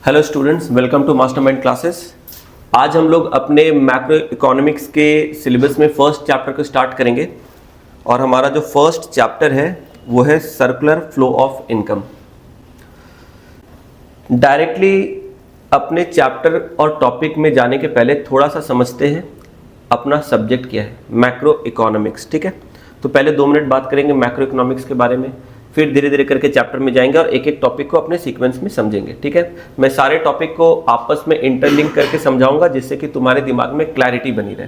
Hello students, welcome to Mastermind Classes. आज हम लोग अपने मैक्रो इकोनॉमिक्स के सिलेबस में फर्स्ट चैप्टर को स्टार्ट करेंगे और हमारा जो फर्स्ट चैप्टर है वो है circular flow of income. Directly अपने चैप्टर और टॉपिक में जाने के पहले थोड़ा सा समझते हैं अपना सब्जेक्ट क्या है, मैक्रो इकोनॉमिक्स। ठीक है, तो पहले 2 मिनट बात करेंगे मैक्रो इकोनॉमिक्स के बारे में, फिर धीरे धीरे करके चैप्टर में जाएंगे और एक एक टॉपिक को अपने सीक्वेंस में समझेंगे। ठीक है, मैं सारे टॉपिक को आपस में इंटरलिंक करके समझाऊंगा जिससे कि तुम्हारे दिमाग में क्लैरिटी बनी रहे।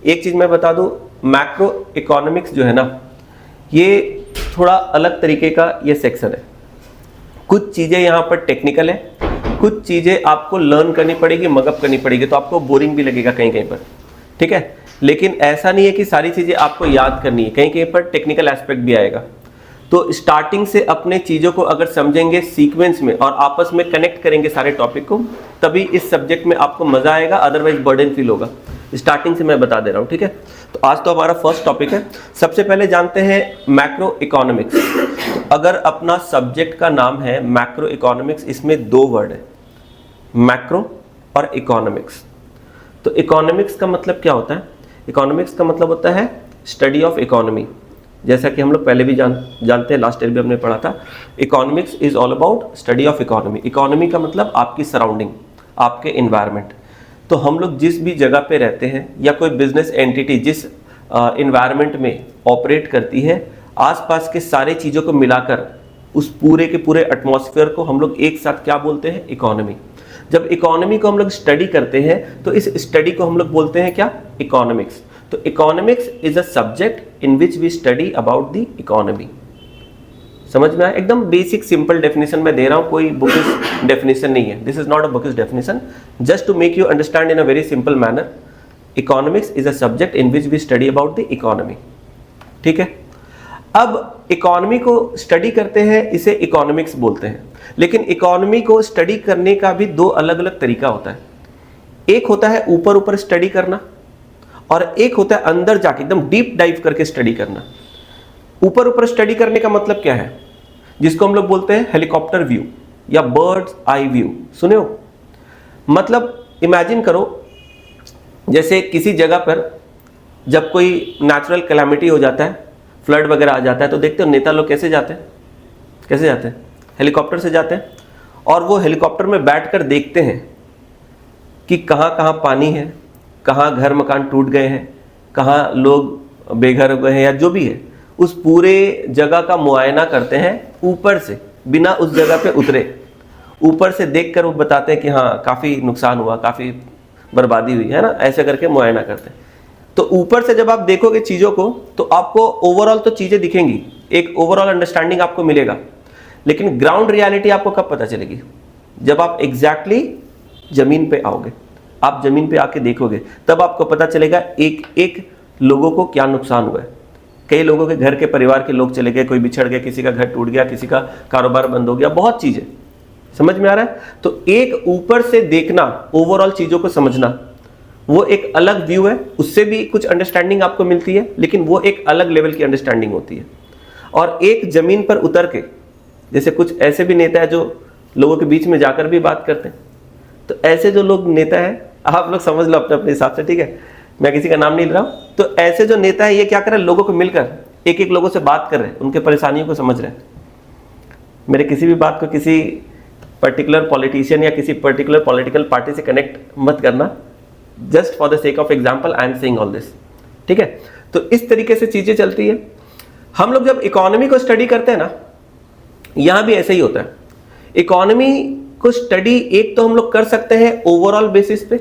एक चीज़ मैं बता दूं, मैक्रो इकोनॉमिक्स जो है ना, ये थोड़ा अलग तरीके का ये सेक्शन है। कुछ चीज़ें यहाँ पर टेक्निकल है, कुछ चीज़ें आपको लर्न करनी पड़ेगी, मगअप करनी पड़ेगी, तो आपको बोरिंग भी लगेगा कहीं कहीं पर। ठीक है, लेकिन ऐसा नहीं है कि सारी चीज़ें आपको याद करनी है, कहीं कहीं पर टेक्निकल एस्पेक्ट भी आएगा। तो स्टार्टिंग से अपने चीज़ों को अगर समझेंगे सीक्वेंस में और आपस में कनेक्ट करेंगे सारे टॉपिक को, तभी इस सब्जेक्ट में आपको मज़ा आएगा, अदरवाइज बर्डन फील होगा। स्टार्टिंग से मैं बता दे रहा हूँ। ठीक है, तो आज तो हमारा फर्स्ट टॉपिक है। सबसे पहले जानते हैं मैक्रो इकोनॉमिक्स। तो अगर अपना सब्जेक्ट का नाम है मैक्रो इकोनॉमिक्स, इसमें 2 वर्ड है, मैक्रो और इकोनॉमिक्स। तो इकोनॉमिक्स का मतलब क्या होता है? इकोनॉमिक्स का मतलब होता है स्टडी ऑफ इकोनॉमी। जैसा कि हम लोग पहले भी जानते हैं, लास्ट ईयर भी हमने पढ़ा था, economics is all about study of economy. Economy का मतलब आपकी सराउंडिंग, आपके इन्वायरमेंट। तो हम लोग जिस भी जगह पे रहते हैं या कोई बिजनेस एंटिटी जिस इन्वायरमेंट में ऑपरेट करती है, आसपास के सारे चीज़ों को मिलाकर उस पूरे के पूरे एटमॉस्फेयर को हम लोग एक साथ क्या बोलते हैं? इकोनॉमी। जब इकोनॉमी को हम लोग स्टडी करते हैं तो इस स्टडी को हम लोग बोलते हैं क्या? इकोनॉमिक्स। तो economics is a subject in which we study about the economy. समझ में आया? एकदम बेसिक सिंपल डेफिनेशन मैं दे रहा हूँ, कोई बुकिश डेफिनेशन नहीं है। This is not a bookish definition, just to make you understand in a very simple manner. Economics is a subject in which we study about the economy. ठीक है, अब economy को स्टडी करते हैं, इसे economics बोलते हैं। लेकिन इकोनॉमी को स्टडी करने का भी 2 अलग अलग तरीका होता है। एक होता है ऊपर ऊपर स्टडी करना और एक होता है अंदर जाके एकदम डीप डाइव करके स्टडी करना। ऊपर ऊपर स्टडी करने का मतलब क्या है? जिसको हम लोग बोलते हैं हेलीकॉप्टर व्यू या बर्ड्स आई व्यू। सुने हो? मतलब इमेजिन करो, जैसे किसी जगह पर जब कोई नेचुरल कैलामिटी हो जाता है, फ्लड वगैरह आ जाता है, तो देखते हो नेता लोग कैसे जाते हैं? कैसे जाते हैं? हेलीकॉप्टर से जाते हैं। और वो हेलीकॉप्टर में बैठकर देखते हैं कि कहाँ कहाँ पानी है, कहाँ घर मकान टूट गए हैं, कहाँ लोग बेघर हो गए हैं, या जो भी है, उस पूरे जगह का मुआयना करते हैं ऊपर से, बिना उस जगह पे उतरे। ऊपर से देखकर वो बताते हैं कि हाँ काफ़ी नुकसान हुआ, काफ़ी बर्बादी हुई है ना, ऐसे करके मुआयना करते हैं। तो ऊपर से जब आप देखोगे चीज़ों को तो आपको ओवरऑल तो चीज़ें दिखेंगी, एक ओवरऑल अंडरस्टैंडिंग आपको मिलेगा। लेकिन ग्राउंड रियलिटी आपको कब पता चलेगी? जब आप एग्जैक्टली ज़मीन पे आओगे, आप ज़मीन पे आके देखोगे, तब आपको पता चलेगा एक एक लोगों को क्या नुकसान हुआ है। कई लोगों के घर के परिवार के लोग चले गए, कोई बिछड़ गए, किसी का घर टूट गया, किसी का कारोबार बंद हो गया, बहुत चीज़ें। समझ में आ रहा है? तो एक ऊपर से देखना, ओवरऑल चीज़ों को समझना, वो एक अलग व्यू है। उससे भी कुछ अंडरस्टैंडिंग आपको मिलती है, लेकिन वो एक अलग लेवल की अंडरस्टैंडिंग होती है। और एक ज़मीन पर उतर के, जैसे कुछ ऐसे भी नेता है जो लोगों के बीच में जाकर भी बात करते हैं। तो ऐसे जो लोग नेता है, आप लोग समझ लो अपने अपने हिसाब से, ठीक है, मैं किसी का नाम नहीं ले रहा हूँ। तो ऐसे जो नेता है ये क्या कर रहे हैं? लोगों को मिलकर एक एक लोगों से बात कर रहे हैं, उनके परेशानियों को समझ रहे हैं। मेरे किसी भी बात को किसी पर्टिकुलर पॉलिटिशियन या किसी पर्टिकुलर पॉलिटिकल पार्टी से कनेक्ट मत करना, just for the sake of example I am saying all this. ठीक है, तो इस तरीके से चीज़ें चलती है। हम लोग जब इकोनॉमी को स्टडी करते हैं ना, यहाँ भी ऐसा ही होता है। इकोनॉमी को स्टडी एक तो हम लोग कर सकते हैं ओवरऑल बेसिस पे।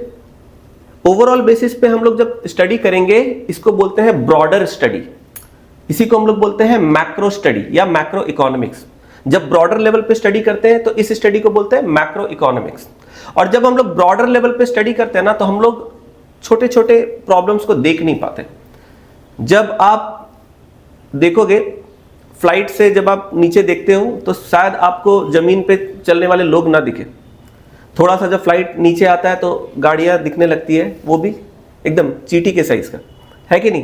ओवरऑल बेसिस पे हम लोग जब स्टडी करेंगे, इसको बोलते हैं ब्रॉडर स्टडी। इसी को हम लोग बोलते हैं मैक्रो स्टडी या मैक्रो इकोनॉमिक्स। जब ब्रॉडर लेवल पे स्टडी करते हैं तो इस स्टडी को बोलते हैं मैक्रो इकोनॉमिक्स। और जब हम लोग ब्रॉडर लेवल पे स्टडी करते हैं ना, तो हम लोग छोटे छोटे प्रॉब्लम्स को देख नहीं पाते। जब आप देखोगे फ्लाइट से, जब आप नीचे देखते हो तो शायद आपको जमीन पे चलने वाले लोग ना दिखे। थोड़ा सा जब फ्लाइट नीचे आता है तो गाड़ियां दिखने लगती है, वो भी एकदम चींटी के साइज का, है कि नहीं?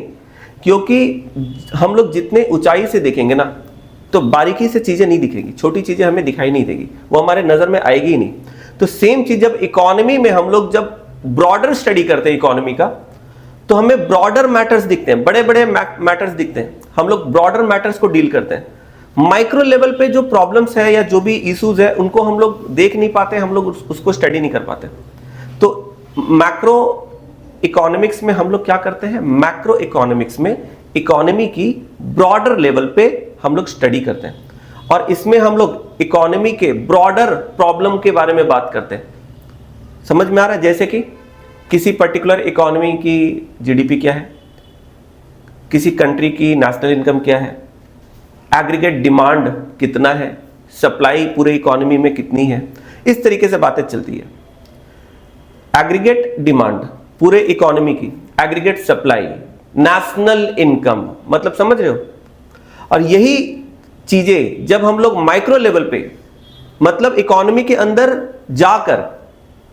क्योंकि हम लोग जितने ऊंचाई से देखेंगे ना, तो बारीकी से चीज़ें नहीं दिखेगी, छोटी चीज़ें हमें दिखाई नहीं देगी, वो हमारे नज़र में आएगी ही नहीं। तो सेम चीज जब इकोनॉमी में हम लोग जब ब्रॉडर स्टडी करते हैं इकोनॉमी का, तो हमें ब्रॉडर मैटर्स दिखते हैं, बड़े बड़े मैटर्स दिखते हैं, हम लोग ब्रॉडर मैटर्स को डील करते हैं। माइक्रो लेवल पे जो प्रॉब्लम्स है या जो भी इश्यूज है उनको हम लोग देख नहीं पाते, हम लोग उसको स्टडी नहीं कर पाते। तो मैक्रो इकोनॉमिक्स में हम लोग क्या करते हैं, मैक्रो इकोनॉमिक्स में इकोनॉमी की ब्रॉडर लेवल पे हम लोग स्टडी करते हैं, और इसमें हम लोग इकोनॉमी के ब्रॉडर प्रॉब्लम के बारे में बात करते हैं। समझ में आ रहा है? जैसे कि किसी पर्टिकुलर इकोनॉमी की जीडीपी क्या है, किसी कंट्री की नेशनल इनकम क्या है, एग्रीगेट डिमांड कितना है, सप्लाई पूरे इकोनॉमी में कितनी है, इस तरीके से बातें चलती है। एग्रीगेट डिमांड पूरे इकोनॉमी की, एग्रीगेट सप्लाई, नेशनल इनकम, मतलब समझ रहे हो। और यही चीजें जब हम लोग माइक्रो लेवल पे, मतलब इकोनॉमी के अंदर जाकर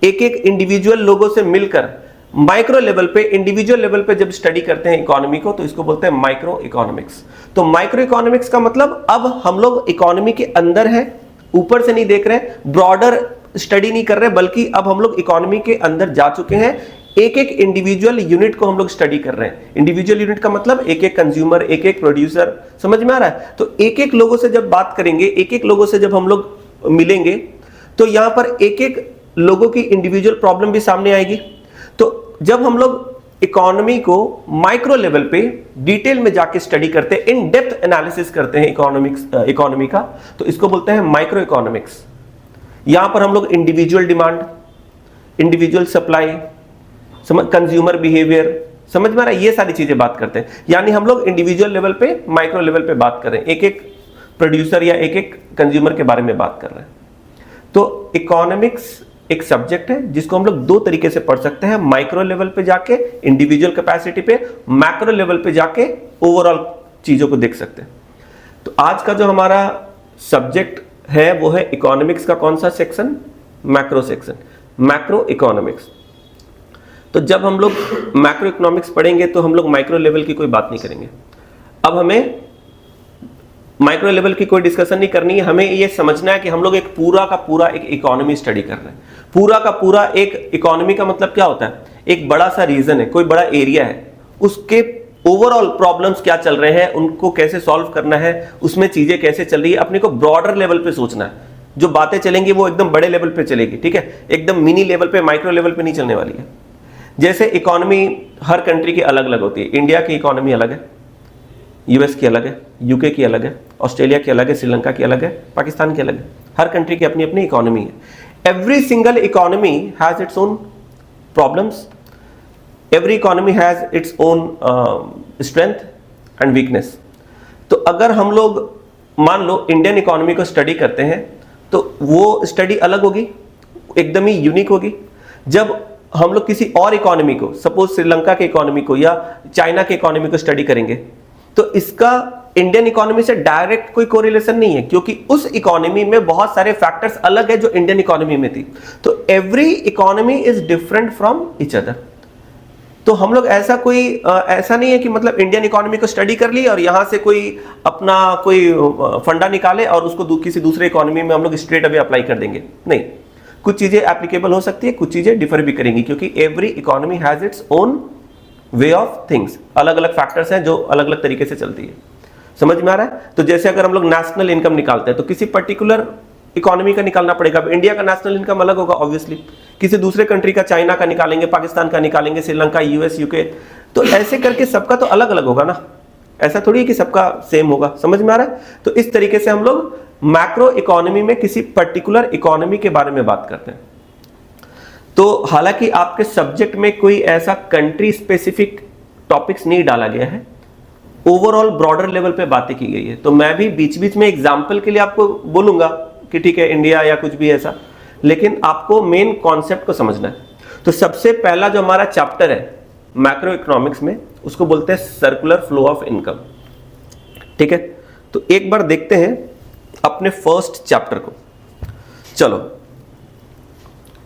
एक एक इंडिविजुअल लोगों से मिलकर माइक्रो लेवल पे, इंडिविजुअल लेवल पे जब स्टडी करते हैं इकोनॉमी को, तो इसको बोलते हैं माइक्रो इकोनॉमिक्स। तो माइक्रो इकोनॉमिक्स का मतलब अब हम लोग इकोनॉमी के अंदर है, ऊपर से नहीं देख रहे, ब्रॉडर स्टडी नहीं कर रहे, बल्कि अब हम लोग इकोनॉमी के अंदर जा चुके हैं, एक एक इंडिविजुअल यूनिट को हम लोग स्टडी कर रहे हैं। इंडिविजुअल यूनिट का मतलब एक एक कंज्यूमर, एक एक प्रोड्यूसर, समझ में आ रहा है। तो एक एक लोगों से जब बात करेंगे, एक एक लोगों से जब हम लोग मिलेंगे, तो यहां पर एक एक लोगों की इंडिविजुअल प्रॉब्लम भी सामने आएगी। तो जब हम लोग इकोनॉमी को माइक्रो लेवल पे डिटेल में जाके स्टडी करते हैं, इन डेप्थ एनालिसिस करते हैं इकोनॉमी का, तो इसको बोलते हैं माइक्रो इकोनॉमिक्स। यहां पर हम लोग individual demand, individual supply, consumer behaviour, समझ में आ रहा है, ये सारी चीजें बात करते हैं। यानी हम लोग इंडिविजुअल लेवल पे, माइक्रो लेवल पे बात कर रहे हैं, एक एक प्रोड्यूसर या एक एक कंज्यूमर के बारे में बात कर रहे हैं। तो इकोनॉमिक्स एक सब्जेक्ट है जिसको हम लोग दो तरीके से पढ़ सकते हैं, माइक्रो लेवल पे जाके इंडिविजुअल कैपेसिटी पे, मैक्रो लेवल पे जाके ओवरऑल चीजों को देख सकते हैं। तो आज का जो हमारा सब्जेक्ट है वो है इकोनॉमिक्स का कौन सा section, macro section, macro economics. तो जब हम लोग मैक्रो इकोनॉमिक्स पढ़ेंगे तो हम लोग माइक्रो लेवल की कोई बात नहीं करेंगे। अब हमें माइक्रो लेवल की कोई डिस्कशन नहीं करनी है, हमें ये समझना है कि हम लोग एक पूरा का पूरा एक इकोनॉमी स्टडी कर रहे हैं। पूरा का पूरा एक इकोनॉमी का मतलब क्या होता है, एक बड़ा सा रीजन है, कोई बड़ा एरिया है, उसके ओवरऑल प्रॉब्लम्स क्या चल रहे हैं, उनको कैसे सॉल्व करना है, उसमें चीजें कैसे चल रही है, अपने को ब्रॉडर लेवल पे सोचना है। जो बातें चलेंगी वो एकदम बड़े लेवल पे चलेगी, ठीक है, एकदम मिनी लेवल पे, माइक्रो लेवल पे नहीं चलने वाली है। जैसे इकोनॉमी हर कंट्री की अलग अलग होती है, इंडिया की इकोनॉमी अलग है, यूएस की अलग है, यूके की अलग है, ऑस्ट्रेलिया की अलग है, श्रीलंका की अलग है, पाकिस्तान की अलग है, हर कंट्री की अपनी अपनी इकोनॉमी है। Every single economy has its own problems, every economy has its own strength and weakness. तो अगर हम लोग मान लो इंडियन इकोनॉमी को स्टडी करते हैं तो वो स्टडी अलग होगी, एकदम ही यूनिक होगी। जब हम लोग किसी और इकोनॉमी को, सपोज श्रीलंका के इकोनॉमी को या चाइना के इकोनॉमी को स्टडी करेंगे, तो इसका इंडियन इकोनॉमी से डायरेक्ट कोई कोरिलेशन नहीं है, क्योंकि उस इकोनॉमी में बहुत सारे फैक्टर्स अलग है जो इंडियन इकोनॉमी में थी। तो every economy is different from each other. तो हम लोग ऐसा कोई ऐसा नहीं है कि मतलब इंडियन इकोनॉमी को स्टडी कर ली और यहां से कोई अपना कोई फंडा निकाले और उसको किसी दूसरे इकोनॉमी में हम लोग स्ट्रेट अवे अप्लाई कर देंगे, नहीं। कुछ चीजें एप्लीकेबल हो सकती है, कुछ चीजें डिफर भी करेंगी, क्योंकि every economy has its own way of things. अलग अलग फैक्टर्स हैं जो अलग अलग तरीके से चलती है, समझ में आ रहा है। तो जैसे अगर हम लोग नेशनल इनकम निकालते हैं तो किसी पर्टिकुलर इकोनॉमी का निकालना पड़ेगा। अब इंडिया का नेशनल इनकम अलग होगा ऑब्वियसली, किसी दूसरे कंट्री का, चाइना का निकालेंगे, पाकिस्तान का निकालेंगे, श्रीलंका, यूएस, यूके, तो ऐसे करके सबका तो अलग अलग होगा ना, ऐसा थोड़ी है कि सबका सेम होगा, समझ में आ रहा है। तो इस तरीके से हम लोग मैक्रो इकोनॉमी में किसी पर्टिकुलर इकोनॉमी के बारे में बात करते हैं। तो हालांकि आपके सब्जेक्ट में कोई ऐसा कंट्री स्पेसिफिक टॉपिक्स नहीं डाला गया है, ओवरऑल ब्रॉडर लेवल पे बातें की गई है। तो मैं भी बीच बीच में एग्जांपल के लिए आपको बोलूंगा कि ठीक है इंडिया या कुछ भी ऐसा, लेकिन आपको मेन कॉन्सेप्ट को समझना है। तो सबसे पहला जो हमारा चैप्टर है मैक्रो इकोनॉमिक्स में, उसको बोलते हैं सर्कुलर फ्लो ऑफ इनकम, ठीक है। तो एक बार देखते हैं अपने फर्स्ट चैप्टर को। चलो,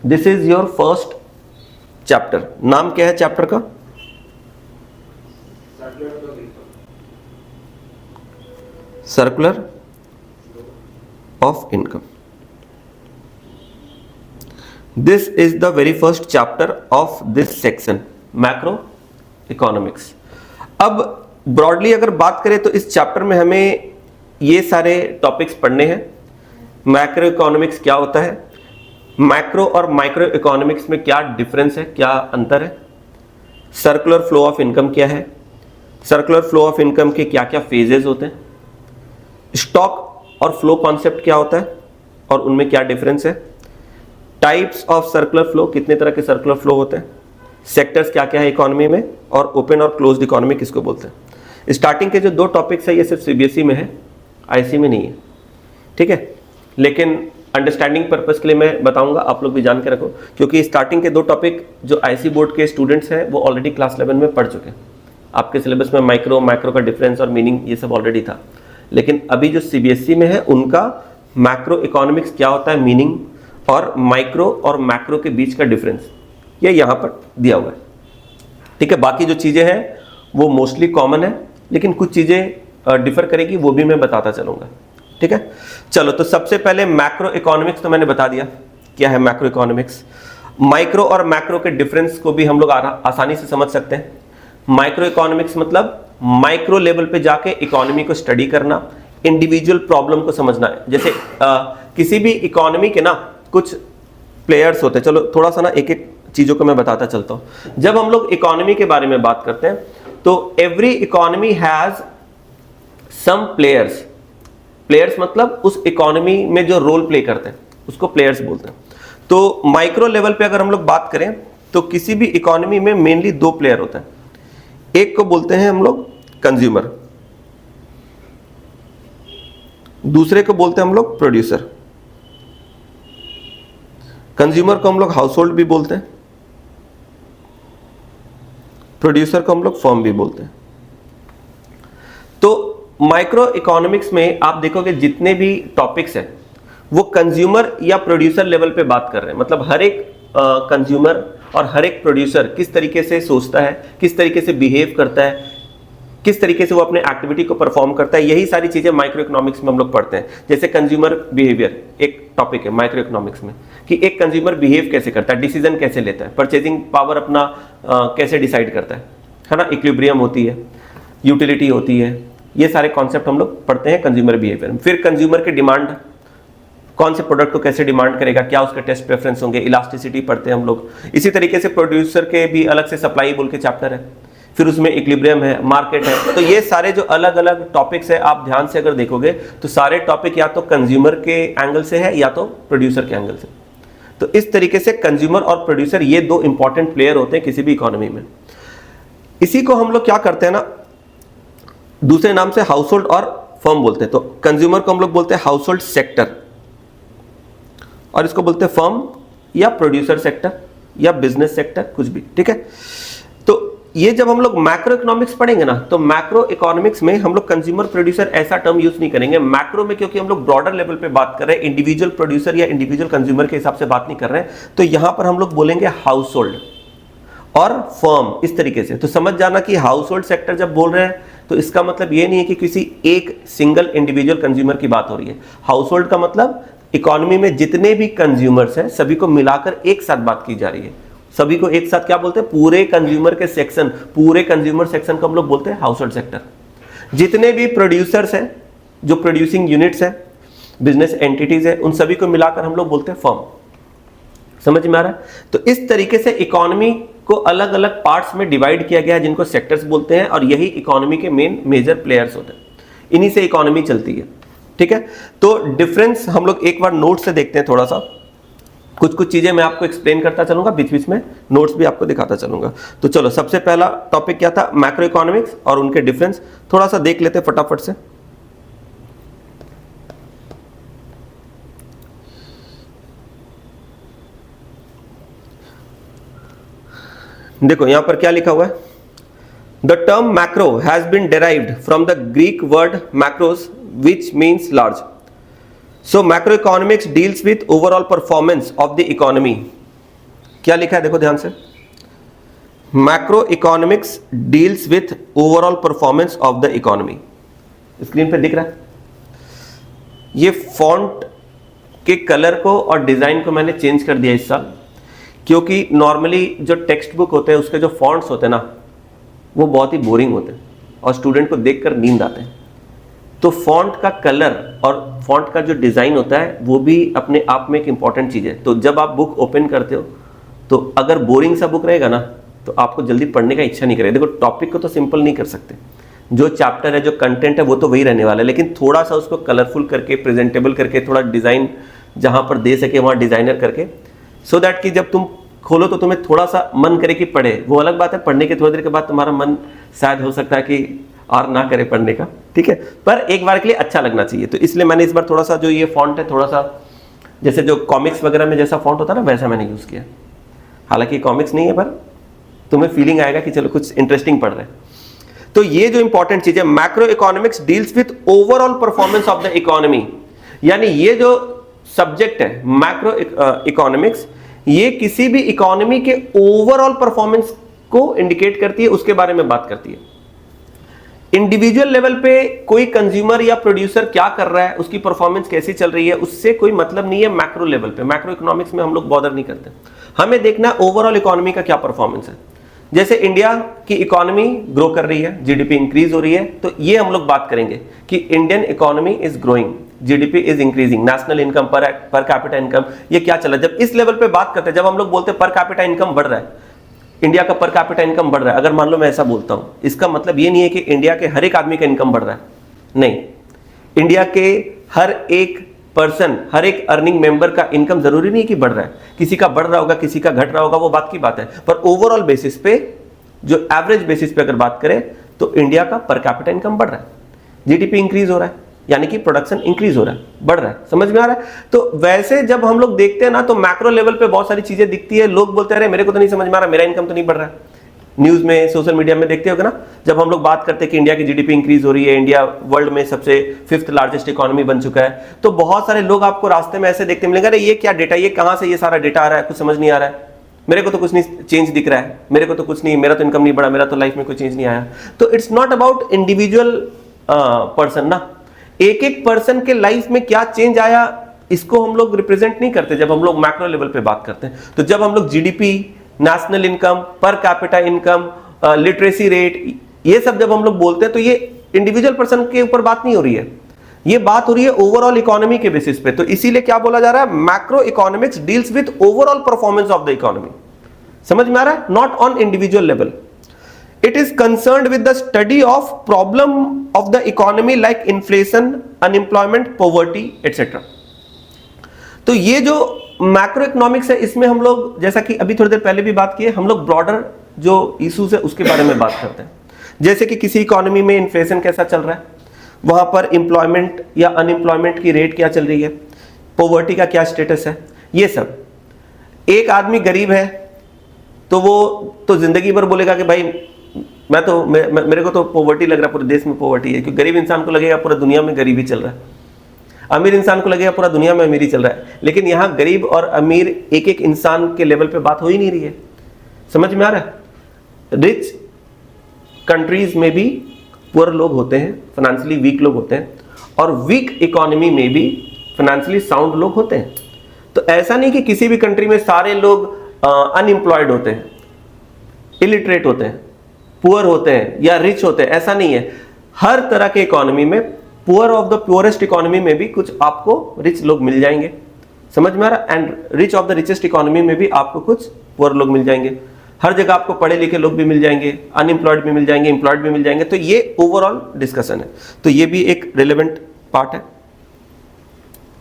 this is your first chapter. नाम क्या है चैप्टर का? Circular of income. This is the very first chapter of this section, macro economics. अब ब्रॉडली अगर बात करें तो इस चैप्टर में हमें ये सारे टॉपिक्स पढ़ने हैं। मैक्रो इकोनॉमिक्स क्या होता है, मैक्रो और माइक्रो इकोनॉमिक्स में क्या डिफरेंस है, क्या अंतर है, सर्कुलर फ्लो ऑफ इनकम क्या है, सर्कुलर फ्लो ऑफ इनकम के क्या क्या फेजेस होते हैं, स्टॉक और फ्लो कॉन्सेप्ट क्या होता है और उनमें क्या डिफरेंस है, टाइप्स ऑफ सर्कुलर फ्लो, कितने तरह के सर्कुलर फ्लो होते हैं, सेक्टर्स क्या क्या है इकोनॉमी में, और ओपन और क्लोज्ड इकोनॉमी किसको बोलते हैं। स्टार्टिंग के जो 2 टॉपिक्स है ये सिर्फ सीबीएसई में है, आईसी में नहीं है, ठीक है। लेकिन अंडरस्टैंडिंग पर्पस के लिए मैं बताऊंगा, आप लोग भी जान के रखो, क्योंकि स्टार्टिंग के 2 टॉपिक जो आईसी बोर्ड के स्टूडेंट्स हैं वो ऑलरेडी क्लास 11 में पढ़ चुके हैं। आपके सिलेबस में मैक्रो का डिफरेंस और मीनिंग ये सब ऑलरेडी था, लेकिन अभी जो सीबीएसई में है उनका मैक्रो इकोनॉमिक्स क्या होता है, मीनिंग, और माइक्रो और मैक्रो के बीच का डिफरेंस ये यहाँ पर दिया हुआ है, ठीक है। बाकी जो चीज़ें हैं वो मोस्टली कॉमन है, लेकिन कुछ चीज़ें डिफर करेगी, वो भी मैं बताता चलूँगा, ठीक है। चलो, तो सबसे पहले मैक्रो इकोनॉमिक्स तो मैंने बता दिया क्या है मैक्रो इकोनॉमिक्स। माइक्रो और मैक्रो के डिफरेंस को भी हम लोग आसानी से समझ सकते हैं। माइक्रो इकोनॉमिक्स मतलब माइक्रो लेवल पे जाके इकोनॉमी को स्टडी करना, इंडिविजुअल प्रॉब्लम को समझना है। जैसे किसी भी इकोनॉमी के ना कुछ प्लेयर्स होते हैं, चलो थोड़ा सा ना एक एक चीज़ों को मैं बताता चलता हूँ। जब हम लोग इकोनॉमी के बारे में बात करते हैं तो every economy has some players. Players मतलब उस इकोनॉमी में जो रोल प्ले करते हैं उसको प्लेयर्स बोलते हैं। तो माइक्रो लेवल पे अगर हम लोग बात करें तो किसी भी इकोनॉमी में मेनली 2 प्लेयर होते हैं। एक को बोलते हैं हम लोग कंज्यूमर, दूसरे को बोलते हैं हम लोग प्रोड्यूसर। कंज्यूमर को हम लोग हाउस होल्ड भी बोलते हैं, प्रोड्यूसर को हम लोग फर्म भी बोलते हैं। तो माइक्रो इकोनॉमिक्स में आप देखोगे जितने भी टॉपिक्स हैं वो कंज्यूमर या प्रोड्यूसर लेवल पे बात कर रहे हैं। मतलब हर एक कंज्यूमर और हर एक प्रोड्यूसर किस तरीके से सोचता है, किस तरीके से बिहेव करता है, किस तरीके से वो अपने एक्टिविटी को परफॉर्म करता है, यही सारी चीजें माइक्रो इकोनॉमिक्स में हम लोग पढ़ते हैं। जैसे कंज्यूमर बिहेवियर एक टॉपिक है माइक्रो इकोनॉमिक्स में, कि एक कंज्यूमर बिहेव कैसे करता है, डिसीजन कैसे लेता है, परचेजिंग पावर अपना कैसे डिसाइड करता है ना, इक्विलिब्रियम होती है, यूटिलिटी होती है, ये सारे कॉन्सेप्ट हम लोग पढ़ते हैं कंज्यूमर बिहेवियर में। फिर कंज्यूमर की डिमांड, कौन से प्रोडक्ट को कैसे डिमांड करेगा, क्या उसके टेस्ट प्रेफरेंस होंगे, इलास्टिसिटी पढ़ते हैं हम लोग। इसी तरीके से प्रोड्यूसर के भी अलग से सप्लाई बोल के चैप्टर है, फिर उसमें इक्विलिब्रियम है, मार्केट है। तो ये सारे जो अलग अलग टॉपिक्स है आप ध्यान से अगर देखोगे तो सारे टॉपिक या तो कंज्यूमर के एंगल से है या तो प्रोड्यूसर के एंगल से। तो इस तरीके से कंज्यूमर और प्रोड्यूसर ये 2 इंपॉर्टेंट प्लेयर होते हैं किसी भी इकोनॉमी में। इसी को हम लोग क्या करते हैं ना, दूसरे नाम से हाउस होल्ड और फर्म बोलते हैं। तो कंज्यूमर को हम लोग बोलते हैं हाउस होल्ड सेक्टर, और इसको बोलते हैं फर्म या प्रोड्यूसर सेक्टर या बिजनेस सेक्टर, कुछ भी, ठीक है। तो ये जब हम लोग मैक्रो इकोनॉमिक्स पढ़ेंगे ना, तो मैक्रो इकोनॉमिक्स में हम लोग कंज्यूमर प्रोड्यूसर ऐसा टर्म यूज नहीं करेंगे। मैक्रो में क्योंकि हम लोग ब्रॉडर लेवल पे बात कर रहे हैं, इंडिविजुअल प्रोड्यूसर या इंडिविजुअल कंज्यूमर के हिसाब से बात नहीं कर रहे हैं, तो यहां पर हम लोग बोलेंगे हाउस होल्ड और फर्म, इस तरीके से। तो समझ जाना कि हाउस होल्ड सेक्टर जब बोल रहे हैं तो इसका मतलब ये नहीं है कि किसी एक सिंगल इंडिविजुअल कंज्यूमर की बात हो रही है। हाउस होल्ड का मतलब इकोनॉमी में जितने भी कंज्यूमर्स हैं सभी को मिलाकर एक साथ बात की जा रही है। सभी को एक साथ क्या बोलते हैं, पूरे कंज्यूमर के सेक्शन, पूरे कंज्यूमर सेक्शन को हम लोग बोलते हैं हाउस होल्ड सेक्टर। जितने भी प्रोड्यूसर्स हैं, जो प्रोड्यूसिंग यूनिट्स हैं, बिजनेस एंटिटीज है, उन सभी को मिलाकर हम लोग बोलते हैं फर्म। समझ में आ रहा है? तो इस तरीके से इकोनॉमी को अलग अलग पार्ट्स में डिवाइड किया गया है जिनको सेक्टर्स बोलते हैं, और यही इकोनॉमी के मेन मेजर प्लेयर्स होते हैं। इन्हीं से इकोनॉमी चलती है, ठीक है। तो डिफरेंस हम लोग एक बार नोट से देखते हैं। थोड़ा सा कुछ चीजें मैं आपको एक्सप्लेन करता चलूंगा, बीच बीच में नोट्स भी आपको दिखाता चलूंगा। तो चलो, सबसे पहला टॉपिक क्या था, मैक्रो इकोनॉमिक्स और उनके डिफरेंस थोड़ा सा देख लेते फटाफट से। देखो यहां पर क्या लिखा हुआ है, the term macro has been derived from the Greek word macros which means large. So macro economics deals with overall performance of the economy. क्या लिखा है देखो ध्यान से, macro economics deals with overall performance of the economy. Screen पे दिख रहा है। ये फॉन्ट के कलर को और डिजाइन को मैंने चेंज कर दिया इस साल, क्योंकि नॉर्मली जो टेक्स्ट बुक होते हैं उसके जो फॉन्ट्स होते हैं ना वो बहुत ही बोरिंग होते हैं और स्टूडेंट को देखकर नींद आते हैं। तो फॉन्ट का कलर और फॉन्ट का जो डिज़ाइन होता है वो भी अपने आप में एक इंपॉर्टेंट चीज़ है। तो जब आप बुक ओपन करते हो तो अगर बोरिंग सा बुक रहेगा ना तो आपको जल्दी पढ़ने का इच्छा नहीं करेगा। देखो टॉपिक को तो सिंपल नहीं कर सकते, जो चैप्टर है जो कंटेंट है वो तो वही रहने वाला है, लेकिन थोड़ा सा उसको कलरफुल करके प्रेजेंटेबल करके थोड़ा डिज़ाइन जहाँ पर दे सके वहाँ डिज़ाइनर करके, सो दैट कि जब तुम खोलो तो तुम्हें थोड़ा सा मन करे कि पढ़े। वो अलग बात है, पढ़ने के थोड़ी देर के बाद तुम्हारा मन शायद हो सकता है कि और ना करे पढ़ने का, ठीक है, पर एक बार के लिए अच्छा लगना चाहिए। तो इसलिए मैंने इस बार थोड़ा सा जो ये फॉन्ट है थोड़ा सा जैसे जो कॉमिक्स वगैरह में जैसा फॉन्ट होता है ना वैसा मैंने यूज़ किया। हालांकि कॉमिक्स नहीं है पर तुम्हें फीलिंग आएगा कि चलो कुछ इंटरेस्टिंग पढ़ रहे हैं। तो ये जो इंपॉर्टेंट चीज है, macro economics deals with overall performance of the economy, यानी ये जो सब्जेक्ट है मैक्रो इकोनॉमिक्स ये किसी भी इकोनॉमी के ओवरऑल परफॉर्मेंस को इंडिकेट करती है, उसके बारे में बात करती है। इंडिविजुअल लेवल पे कोई कंज्यूमर या प्रोड्यूसर क्या कर रहा है, उसकी परफॉर्मेंस कैसी चल रही है, उससे कोई मतलब नहीं है। मैक्रो लेवल पे, मैक्रो इकोनॉमिक्स में हम लोग बॉदर नहीं करते, हमें देखना है ओवरऑल इकोनॉमी का क्या परफॉर्मेंस है। जैसे इंडिया की इकोनॉमी ग्रो कर रही है, जीडीपी इंक्रीज हो रही है, तो ये हम लोग बात करेंगे कि Indian economy is growing, GDP is increasing, national income per capita income ये क्या चला। जब इस लेवल पे बात करते हैं, जब हम लोग बोलते हैं पर कैपिटा इनकम बढ़ रहा है, इंडिया का पर कैपिटा इनकम बढ़ रहा है, अगर मान लो मैं ऐसा बोलता हूं, इसका मतलब ये नहीं है कि इंडिया के हर एक आदमी का इनकम बढ़ रहा है, नहीं, इंडिया के हर एक पर्सन, हर एक अर्निंग मेंबर का इनकम जरूरी नहीं कि बढ़ रहा है, किसी का बढ़ रहा होगा किसी का घट रहा होगा, वो बात की बात है। पर ओवरऑल बेसिस पे, जो एवरेज बेसिस पे अगर बात करें तो इंडिया का पर कैपिटा इनकम बढ़ रहा है, जीडीपी इंक्रीज हो रहा है, यानी कि प्रोडक्शन इंक्रीज हो रहा है, बढ़ रहा है। समझ में आ रहा है? तो वैसे जब हम लोग देखते हैं ना तो मैक्रो लेवल पे बहुत सारी चीजें दिखती है, लोग बोलते हैं अरे मेरे को तो नहीं समझ में आ रहा, मेरा इनकम तो नहीं बढ़ रहा है। न्यूज में, सोशल मीडिया में देखते होगे ना, जब हम लोग बात करते हैं कि इंडिया की जीडीपी इंक्रीज हो रही है, इंडिया वर्ल्ड में सबसे 5th लार्जेस्ट इकोनॉमी बन चुका है, तो बहुत सारे लोग आपको रास्ते में ऐसे देखते मिलेंगे, अरे ये क्या डेटा, ये कहां से ये सारा डेटा आ रहा है, कुछ समझ नहीं आ रहा है, मेरे को तो कुछ नहीं चेंज दिख रहा है, मेरे को तो कुछ नहीं, मेरा तो इनकम नहीं बढ़ा, मेरा तो लाइफ में कोई चेंज नहीं आया। तो it's not about individual person ना, एक एक पर्सन के लाइफ में क्या चेंज आया इसको हम लोग रिप्रेजेंट नहीं करते जब हम लोग मैक्रो लेवल पे बात करते हैं। तो जब हम लोग GDP, national income, per capita income, literacy rate, ये सब जब हम लोग बोलते हैं तो ये इंडिविजुअल पर्सन के ऊपर बात नहीं हो रही है, ये बात हो रही है ओवरऑल इकोनॉमी के बेसिस पे। तो इसीलिए क्या बोला जा रहा है, macro economics deals with overall performance of the economy. समझ में आ रहा है? Not on individual level. It is concerned with the study of problem of the economy like inflation, unemployment, poverty, etc. तो ये जो मैक्रो इकोनॉमिक्स है इसमें हम लोग, जैसा कि अभी थोड़ी देर पहले भी बात की है, हम लोग ब्रॉडर जो इश्यूज है उसके बारे में बात करते हैं। जैसे कि किसी इकोनॉमी में इन्फ्लेशन कैसा चल रहा है, वहां पर एम्प्लॉयमेंट या अनएम्प्लॉयमेंट की रेट क्या चल रही है, पॉवर्टी का क्या स्टेटस है, ये सब। एक आदमी गरीब है तो वो तो जिंदगी भर बोलेगा कि भाई मेरे को तो पॉवर्टी लग रहा है, पूरे देश में पॉवर्टी है, क्योंकि गरीब इंसान को लगेगा पूरा दुनिया में गरीबी चल रहा है, अमीर इंसान को लगेगा पूरा दुनिया में अमीरी चल रहा है। लेकिन यहाँ गरीब और अमीर एक एक इंसान के लेवल पे बात हो ही नहीं रही है। समझ में आ रहा है? रिच कंट्रीज में भी पुअर लोग होते हैं, फाइनेंशियली वीक लोग होते हैं, और वीक इकोनॉमी में भी फाइनेंशियली साउंड लोग होते हैं। तो ऐसा नहीं कि किसी भी कंट्री में सारे लोग अनएम्प्लॉयड होते हैं, इलिटरेट होते हैं, पुअर होते हैं या रिच होते हैं, ऐसा नहीं है। हर तरह के इकोनॉमी में, poor of the poorest economy में भी कुछ आपको रिच लोग मिल जाएंगे। समझ में आ रहा है? And rich of the richest economy में भी आपको कुछ पुअर लोग मिल जाएंगे। हर जगह आपको पढ़े लिखे लोग भी मिल जाएंगे, अनएम्प्लॉयड भी मिल जाएंगे, एम्प्लॉयड भी मिल जाएंगे। तो ये ओवरऑल डिस्कशन है, तो ये भी एक रिलेवेंट पार्ट है।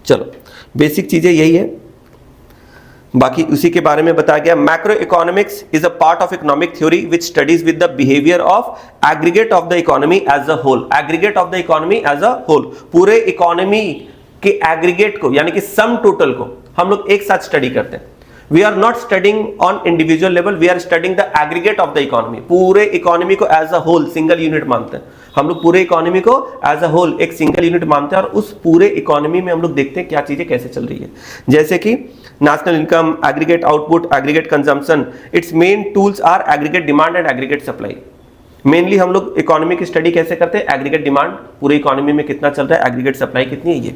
चलो, बेसिक चीजें यही है, बाकी उसी के बारे में बताया गया। Macro economics is a part of economic theory which studies with the behaviour of aggregate of the economy as a whole. Aggregate of the economy as a whole, पूरे इकोनॉमी के एग्रीगेट को, यानी कि सम टोटल को हम लोग एक साथ स्टडी करते हैं। We are not studying on individual level, we are studying the aggregate of the economy. पूरे इकोनॉमी को as a whole single unit मानते हैं हम लोग, पूरे इकोनॉमी को एज अ होल एक सिंगल यूनिट मानते हैं, और उस पूरे इकोनॉमी में हम लोग देखते हैं क्या चीजें कैसे चल रही है। जैसे कि national income, aggregate output, aggregate consumption, its main tools are aggregate demand and aggregate supply. Mainly हम लोग इकोनॉमी की स्टडी कैसे करते हैं, एग्रीगेट डिमांड पूरे इकोनॉमी में कितना चल रहा है, एग्रीगेट सप्लाई कितनी है, ये।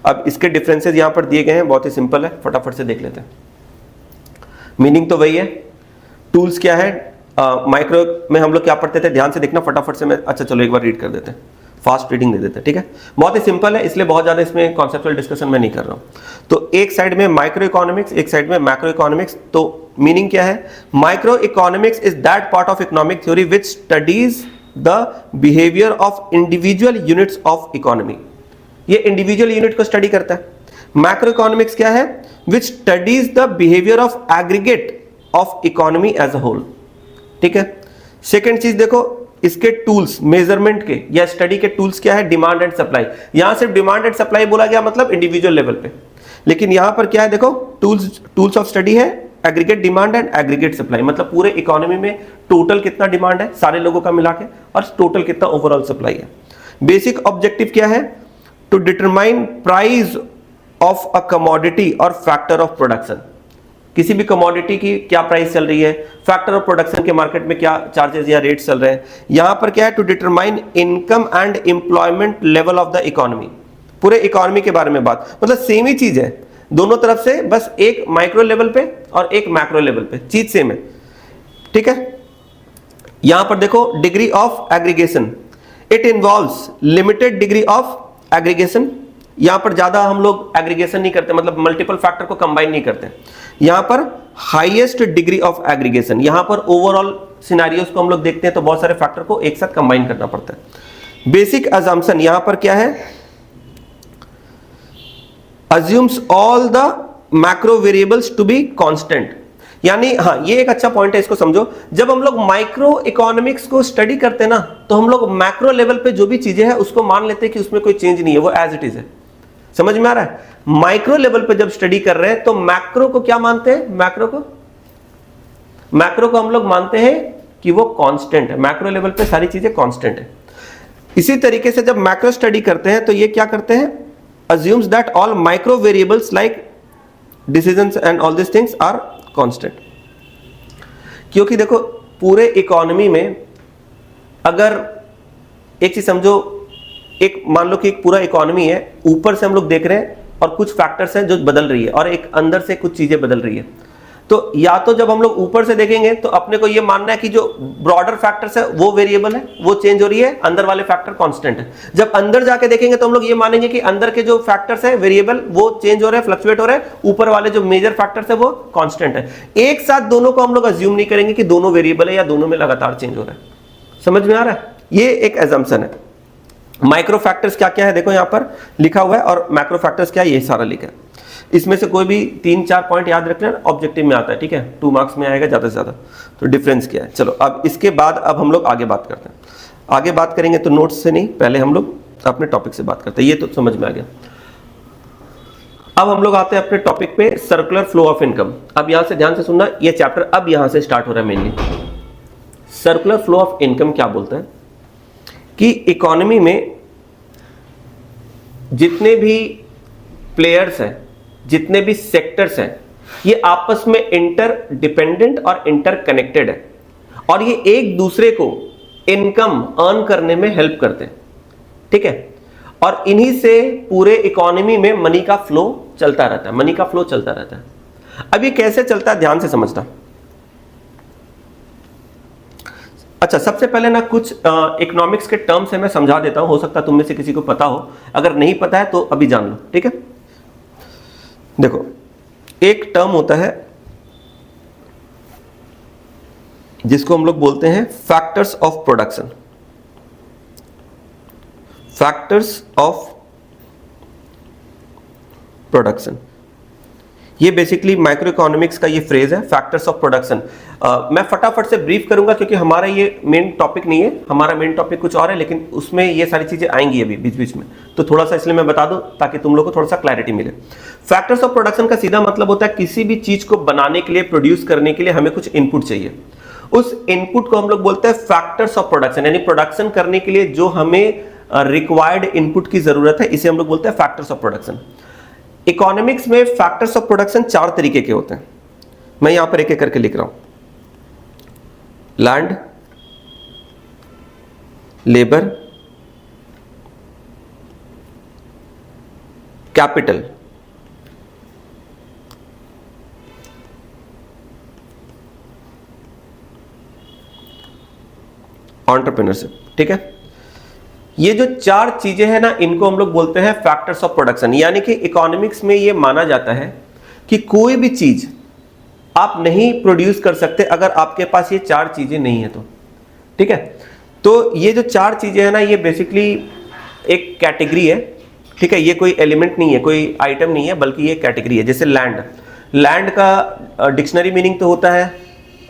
अब इसके डिफरेंसेस यहां पर दिए गए हैं, बहुत ही सिंपल है, फटाफट से देख लेते हैं। मीनिंग तो वही है। टूल्स क्या है, माइक्रो में हम लोग क्या पढ़ते थे, ध्यान से देखना फटाफट से, मैं अच्छा चलो एक बार रीड कर देते हैं, फास्ट रीडिंग दे देते हैं, ठीक है। बहुत ही सिंपल है, इसलिए बहुत ज्यादा इसमें कॉन्सेप्चुअल डिस्कशन मैं नहीं कर रहा हूं। तो एक साइड में माइक्रो इकोनॉमिक्स, एक साइड में मैक्रो इकोनॉमिक्स। तो मीनिंग क्या है, micro economics is that part of economic theory which studies the behaviour of individual units of economy. ये इंडिविजुअल यूनिट को स्टडी करता है। मैक्रो इकोनॉमिक्स क्या है, which studies the behaviour of aggregate of economy as a whole, ठीक है। Second चीज देखो, इसके टूल्स मेजरमेंट के या स्टडी के टूल्स क्या है, डिमांड एंड सप्लाई। यहां सिर्फ डिमांड एंड सप्लाई बोला गया, मतलब इंडिविजुअल लेवल पे, लेकिन यहां पर क्या है देखो, टूल्स ऑफ स्टडी है aggregate demand and aggregate supply, मतलब पूरे इकोनॉमी में टोटल कितना डिमांड है सारे लोगों का मिला के, और टोटल कितना ओवरऑल सप्लाई है। बेसिक ऑब्जेक्टिव क्या है, to determine price of a commodity और फैक्टर ऑफ प्रोडक्शन। किसी भी कमोडिटी की क्या प्राइस चल रही है, फैक्टर ऑफ प्रोडक्शन के मार्केट में क्या चार्जेस या रेट्स चल रहे हैं। यहां पर क्या है, to determine income and employment level of the economy, पूरे इकोनॉमी के बारे में बात, मतलब सेम ही चीज है दोनों तरफ से, बस एक माइक्रो लेवल पे और एक मैक्रो लेवल पे, चीज सेम है, ठीक है। यहां पर देखो degree of aggregation, it involves limited degree of aggregation. यहां पर ज्यादा हम लोग एग्रीगेशन नहीं करते, मतलब मल्टीपल फैक्टर को कंबाइन नहीं करते। यहां पर हाईएस्ट डिग्री ऑफ एग्रीगेशन, यहां पर ओवरऑल सिनेरियोस को हम लोग देखते हैं तो बहुत सारे फैक्टर को एक साथ कंबाइन करना पड़ता है। बेसिक अजम्पशन यहां पर क्या है, assumes all the macro variables to be constant, यानी हाँ ये एक अच्छा पॉइंट है, इसको समझो। जब हम लोग माइक्रो इकोनॉमिक्स को स्टडी करते हैं ना, तो हम लोग मैक्रो लेवल पे जो भी चीजें हैं उसको मान लेते हैं कि उसमें कोई चेंज नहीं है, वो एज इट इज है। समझ में आ रहा है? माइक्रो लेवल पे जब स्टडी कर रहे हैं तो मैक्रो को क्या मानते हैं, मैक्रो को हम लोग मानते हैं कि वो कांस्टेंट है, मैक्रो लेवल पे सारी चीजें कांस्टेंट है। इसी तरीके से जब मैक्रो स्टडी करते हैं तो ये क्या करते हैं, assumes that all micro variables like decisions and all these things are constant। क्योंकि देखो पूरे इकोनॉमी में अगर एक चीज समझो, एक मान लो कि एक पूरा इकोनॉमी है, ऊपर से हम लोग देख रहे हैं और कुछ फैक्टर्स हैं जो बदल रही है, और एक अंदर से कुछ चीजें बदल रही है। तो या तो जब हम लोग ऊपर से देखेंगे तो अपने को ये मानना है कि जो ब्रॉडर फैक्टर्स है वो वेरिएबल है, वो चेंज हो रही है, अंदर वाले फैक्टर कांस्टेंट है। जब अंदर जाके देखेंगे तो हम लोग ये मानेंगे कि अंदर के जो फैक्टर्स है वेरिएबल वो चेंज हो रहे हैं, फ्लक्चुएट हो रहे हैं, ऊपर वाले जो मेजर फैक्टर्स है वो कांस्टेंट है। एक साथ दोनों को हम लोग अज्यूम नहीं करेंगे कि दोनों वेरिएबल है या दोनों में लगातार चेंज हो रहा है। समझ में आ रहा है? ये एक एजम्पशन है। माइक्रो फैक्टर्स क्या क्या है देखो यहां पर लिखा हुआ है, और मैक्रो फैक्टर्स क्या है ये सारा लिखा है। इसमें से कोई भी 3-4 पॉइंट याद रखना, ऑब्जेक्टिव में आता है, ठीक है, 2 मार्क्स में आएगा ज्यादा से ज्यादा। तो डिफरेंस क्या है, चलो अब इसके बाद अब हम लोग आगे बात करते हैं। आगे बात करेंगे तो नोट्स से नहीं, पहले हम लोग अपने टॉपिक से बात करते हैं। ये तो समझ में आ गया। अब हम लोग आते हैं अपने टॉपिक पे, सर्कुलर फ्लो ऑफ इनकम। अब यहां से ध्यान से सुनना, ये चैप्टर अब यहां से स्टार्ट हो रहा है mainly. Circular flow of income क्या बोलता है कि इकोनॉमी में जितने भी प्लेयर्स हैं, जितने भी सेक्टर्स हैं, ये आपस में इंटर डिपेंडेंट और इंटर कनेक्टेड है, और ये एक दूसरे को इनकम अर्न करने में हेल्प करते हैं, ठीक है। और इन्हीं से पूरे इकोनॉमी में मनी का फ्लो चलता रहता है, मनी का फ्लो चलता रहता है। अब ये कैसे चलता है ध्यान से समझना। अच्छा, सबसे पहले ना कुछ इकोनॉमिक्स के टर्म्स है मैं समझा देता हूं, हो सकता है तुम में से किसी को पता हो, अगर नहीं पता है तो अभी जान लो, ठीक है। देखो एक टर्म होता है जिसको हम लोग बोलते हैं factors of production, factors of production. ये बेसिकली माइक्रो इकोनॉमिक्स का ये फ्रेज है, फैक्टर्स ऑफ प्रोडक्शन। मैं फटाफट से ब्रीफ करूंगा क्योंकि हमारा ये मेन टॉपिक नहीं है, हमारा मेन टॉपिक कुछ और है, लेकिन उसमें ये सारी चीजें आएंगी अभी बीच बीच में, तो थोड़ा सा इसलिए मैं बता दूं ताकि तुम लोग को थोड़ा सा क्लैरिटी मिले। फैक्टर्स ऑफ प्रोडक्शन का सीधा मतलब होता है किसी भी चीज को बनाने के लिए, प्रोड्यूस करने के लिए हमें कुछ इनपुट चाहिए। उस इनपुट को हम लोग बोलते हैं फैक्टर्स ऑफ प्रोडक्शन, यानी प्रोडक्शन करने के लिए जो हमें रिक्वायर्ड इनपुट की जरूरत है, इसे हम लोग बोलते हैं फैक्टर्स ऑफ प्रोडक्शन। इकोनॉमिक्स में फैक्टर्स ऑफ प्रोडक्शन 4 तरीके के होते हैं, मैं यहां पर एक एक करके लिख रहा हूं। लैंड, लेबर, कैपिटल, एंटरप्रेन्योरशिप, ठीक है। ये जो 4 चीजें हैं ना, इनको हम लोग बोलते हैं फैक्टर्स ऑफ प्रोडक्शन। यानी कि इकोनॉमिक्स में ये माना जाता है कि कोई भी चीज आप नहीं प्रोड्यूस कर सकते अगर आपके पास ये 4 चीजें नहीं है तो, ठीक है। तो ये जो 4 चीजें हैं ना, ये बेसिकली एक कैटेगरी है, ठीक है। ये कोई एलिमेंट नहीं है, कोई आइटम नहीं है, बल्कि ये कैटेगरी है। जैसे लैंड, लैंड का डिक्शनरी मीनिंग तो होता है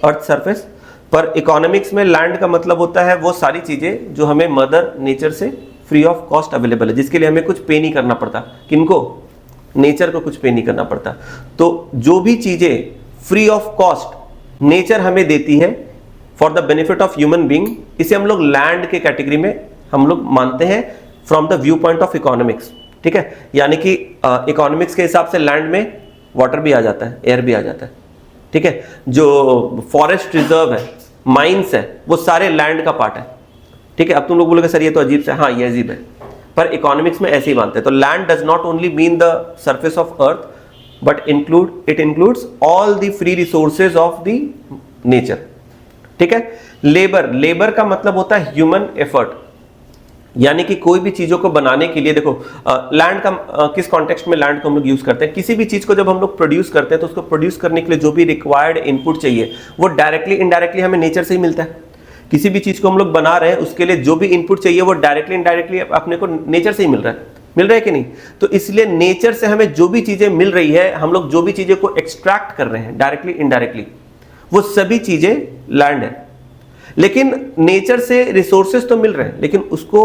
अर्थ सरफेस, पर इकोनॉमिक्स में लैंड का मतलब होता है वो सारी चीजें जो हमें मदर नेचर से फ्री ऑफ कॉस्ट अवेलेबल है, जिसके लिए हमें कुछ पे नहीं करना पड़ता। किनको? नेचर को कुछ पे नहीं करना पड़ता। तो जो भी चीजें फ्री ऑफ कॉस्ट नेचर हमें देती है for the benefit of human being, इसे हम लोग लैंड के कैटेगरी में हम लोग मानते हैं from the view point of economics, ठीक है। यानी कि इकोनॉमिक्स के हिसाब से लैंड में वाटर भी आ जाता है, एयर भी आ जाता है, ठीक है। जो फॉरेस्ट रिजर्व है, माइंस है, वो सारे लैंड का पार्ट है, ठीक है। अब तुम लोग बोलोगे सर ये तो अजीब से, हाँ ये अजीब है, पर इकोनॉमिक्स में ऐसे ही मानते हैं। तो land does not only mean the surface of earth, but it includes all the free resources of the nature, ठीक है। लेबर, लेबर का मतलब होता है ह्यूमन एफर्ट, यानी कि कोई भी चीजों को बनाने के लिए, देखो लैंड का किस कॉन्टेक्स्ट में लैंड को हम लोग यूज करते हैं, किसी भी चीज को जब हम लोग प्रोड्यूस करते हैं तो उसको प्रोड्यूस करने के लिए जो भी रिक्वायर्ड इनपुट चाहिए वो डायरेक्टली इनडायरेक्टली हमें नेचर से ही मिलता है। किसी भी चीज को हम लोग बना रहे हैं उसके लिए जो भी इनपुट चाहिए वो डायरेक्टली इनडायरेक्टली अपने को नेचर से ही मिल रहा है कि नहीं। तो इसलिए नेचर से हमें जो भी चीजें मिल रही है, हम लोग जो भी चीजें को एक्सट्रैक्ट कर रहे हैं डायरेक्टली इनडायरेक्टली, वो सभी चीजें लैंड है। लेकिन नेचर से रिसोर्सेज तो मिल रहे हैं, लेकिन उसको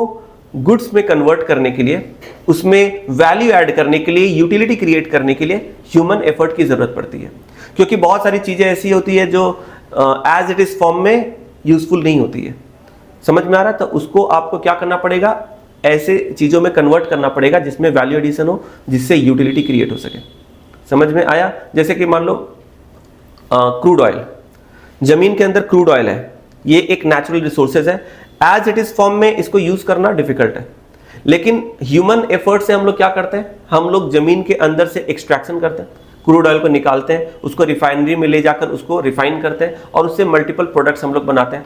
गुड्स में कन्वर्ट करने के लिए, उसमें वैल्यू ऐड करने के लिए, यूटिलिटी क्रिएट करने के लिए ह्यूमन एफर्ट की जरूरत पड़ती है। क्योंकि बहुत सारी चीजें ऐसी होती है जो एज इट इज फॉर्म में यूजफुल नहीं होती है, समझ में आ रहा है। तो उसको आपको क्या करना पड़ेगा, ऐसे चीजों में कन्वर्ट करना पड़ेगा जिसमें वैल्यू एडिशन हो, जिससे यूटिलिटी क्रिएट हो सके। समझ में आया? जैसे कि मान लो क्रूड ऑयल, जमीन के अंदर क्रूड ऑयल है, ये एक नेचुरल रिसोर्सेज है, एज इट इज फॉर्म में इसको यूज करना डिफिकल्ट है। लेकिन ह्यूमन एफर्ट से हम लोग क्या करते हैं, हम लोग जमीन के अंदर से एक्सट्रैक्शन करते हैं, क्रूड ऑयल को निकालते हैं, उसको रिफाइनरी में ले जाकर उसको रिफाइन करते हैं और उससे मल्टीपल प्रोडक्ट्स हम लोग बनाते हैं,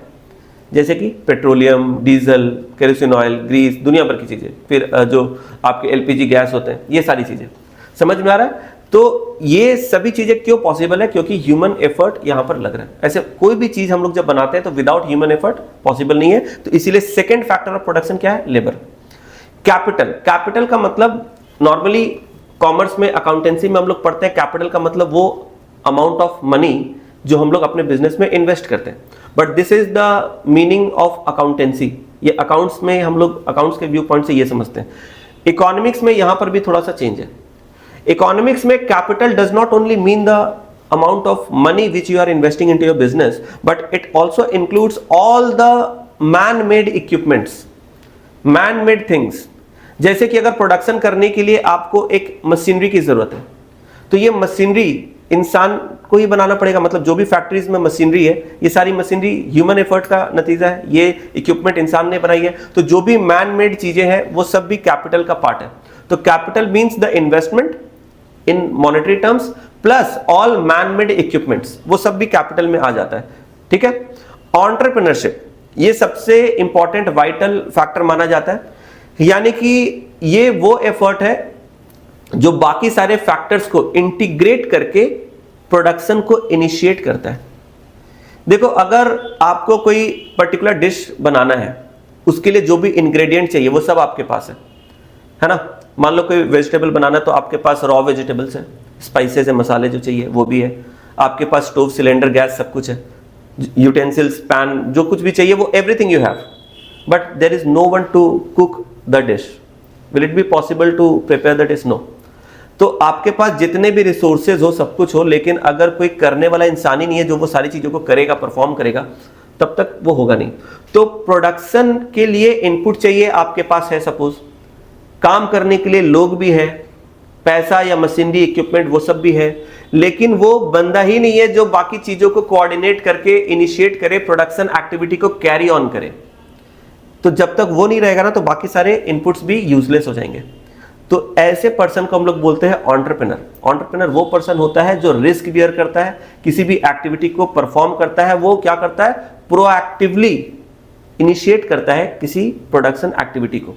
जैसे कि petroleum, diesel, kerosene oil, grease, दुनिया भर की चीजें, फिर जो आपके एलपीजी गैस होते हैं, ये सारी चीजें। समझ में आ रहा है? तो ये सभी चीजें क्यों पॉसिबल है? क्योंकि ह्यूमन एफर्ट यहां पर लग रहा है। ऐसे कोई भी चीज हम लोग जब बनाते हैं तो विदाउट ह्यूमन एफर्ट पॉसिबल नहीं है। तो इसीलिए सेकंड फैक्टर ऑफ प्रोडक्शन क्या है? लेबर। कैपिटल, कैपिटल का मतलब नॉर्मली कॉमर्स में, अकाउंटेंसी में हम लोग पढ़ते हैं, कैपिटल का मतलब वो अमाउंट ऑफ मनी जो हम लोग अपने बिजनेस में इन्वेस्ट करते हैं। But this is the meaning of accountancy. ये अकाउंट्स में हम लोग अकाउंट्स के व्यू पॉइंट से ये समझते हैं। इकोनॉमिक्स में यहां पर भी थोड़ा सा चेंज है। इकोनॉमिक्स में capital does not only mean the amount of money which you are investing into your business, but it also includes all the man-made equipments, man-made things। जैसे कि अगर प्रोडक्शन करने के लिए आपको एक मशीनरी की जरूरत है, तो ये मशीनरी इंसान को ही बनाना पड़ेगा। मतलब जो भी फैक्ट्रीज में मशीनरी है, ये सारी मशीनरी ह्यूमन एफर्ट का नतीजा है, ये इक्विपमेंट इंसान ने बनाई है। तो जो भी मैन मेड चीजें हैं वो सब भी कैपिटल का पार्ट है। तो capital means the investment in monetary terms plus all man made equipments, वो सब भी कैपिटल में आ जाता है, ठीक है। एंटरप्रेन्योरशिप ये सबसे इंपॉर्टेंट वाइटल फैक्टर माना जाता है, यानी कि ये वो एफर्ट है जो बाकी सारे फैक्टर्स को इंटीग्रेट करके प्रोडक्शन को इनिशिएट करता है। देखो, अगर आपको कोई पर्टिकुलर डिश बनाना है, उसके लिए जो भी इंग्रेडिएंट चाहिए वो सब आपके पास है ना। मान लो कोई वेजिटेबल बनाना है तो आपके पास रॉ वेजिटेबल्स है, स्पाइसेस है, मसाले जो चाहिए वो भी है, आपके पास स्टोव, सिलेंडर, गैस सब कुछ है, यूटेंसिल्स, पैन, जो कुछ भी चाहिए वो everything you have, but there is no one to cook the dish. Will it be possible to prepare the dish? No. तो आपके पास जितने भी रिसोर्सेज हो, सब कुछ हो, लेकिन अगर कोई करने वाला इंसान ही नहीं है जो वो सारी चीजों को करेगा, परफॉर्म करेगा, तब तक वो होगा नहीं। तो प्रोडक्शन के लिए इनपुट चाहिए, आपके पास है, सपोज काम करने के लिए लोग भी है, पैसा या मशीनरी, इक्विपमेंट वो सब भी है, लेकिन वो बंदा ही नहीं है जो बाकी चीजों को कोऑर्डिनेट करके इनिशिएट करे, प्रोडक्शन एक्टिविटी को कैरी ऑन करे। तो जब तक वो नहीं रहेगा ना, तो बाकी सारे इनपुट्स भी यूजलेस हो जाएंगे। तो ऐसे पर्सन को हम लोग बोलते हैं एंटरप्रेन्योर। एंटरप्रेन्योर वो पर्सन होता है जो रिस्क बियर करता है, किसी भी एक्टिविटी को परफॉर्म करता है, वो क्या करता है, प्रोएक्टिवली इनिशिएट करता है किसी प्रोडक्शन एक्टिविटी को,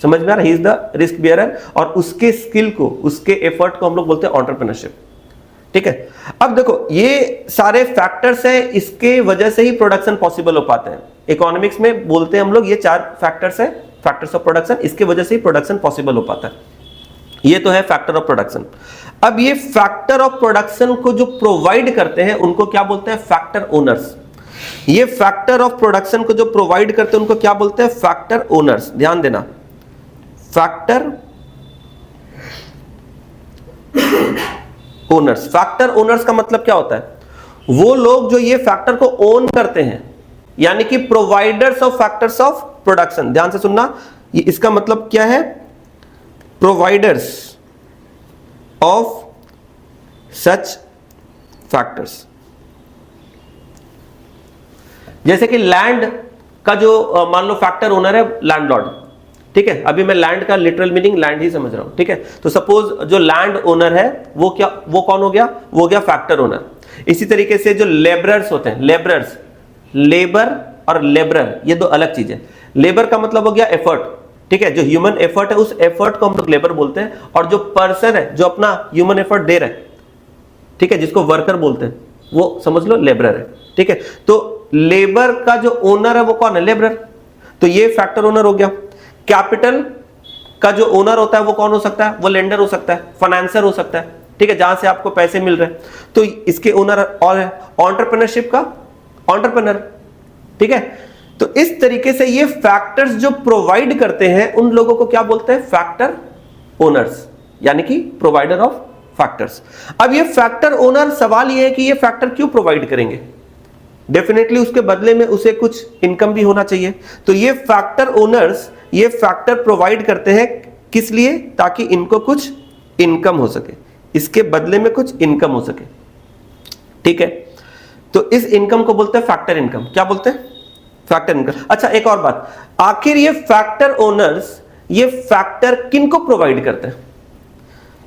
समझ में आ रहा है, he is the risk bearer, और उसके स्किल को, उसके एफर्ट को हम लोग बोलते हैं एंटरप्रेन्योरशिप, ठीक है। अब देखो ये सारे फैक्टर्स हैं, इसके वजह से ही प्रोडक्शन पॉसिबल हो पाते हैं। इकोनॉमिक्स में बोलते हैं हम लोग ये 4 फैक्टर्स है, फैक्टर्स ऑफ प्रोडक्शन, इसके वजह से ही प्रोडक्शन पॉसिबल हो पाता है। ये तो है फैक्टर ऑफ प्रोडक्शन। अब ये फैक्टर ऑफ प्रोडक्शन को जो प्रोवाइड करते हैं उनको क्या बोलते हैं, फैक्टर ओनर्स। ये फैक्टर ऑफ प्रोडक्शन को जो प्रोवाइड करते हैं उनको क्या बोलते हैं, फैक्टर ओनर्स। ध्यान देना, फैक्टर ओनर्स। फैक्टर ओनर्स का मतलब क्या होता है, वो लोग जो ये फैक्टर को ओन करते हैं, यानी कि providers of factors of production. ध्यान से सुनना, ये इसका मतलब क्या है, प्रोवाइडर्स ऑफ सच फैक्टर्स। जैसे कि लैंड का जो मान लो फैक्टर ओनर है लैंडलॉर्ड, ठीक है, अभी मैं लैंड का लिटरल मीनिंग लैंड ही समझ रहा हूं, ठीक है। तो सपोज जो लैंड ओनर है वो क्या, वो कौन हो गया, वो गया फैक्टर ओनर। इसी तरीके से जो लेबरर्स होते हैं, लेबरर्स, लेबर और लेबरर ये दो अलग चीजें। लेबर का मतलब हो गया एफर्ट, ठीक है, जो ह्यूमन एफर्ट है उस एफर्ट को हम लोग लेबर बोलते हैं, और जो पर्सन है जो अपना ह्यूमन एफर्ट दे रहा है, ठीक है, जिसको वर्कर बोलते हैं, वो समझ लो लेबरर है, ठीक है। तो लेबर का जो ओनर है वो कौन है, लेबरर। तो ये फैक्टर ओनर हो गया। कैपिटल का जो ओनर होता है वो कौन हो सकता है, वो लेंडर हो सकता है, फाइनेंसर हो सकता है, ठीक है, जहां से आपको पैसे मिल रहे हैं, तो इसके ओनर। और है एंटरप्रेन्योरशिप का एंटरप्रेन्योर, ठीक है। तो इस तरीके से ये फैक्टर्स जो प्रोवाइड करते हैं उन लोगों को क्या बोलते हैं, फैक्टर ओनर्स, यानी कि प्रोवाइडर ऑफ फैक्टर्स। अब ये फैक्टर ओनर, सवाल ये है कि ये फैक्टर क्यों प्रोवाइड करेंगे, डेफिनेटली उसके बदले में उसे कुछ इनकम भी होना चाहिए। तो ये फैक्टर ओनर्स ये फैक्टर प्रोवाइड करते हैं किस लिए, ताकि इनको कुछ इनकम हो सके, इसके बदले में कुछ इनकम हो सके, ठीक है। तो इस इनकम को बोलते हैं फैक्टर इनकम। क्या बोलते हैं, फैक्टर इनकम। अच्छा एक और बात, आखिर ये फैक्टर ओनर्स ये फैक्टर किन को प्रोवाइड करते हैं,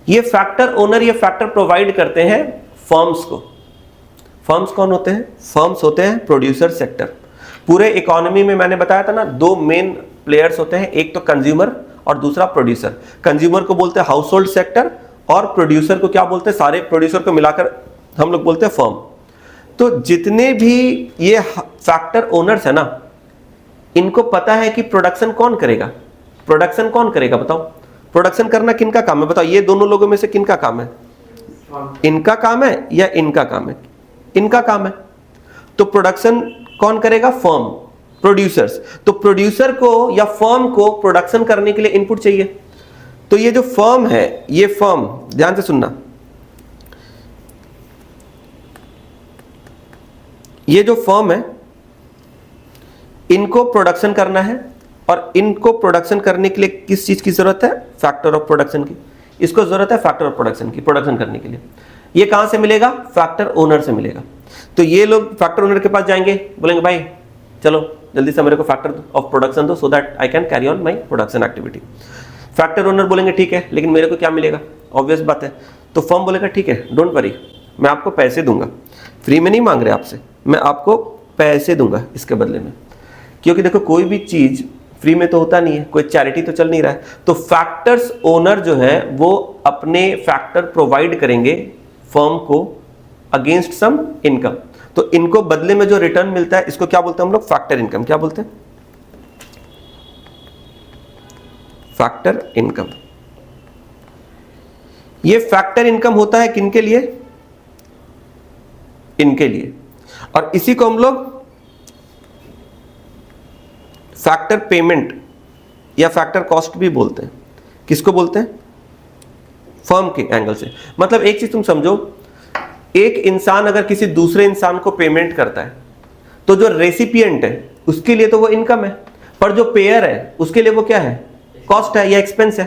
ये फैक्टर ओनर ये फैक्टर प्रोवाइड करते हैं फर्म्स को। फर्म्स कौन होते हैं, फर्म्स होते हैं प्रोड्यूसर सेक्टर। पूरे इकोनॉमी में मैंने बताया था ना, 2 मेन प्लेयर्स होते हैं, एक तो कंज्यूमर और दूसरा प्रोड्यूसर। कंज्यूमर को बोलते हैं हाउस होल्ड सेक्टर, और प्रोड्यूसर को क्या बोलते हैं, सारे प्रोड्यूसर को मिलाकर हम लोग बोलते हैं फर्म। तो जितने भी ये फैक्टर ओनर्स है ना, इनको पता है कि प्रोडक्शन कौन करेगा, प्रोडक्शन कौन करेगा, बताओ प्रोडक्शन करना किनका काम है, बताओ ये दोनों लोगों में से किनका काम है, इनका काम है या इनका काम है, इनका काम है। तो प्रोडक्शन कौन करेगा, फर्म, प्रोड्यूसर्स। तो प्रोड्यूसर को या फर्म को प्रोडक्शन करने के लिए इनपुट चाहिए। तो ये जो फर्म है, ये फर्म, ध्यान से सुनना, ये जो फर्म है इनको प्रोडक्शन करना है, और इनको प्रोडक्शन करने के लिए किस चीज की जरूरत है, फैक्टर ऑफ प्रोडक्शन की। इसको जरूरत है फैक्टर ऑफ प्रोडक्शन की, प्रोडक्शन करने के लिए। ये कहां से मिलेगा, फैक्टर ओनर से मिलेगा। तो ये लोग फैक्टर ओनर के पास जाएंगे, बोलेंगे भाई चलो जल्दी से मेरे को फैक्टर ऑफ प्रोडक्शन दो, so that I can carry on my production activity. Factor owner बोलेंगे ठीक है, लेकिन मेरे को क्या मिलेगा, ऑब्वियस बात है। तो फर्म बोलेगा ठीक है, डोंट वरी, मैं आपको पैसे दूंगा, फ्री में नहीं मांग रहे आपसे, मैं आपको पैसे दूंगा इसके बदले में। क्योंकि देखो कोई भी चीज फ्री में तो होता नहीं है, कोई चैरिटी तो चल नहीं रहा है। तो फैक्टर्स ओनर जो है वो अपने फैक्टर प्रोवाइड करेंगे फर्म को अगेंस्ट सम इनकम। तो इनको बदले में जो रिटर्न मिलता है इसको क्या बोलते हैं हम लोग, फैक्टर इनकम। क्या बोलते हैं, फैक्टर इनकम। ये फैक्टर इनकम होता है किनके लिए, इनके लिए। और इसी को हम लोग फैक्टर पेमेंट या फैक्टर कॉस्ट भी बोलते हैं। किसको बोलते हैं, फर्म के एंगल से। मतलब एक चीज तुम समझो, एक इंसान अगर किसी दूसरे इंसान को पेमेंट करता है तो जो रेसिपिएंट है उसके लिए तो वो इनकम है, पर जो पेयर है उसके लिए वो क्या है, कॉस्ट है या एक्सपेंस है।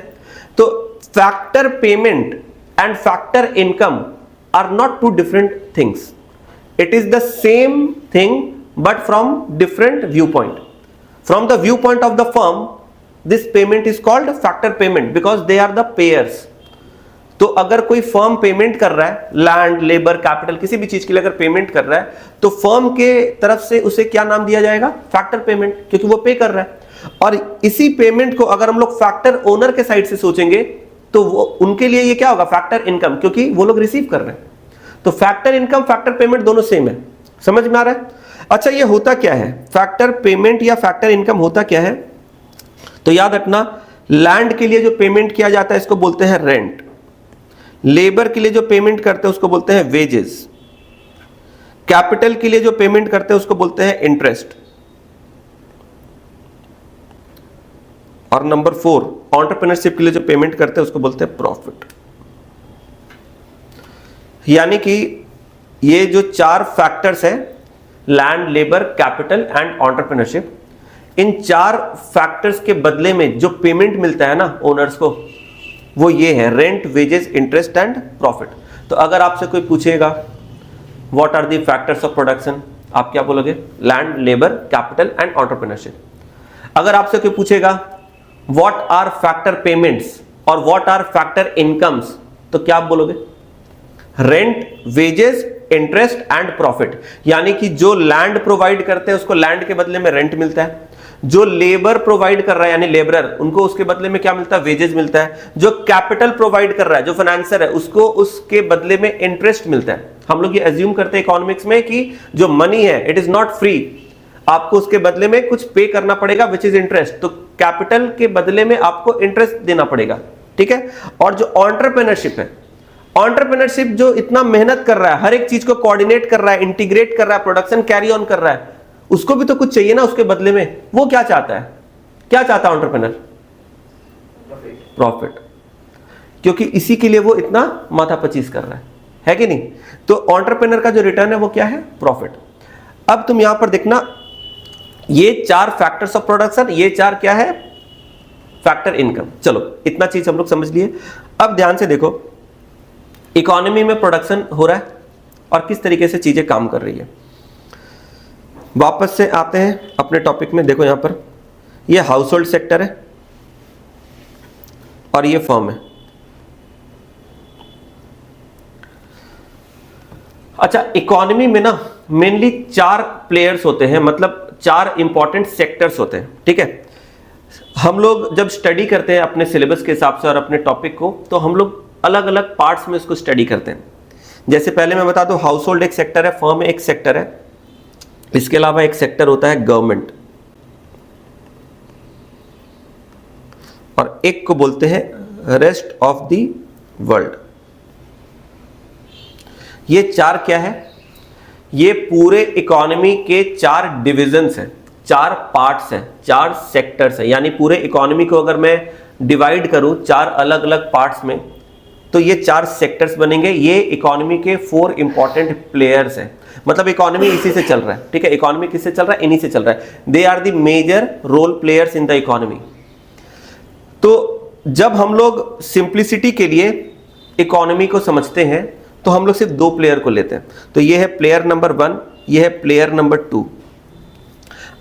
तो factor payment and factor income are not two different things, it is the same thing but from different viewpoint. From the viewpoint of the firm, this payment is called factor payment because they are the payers. तो अगर कोई firm payment कर रहा है, land, labour, capital, किसी भी चीज के लिए अगर पेमेंट कर रहा है, तो फर्म के तरफ से उसे क्या नाम दिया जाएगा? फैक्टर पेमेंट, क्योंकि वो पे कर रहा है। और इसी पेमेंट को अगर हम लोग फैक्टर ओनर के साइड से सोचेंगे तो वो उनके लिए ये क्या होगा? फैक्टर इनकम, क्योंकि वो लोग रिसीव कर रहे हैं। तो फैक्टर इनकम, फैक्टर पेमेंट दोनों सेम है। समझ में आ रहा है? अच्छा, ये होता क्या है फैक्टर पेमेंट या फैक्टर इनकम? होता क्या है तो याद रखना, लैंड के लिए जो पेमेंट किया जाता है इसको बोलते हैं रेंट, लेबर के लिए जो पेमेंट करते हैं उसको बोलते हैं वेजेस, कैपिटल के लिए जो पेमेंट करते हैं उसको बोलते हैं इंटरेस्ट, और नंबर 4 एंटरप्रेन्योरशिप के लिए जो पेमेंट करते हैं उसको बोलते हैं प्रॉफिट। यानी कि ये जो 4 फैक्टर्स हैं, land, labour, capital and entrepreneurship, in 4 factors के बदले में जो पेमेंट मिलता है ना ओनर्स को, वो ये है rent, wages, interest and profit. तो अगर आपसे कोई पूछेगा what are the factors of production, आप क्या बोलोगे? Land, labour, capital and entrepreneurship. अगर आपसे कोई पूछेगा व्हाट आर फैक्टर पेमेंट्स और व्हाट आर फैक्टर इनकम्स, तो क्या आप बोलोगे? Rent, wages, interest and profit. यानी कि जो लैंड प्रोवाइड करते हैं उसको लैंड के बदले में रेंट मिलता है, जो लेबर प्रोवाइड कर रहा है यानी लेबरर, उनको उसके बदले में क्या मिलता है? वेजेस मिलता है, जो कैपिटल प्रोवाइड कर रहा है, जो फाइनेंसर है, उसको उसके बदले में इंटरेस्ट मिलता है। हम लोग ये अज्यूम करते हैं इकोनॉमिक्स में कि जो मनी है इट इज नॉट फ्री, आपको उसके बदले में कुछ पे करना पड़ेगा विच इज इंटरेस्ट। तो कैपिटल के बदले में आपको इंटरेस्ट देना पड़ेगा, ठीक है। और जो एंटरप्रेन्योरशिप है, एंटरप्रेन्योरशिप जो इतना मेहनत कर रहा है, हर एक चीज को कोऑर्डिनेट कर रहा है, इंटीग्रेट कर रहा है, प्रोडक्शन कैरी ऑन कर रहा है, उसको भी तो कुछ चाहिए ना उसके बदले में। वो क्या चाहता है? क्या चाहता है एंटरप्रेन्योर? प्रॉफिट, क्योंकि इसी के लिए वो इतना माथापच्चीस कर रहा है कि नहीं? तो एंटरप्रेन्योर का जो रिटर्न है वो क्या है? प्रॉफिट। अब तुम यहां पर देखना, ये 4 फैक्टर्स ऑफ प्रोडक्शन, ये 4 क्या है? Factor income. चलो इतना चीज हम लोग समझ लिए। अब ध्यान से देखो, इकोनॉमी में प्रोडक्शन हो रहा है और किस तरीके से चीजें काम कर रही है। वापस से आते हैं अपने टॉपिक में। देखो यहां पर ये हाउस होल्ड सेक्टर है और ये फर्म है। अच्छा, इकोनॉमी में ना मेनली 4 प्लेयर्स होते हैं, मतलब 4 इंपॉर्टेंट सेक्टर्स होते हैं, ठीक है। हम लोग जब स्टडी करते हैं अपने सिलेबस के हिसाब से और अपने टॉपिक को, तो हम लोग अलग अलग पार्ट्स में इसको स्टडी करते हैं। जैसे पहले मैं बता दूं, हाउस होल्ड एक सेक्टर है, फर्म एक सेक्टर है, इसके अलावा एक सेक्टर होता है गवर्नमेंट, और एक को बोलते हैं रेस्ट ऑफ द वर्ल्ड। ये 4 क्या है? ये पूरे इकोनॉमी के 4 डिविजन्स हैं, 4 पार्ट्स हैं, 4 सेक्टर्स हैं। यानी पूरे इकोनॉमी को अगर मैं डिवाइड करूं 4 अलग अलग पार्ट्स में, तो ये 4 सेक्टर्स बनेंगे। ये इकोनॉमी के 4 इंपॉर्टेंट प्लेयर्स हैं। मतलब इकोनॉमी इसी से चल रहा है, ठीक है। इकोनॉमी किससे चल रहा है? इन्हीं से चल रहा है। They are the major role players in the economy. तो जब हम लोग सिंप्लिसिटी के लिए इकोनॉमी को समझते हैं तो हम लोग सिर्फ 2 प्लेयर को लेते हैं। तो ये है प्लेयर नंबर 1, ये है प्लेयर नंबर 2।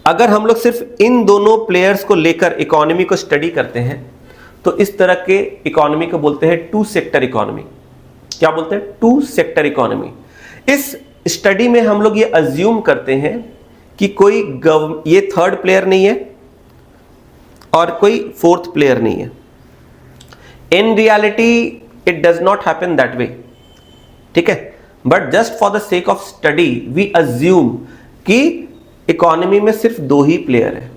अगर हम लोग सिर्फ इन दोनों प्लेयर्स को लेकर इकोनॉमी को स्टडी करते हैं तो इस तरह के इकोनॉमी को बोलते हैं 2 सेक्टर इकोनॉमी। क्या बोलते हैं? 2 सेक्टर इकोनॉमी। इस स्टडी में हम लोग ये अज्यूम करते हैं कि कोई ये 3rd प्लेयर नहीं है और कोई 4th प्लेयर नहीं है। In reality it does not happen that way, ठीक है। But just for the sake of study we assume कि इकोनॉमी में सिर्फ 2 ही प्लेयर है,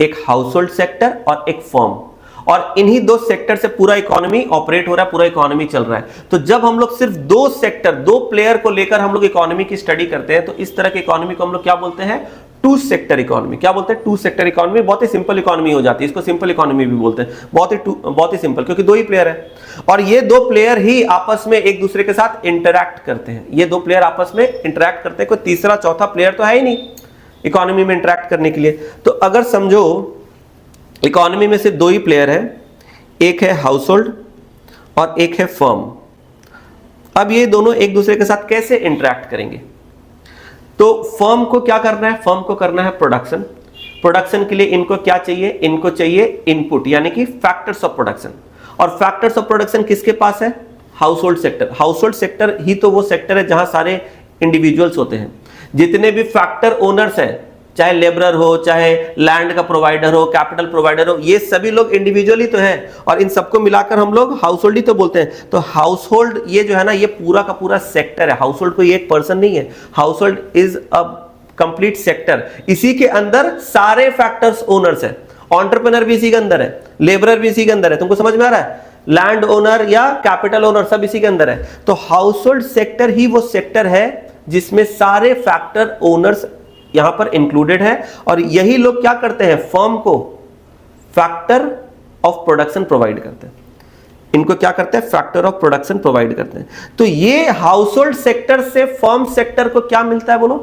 एक हाउस होल्ड सेक्टर और एक फर्म, और इन्हीं 2 सेक्टर से पूरा इकोनॉमी ऑपरेट हो रहा है, पूरा इकोनॉमी चल रहा है। तो जब हम लोग सिर्फ 2 सेक्टर, 2 प्लेयर को लेकर हम लोग इकोनॉमी की स्टडी करते हैं, तो इस तरह की इकोनॉमी को हम लोग क्या बोलते हैं? 2 सेक्टर इकोनॉमी। क्या बोलते हैं? 2 सेक्टर इकोनॉमी। बहुत ही सिंपल इकोनॉमी हो जाती है, इसको सिंपल इकोनॉमी भी बोलते हैं। बहुत ही सिंपल, क्योंकि 2 ही प्लेयर है और ये 2 प्लेयर ही आपस में एक दूसरे के साथ इंटरैक्ट करते हैं। ये 2 प्लेयर आपस में इंटरैक्ट करते हैं, कोई तीसरा चौथा प्लेयर तो है ही नहीं इकोनॉमी में इंटरैक्ट करने के लिए। तो अगर समझो इकोनॉमी में सिर्फ 2 ही प्लेयर है, एक है हाउस होल्ड और एक है फर्म। अब ये दोनों एक दूसरे के साथ कैसे इंटरैक्ट करेंगे? तो फर्म को क्या करना है? फर्म को करना है प्रोडक्शन। प्रोडक्शन के लिए इनको क्या चाहिए? इनको चाहिए इनपुट, यानी कि फैक्टर्स ऑफ प्रोडक्शन। और फैक्टर्स ऑफ प्रोडक्शन किसके पास है? हाउस होल्ड सेक्टर ही तो वो सेक्टर है जहां सारे इंडिविजुअल्स होते हैं। जितने भी फैक्टर ओनर्स हैं, चाहे लेबरर हो, चाहे लैंड का प्रोवाइडर हो, कैपिटल प्रोवाइडर हो, ये सभी लोग इंडिविजुअल ही तो हैं और इन सबको मिलाकर हम लोग हाउस होल्ड ही तो बोलते हैं। तो हाउस होल्ड ये जो है ना, ये पूरा का पूरा सेक्टर है। हाउस होल्ड कोई एक पर्सन नहीं है, house hold is a complete sector. इसी के अंदर सारे फैक्टर्स ओनर्स है। एंटरप्रेन्योर भी इसी के अंदर है, लेबरर भी इसी के अंदर है। तुमको समझ में आ रहा है? लैंड ओनर या कैपिटल ओनर सब इसी के अंदर है। तो हाउस होल्ड सेक्टर ही वो सेक्टर है जिसमें सारे फैक्टर ओनर्स यहां पर इंक्लूडेड है और यही लोग क्या करते हैं, फर्म को फैक्टर ऑफ प्रोडक्शन प्रोवाइड करते हैं। इनको क्या करते हैं, फैक्टर ऑफ प्रोडक्शन प्रोवाइड करते हैं। तो ये हाउस होल्ड सेक्टर से फर्म सेक्टर को क्या मिलता है, बोलो,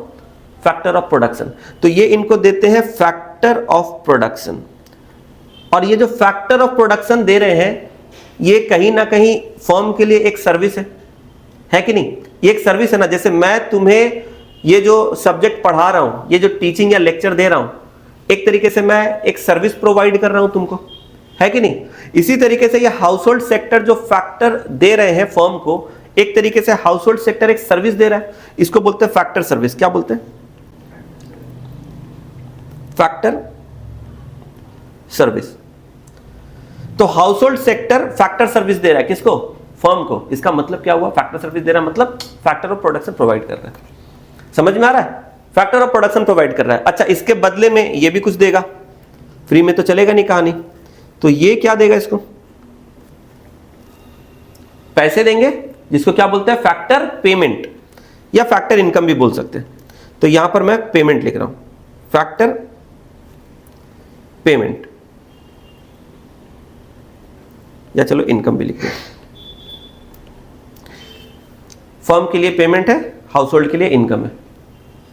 फैक्टर ऑफ प्रोडक्शन। तो ये इनको देते हैं फैक्टर ऑफ प्रोडक्शन। और ये जो फैक्टर ऑफ प्रोडक्शन दे रहे हैं, ये कहीं ना कहीं फर्म के लिए एक सर्विस है कि नहीं? ये एक सर्विस है ना। जैसे मैं तुम्हें ये जो सब्जेक्ट पढ़ा रहा हूं, ये जो टीचिंग या लेक्चर दे रहा हूं, एक तरीके से मैं एक सर्विस प्रोवाइड कर रहा हूं तुमको, है कि नहीं? इसी तरीके से ये हाउस होल्ड सेक्टर जो फैक्टर दे रहे हैं फर्म को, एक तरीके से हाउस होल्ड सेक्टर एक सर्विस दे रहा है। इसको बोलते हैं फैक्टर सर्विस। क्या बोलते हैं? Factor service. तो house hold sector factor service दे रहा है किसको? फर्म को। इसका मतलब क्या हुआ? फैक्टर सर्विस दे रहा है मतलब फैक्टर ऑफ प्रोडक्शन प्रोवाइड कर रहा है। समझ में आ रहा है? फैक्टर ऑफ प्रोडक्शन प्रोवाइड कर रहा है। अच्छा, इसके बदले में ये भी कुछ देगा, फ्री में तो चलेगा नहीं कहानी। तो ये क्या देगा? इसको पैसे देंगे, जिसको क्या बोलते हैं, फैक्टर पेमेंट या फैक्टर इनकम भी बोल सकते हैं। तो यहां पर मैं पेमेंट लिख रहा हूं, फैक्टर पेमेंट, या चलो इनकम भी लिख दें। फर्म के लिए पेमेंट है, हाउस होल्ड के लिए इनकम है।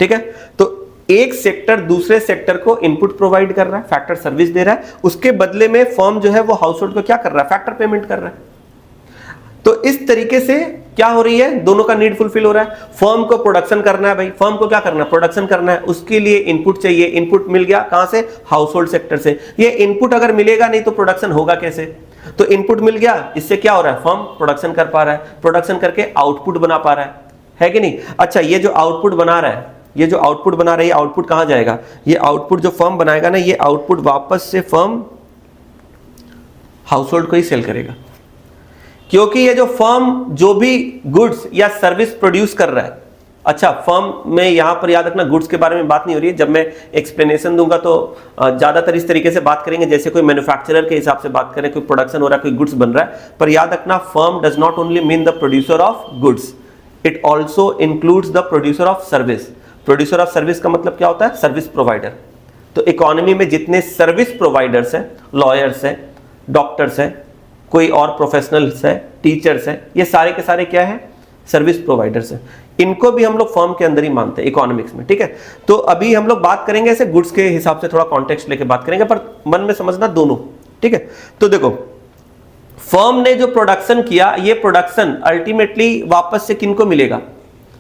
ठीक है? तो एक सेक्टर दूसरे सेक्टर को इनपुट प्रोवाइड कर रहा है, फैक्टर सर्विस दे रहा है, उसके बदले में फर्म जो है वो हाउस होल्ड को क्या कर रहा है, फैक्टर पेमेंट कर रहा है। तो इस तरीके से क्या हो रही है, दोनों का नीड फुलफिल हो रहा है। फर्म को प्रोडक्शन करना है, भाई फर्म को क्या करना है, प्रोडक्शन करना है, उसके लिए इनपुट चाहिए। इनपुट मिल गया कहां से? हाउस होल्ड सेक्टर से। ये इनपुट अगर मिलेगा नहीं तो प्रोडक्शन होगा कैसे? तो इनपुट मिल गया, इससे क्या हो रहा है, फर्म प्रोडक्शन कर पा रहा है, प्रोडक्शन करके आउटपुट बना पा रहा है कि नहीं? अच्छा, ये जो आउटपुट बना रहा है, ये जो आउटपुट बना रहा है, ये आउटपुट कहां जाएगा? ये आउटपुट जो फर्म बनाएगा ना, ये आउटपुट वापस से फर्म हाउस होल्ड को ही सेल करेगा। क्योंकि ये जो फर्म जो भी गुड्स या सर्विस प्रोड्यूस कर रहा है, अच्छा फर्म में यहां पर याद रखना गुड्स के बारे में बात नहीं हो रही है। जब मैं एक्सप्लेनेशन दूंगा तो ज्यादातर इस तरीके से बात करेंगे जैसे कोई मैन्युफैक्चरर के हिसाब से बात करें, कोई प्रोडक्शन हो रहा है, कोई गुड्स बन रहा है। पर याद रखना, firm does not only mean the producer of goods, it also includes the producer of service. Producer of service का मतलब क्या होता है? Service provider. तो इकोनॉमी में जितने सर्विस प्रोवाइडर्स हैं, लॉयर्स हैं, डॉक्टर्स हैं, कोई और प्रोफेशनल्स हैं, टीचर्स हैं, ये सारे के सारे क्या है? सर्विस प्रोवाइडर्स हैं। इनको भी हम लोग फर्म के अंदर ही मानते हैं इकोनॉमिक्स में। ठीक है? तो अभी हम लोग बात करेंगे ऐसे गुड्स के हिसाब से, थोड़ा कॉन्टेक्स्ट लेके बात करेंगे, पर मन में समझना दोनों। ठीक है? तो देखो, फर्म ने जो प्रोडक्शन किया, ये प्रोडक्शन अल्टीमेटली वापस से किनको मिलेगा?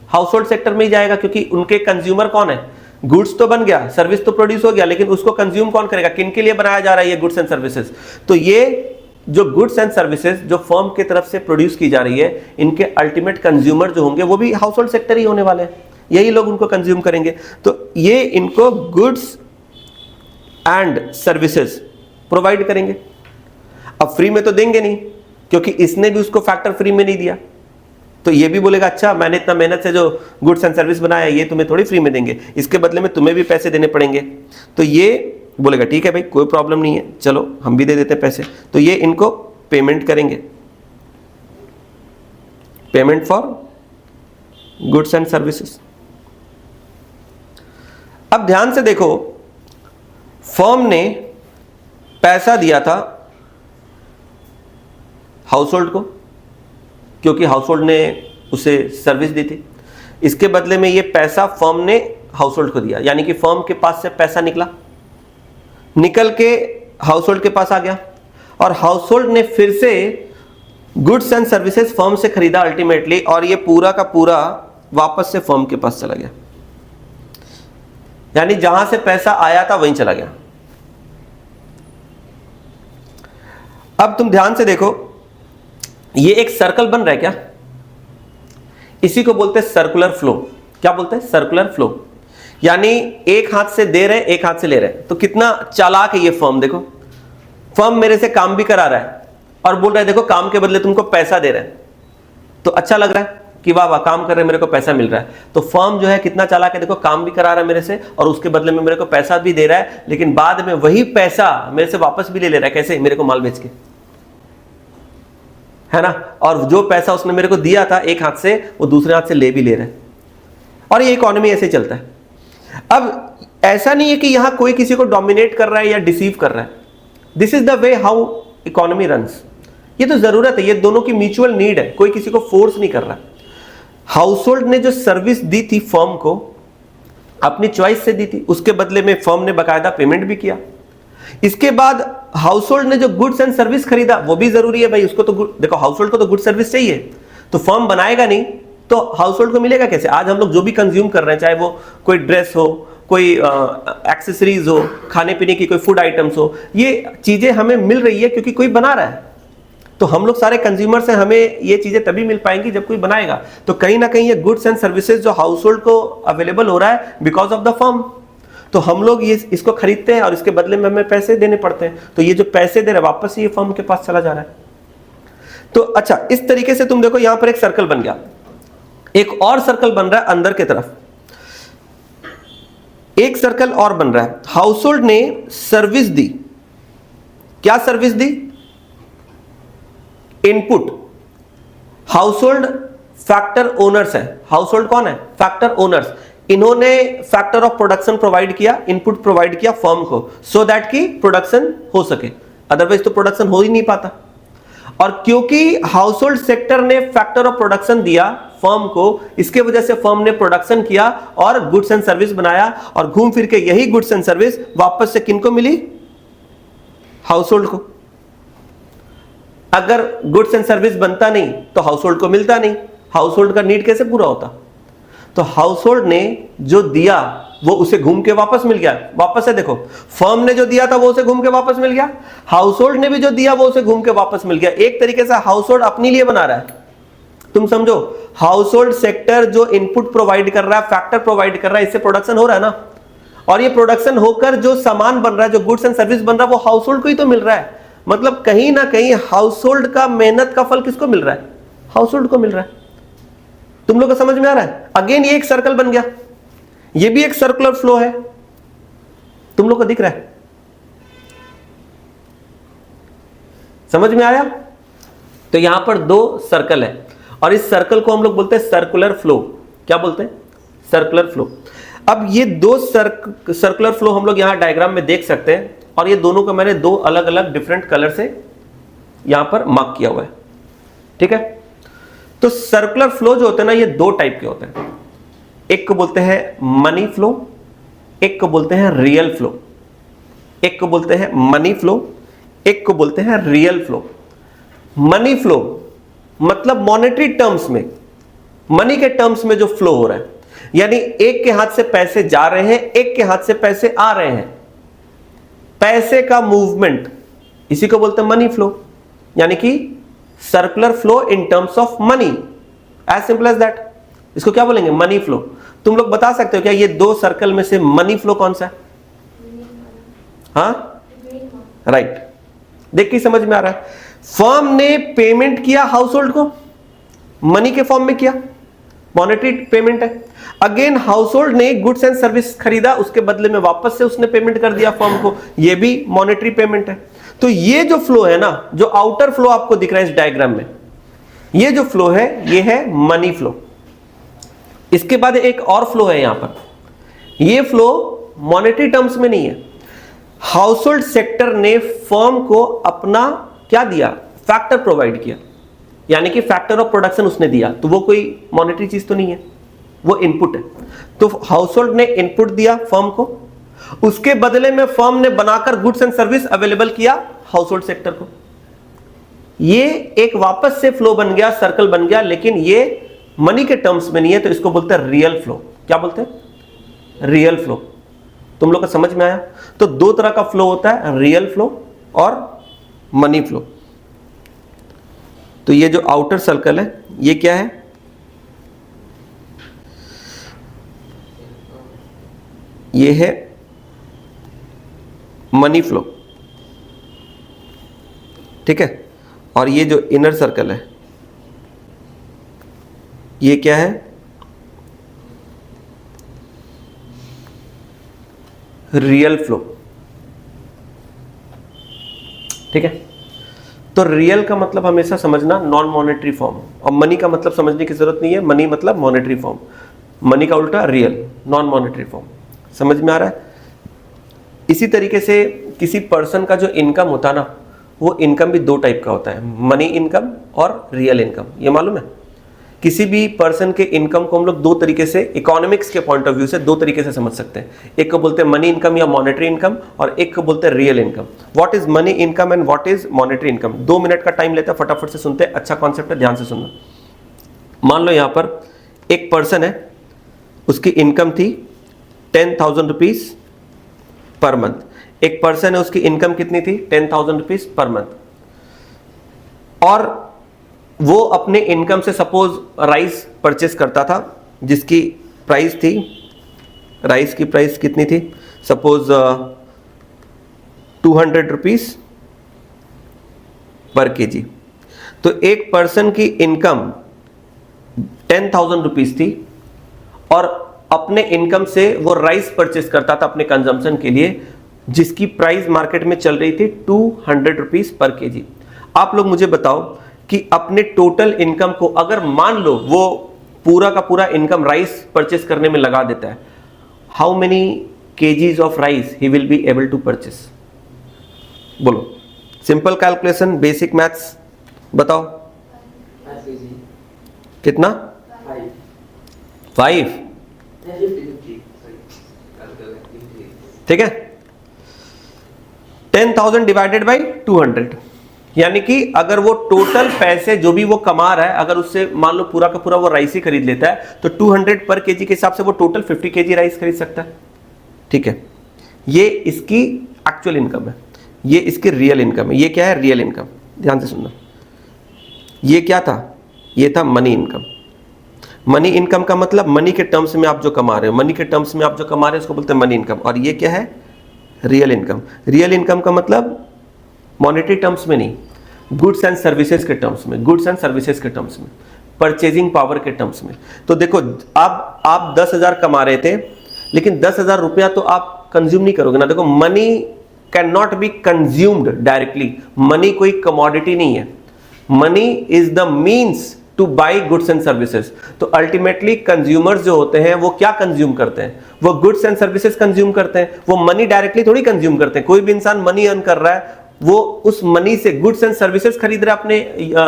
हाउस होल्ड सेक्टर में ही जाएगा, क्योंकि उनके कंज्यूमर कौन है? गुड्स तो बन गया, सर्विस तो प्रोड्यूस हो गया, लेकिन उसको कंज्यूम कौन करेगा? किन के लिए बनाया जा रहा है ये गुड्स एंड सर्विसेज? तो ये जो गुड्स एंड सर्विसेज जो फर्म की तरफ से प्रोड्यूस की जा रही है, इनके अल्टीमेट कंज्यूमर जो होंगे वो भी हाउस होल्ड सेक्टर ही होने वाले हैं, यही लोग उनको कंज्यूम करेंगे। तो ये इनको गुड्स एंड सर्विसेज प्रोवाइड करेंगे। अब फ्री में तो देंगे नहीं, क्योंकि इसने भी उसको फैक्टर फ्री में नहीं दिया। तो ये भी बोलेगा, अच्छा मैंने इतना मेहनत से जो गुड्स एंड सर्विस बनाया, ये तुम्हें थोड़ी फ्री में देंगे, इसके बदले में तुम्हें भी पैसे देने पड़ेंगे। तो ये बोलेगा ठीक है भाई, कोई प्रॉब्लम नहीं है, चलो हम भी दे देते पैसे। तो ये इनको पेमेंट करेंगे, payment for goods and services. अब ध्यान से देखो, फर्म ने पैसा दिया था हाउस होल्ड को, क्योंकि हाउस होल्ड ने उसे सर्विस दी थी। इसके बदले में ये पैसा फर्म ने हाउस होल्ड को दिया, यानी कि फर्म के पास से पैसा निकल के हाउस होल्ड के पास आ गया, और हाउस होल्ड ने फिर से गुड्स एंड सर्विसेज फर्म से खरीदा अल्टीमेटली, और ये पूरा का पूरा वापस से फर्म के पास चला गया, यानी जहां से पैसा आया था वहीं चला गया। अब तुम ध्यान से देखो, ये एक सर्कल बन रहा है क्या, इसी को बोलते हैं सर्कुलर फ्लो। क्या बोलते हैं, सर्कुलर फ्लो। यानी एक हाथ से दे रहे एक हाथ से ले रहे। तो कितना चालाक है ये फर्म, देखो फर्म मेरे से काम भी करा रहा है और बोल रहा है देखो काम के बदले तुमको पैसा दे रहा है। तो अच्छा लग रहा है कि वाह वाह काम कर रहे हैं, मेरे को पैसा मिल रहा है। तो फर्म जो है कितना चालाक है, देखो काम भी करा रहा है मेरे से और उसके बदले में मेरे को पैसा भी दे रहा है, लेकिन बाद में वही पैसा मेरे से वापस भी ले रहा है। कैसे, मेरे को माल बेच के, है ना। और जो पैसा उसने मेरे को दिया था एक हाथ से, वो दूसरे हाथ से ले भी ले रहा है। और ये इकोनॉमी ऐसे चलता है। अब ऐसा नहीं है कि यहां कोई किसी को डोमिनेट कर रहा है या डिसीव कर रहा है। This is the way how economy runs. ये तो जरूरत है, ये दोनों की म्यूचुअल नीड है, कोई किसी को फोर्स नहीं कर रहा। हाउस होल्ड ने जो सर्विस दी थी फर्म को, अपनी चॉइस से दी थी, उसके बदले में फर्म ने बकायदा पेमेंट भी किया। इसके बाद हाउस होल्ड ने जो गुड्स एंड सर्विस खरीदा, वो भी जरूरी है भाई, उसको तो देखो हाउस होल्ड को तो गुड सर्विस चाहिए, तो फर्म बनाएगा नहीं तो हाउस होल्ड को मिलेगा कैसे। आज हम लोग जो भी कंज्यूम कर रहे हैं, चाहे वो कोई ड्रेस हो, कोई एक्सेसरीज हो, खाने पीने की कोई फूड आइटम्स हो, ये चीजें हमें मिल रही है क्योंकि कोई बना रहा है। तो हम लोग सारे कंज्यूमर्स हैं, हमें ये चीजें तभी मिल पाएंगी जब कोई बनाएगा। तो कहीं ना कहीं ये गुड्स एंड सर्विसेज जो हाउस होल्ड को अवेलेबल हो रहा है बिकॉज ऑफ द फर्म। तो हम लोग ये इसको खरीदते हैं और इसके बदले में हमें पैसे देने पड़ते हैं। तो ये जो पैसे दे रहे हैं वापस ये फर्म के पास चला जा रहा है। तो अच्छा, इस तरीके से तुम देखो यहां पर एक सर्कल बन गया। एक और सर्कल बन रहा है अंदर की तरफ, एक सर्कल और बन रहा है। हाउस होल्ड ने सर्विस दी, क्या सर्विस दी, input. Household factor owners है। हाउस होल्ड कौन है, फैक्टर ओनर्स। इन्होंने फैक्टर ऑफ प्रोडक्शन प्रोवाइड किया, इनपुट प्रोवाइड किया फर्म को, सो दैट कि प्रोडक्शन हो सके, अदरवाइज तो प्रोडक्शन हो ही नहीं पाता। और क्योंकि हाउस होल्ड सेक्टर ने फैक्टर ऑफ प्रोडक्शन दिया फर्म को, इसके वजह से फर्म ने प्रोडक्शन किया और गुड्स एंड सर्विस बनाया, और घूम फिर के यही गुड्स एंड सर्विस वापस से किनको मिली, हाउस होल्ड को। अगर गुड्स एंड सर्विस बनता नहीं तो हाउस होल्ड को मिलता नहीं, हाउस होल्ड का नीड कैसे पूरा होता। तो हाउस होल्ड ने जो दिया वो उसे घूम के वापस मिल गया। वापस से देखो, फर्म ने जो दिया था वो उसे घूम के वापस मिल गया, हाउस होल्ड ने भी जो दिया वो उसे घूम के वापस मिल गया। एक तरीके से हाउस होल्ड अपने लिए बना रहा है। तुम समझो, हाउस होल्ड सेक्टर जो इनपुट प्रोवाइड कर रहा है, फैक्टर प्रोवाइड कर रहा है, इससे प्रोडक्शन हो रहा है ना, और ये प्रोडक्शन होकर जो सामान बन रहा है, जो गुड्स एंड सर्विस बन रहा है, वो हाउस होल्ड को ही तो मिल रहा है। मतलब कहीं ना कहीं हाउस होल्ड का मेहनत का फल किसको मिल रहा है, हाउस होल्ड को मिल रहा है। तुम लोग को समझ में आ रहा है। अगेन ये एक सर्कल बन गया, ये भी एक सर्कुलर फ्लो है। तुम लोग को दिख रहा है, समझ में आया। तो यहां पर दो सर्कल है और इस सर्कल को हम लोग बोलते हैं सर्कुलर फ्लो। क्या बोलते हैं, सर्कुलर फ्लो। अब ये दो सर्कुलर फ्लो हम लोग यहां डायग्राम में देख सकते हैं, और ये दोनों को मैंने दो अलग अलग डिफरेंट कलर से यहां पर मार्क किया हुआ है, ठीक है। तो सर्कुलर फ्लो जो होते हैं ना, ये दो टाइप के होते हैं। एक को बोलते हैं मनी फ्लो, एक को बोलते हैं रियल फ्लो। एक को बोलते हैं मनी फ्लो, एक को बोलते हैं रियल फ्लो। मनी फ्लो मतलब मॉनेटरी टर्म्स में, मनी के टर्म्स में जो फ्लो हो रहा है, यानी एक के हाथ से पैसे जा रहे हैं, एक के हाथ से पैसे आ रहे हैं, पैसे का मूवमेंट, इसी को बोलते हैं मनी फ्लो। यानी कि circular flow in terms of money, as simple as that. इसको क्या बोलेंगे, मनी फ्लो। तुम लोग बता सकते हो क्या ये दो सर्कल में से मनी फ्लो कौन सा है? हाँ, राइट। देख के समझ में आ रहा है। फर्म ने पेमेंट किया हाउस होल्ड को, मनी के फॉर्म में किया, मॉनेटरी पेमेंट है। अगेन हाउस होल्ड ने गुड्स एंड सर्विस खरीदा, उसके बदले में वापस से उसने पेमेंट कर दिया फर्म को, ये भी मॉनेटरी पेमेंट है। तो ये जो फ्लो है ना, जो आउटर फ्लो आपको दिख रहा है इस डायग्राम में, ये जो फ्लो है ये है मनी फ्लो। इसके बाद एक और फ्लो है यहां पर, ये फ्लो मॉनेटरी टर्म्स में नहीं है। हाउस होल्ड सेक्टर ने फर्म को अपना क्या दिया, फैक्टर प्रोवाइड किया, यानी कि फैक्टर ऑफ प्रोडक्शन उसने दिया, तो वो कोई मॉनेटरी चीज तो नहीं है, वो इनपुट है। तो हाउस होल्ड ने इनपुट दिया फर्म को, उसके बदले में फर्म ने बनाकर गुड्स एंड सर्विस अवेलेबल किया हाउस होल्ड सेक्टर को। ये एक वापस से फ्लो बन गया, सर्कल बन गया, लेकिन ये मनी के टर्म्स में नहीं है, तो इसको बोलते हैं रियल फ्लो। क्या बोलते हैं, रियल फ्लो। तुम लोग को समझ में आया। तो दो तरह का फ्लो होता है, रियल फ्लो और मनी फ्लो। तो ये जो आउटर सर्कल है ये क्या है, ये है मनी फ्लो, ठीक है। और ये जो इनर सर्कल है ये क्या है, रियल फ्लो, ठीक है। तो रियल का मतलब हमेशा समझना नॉन मॉनेटरी फॉर्म, और मनी का मतलब समझने की जरूरत नहीं है, मनी मतलब मॉनेटरी फॉर्म, मनी का उल्टा रियल, नॉन मॉनेटरी फॉर्म। समझ में आ रहा है? इसी तरीके से किसी पर्सन का जो इनकम होता है ना, वो इनकम भी दो टाइप का होता है, मनी इनकम और रियल इनकम। ये मालूम है? किसी भी पर्सन के इनकम को हम लोग दो तरीके से, इकोनॉमिक्स के पॉइंट ऑफ व्यू से दो तरीके से समझ सकते हैं। एक को बोलते हैं मनी इनकम या मॉनेटरी इनकम, और एक को बोलते हैं real income. What is money income and what is monetary income? 2 minute का टाइम लेते हैं, फटाफट से सुनते हैं, अच्छा कॉन्सेप्ट है, ध्यान से सुनना। मान लो यहां पर एक पर्सन है, उसकी इनकम थी 10,000 रुपीज पर मंथ। एक पर्सन है, उसकी इनकम कितनी थी? 10,000 रुपीज पर मंथ। और वो अपने इनकम से सपोज राइस परचेस करता था, जिसकी प्राइस थी, राइस की प्राइस कितनी थी? Suppose 200 rupees per KG. तो एक पर्सन की इनकम 10,000 रुपीज थी और अपने इनकम से वो राइस परचेस करता था अपने कंजम्पशन के लिए, जिसकी प्राइस मार्केट में चल रही थी 200 रुपीज पर केजी। आप लोग मुझे बताओ कि अपने टोटल इनकम को अगर मान लो वो पूरा का पूरा इनकम राइस परचेस करने में लगा देता है, how many kgs of rice he will be able to purchase? बोलो, सिंपल कैलकुलेशन, बेसिक मैथ्स बताओ। कितना? 5। ठीक है, 10,000 डिवाइडेड बाई 200, यानी कि अगर वो टोटल पैसे जो भी वो कमा रहा है, अगर उससे मान लो पूरा का पूरा वो राइस ही खरीद लेता है, तो 200 पर केजी के हिसाब से वो टोटल 50 केजी राइस खरीद सकता है। ठीक है, ये इसकी एक्चुअल इनकम है, ये इसकी रियल इनकम है। ये क्या है? Real income. ध्यान से सुनना, ये क्या था? ये था मनी इनकम। मनी इनकम का मतलब मनी के टर्म्स में आप जो कमा रहे हो, मनी के टर्म्स में आप जो कमा रहे हो उसको बोलते हैं मनी इनकम। और ये क्या है? Real income. रियल इनकम का मतलब मॉनेटरी टर्म्स में नहीं, गुड्स एंड सर्विसेज के टर्म्स में, गुड्स एंड सर्विसेज के टर्म्स में, परचेजिंग पावर के टर्म्स में। तो देखो, अब आप 10,000 कमा रहे थे, लेकिन 10,000 रुपया तो आप कंज्यूम नहीं करोगे ना। देखो, money can not be consumed directly. Money कोई कमोडिटी नहीं है, money is the means two by goods and services. तो अल्टीमेटली कंज्यूमर्स जो होते हैं वो क्या कंज्यूम करते हैं? वो गुड्स एंड सर्विसेज कंज्यूम करते हैं, वो मनी डायरेक्टली थोड़ी कंज्यूम करते हैं। कोई भी इंसान मनी अर्न कर रहा है, वो उस मनी से गुड्स एंड सर्विसेज खरीद रहा है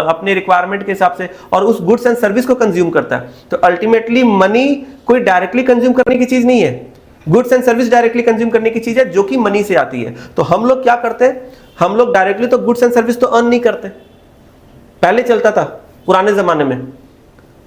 अपने रिक्वायरमेंट के हिसाब से, और उस गुड्स एंड सर्विस को कंज्यूम करता है। तो अल्टीमेटली मनी कोई डायरेक्टली कंज्यूम करने की चीज नहीं है, goods and service directly consume करने की चीज है, जो कि मनी से आती है। तो हम लोग क्या करते हैं? हम लोग डायरेक्टली तो गुड्स एंड सर्विस तो अर्न नहीं करते। पहले चलता था, पुराने जमाने में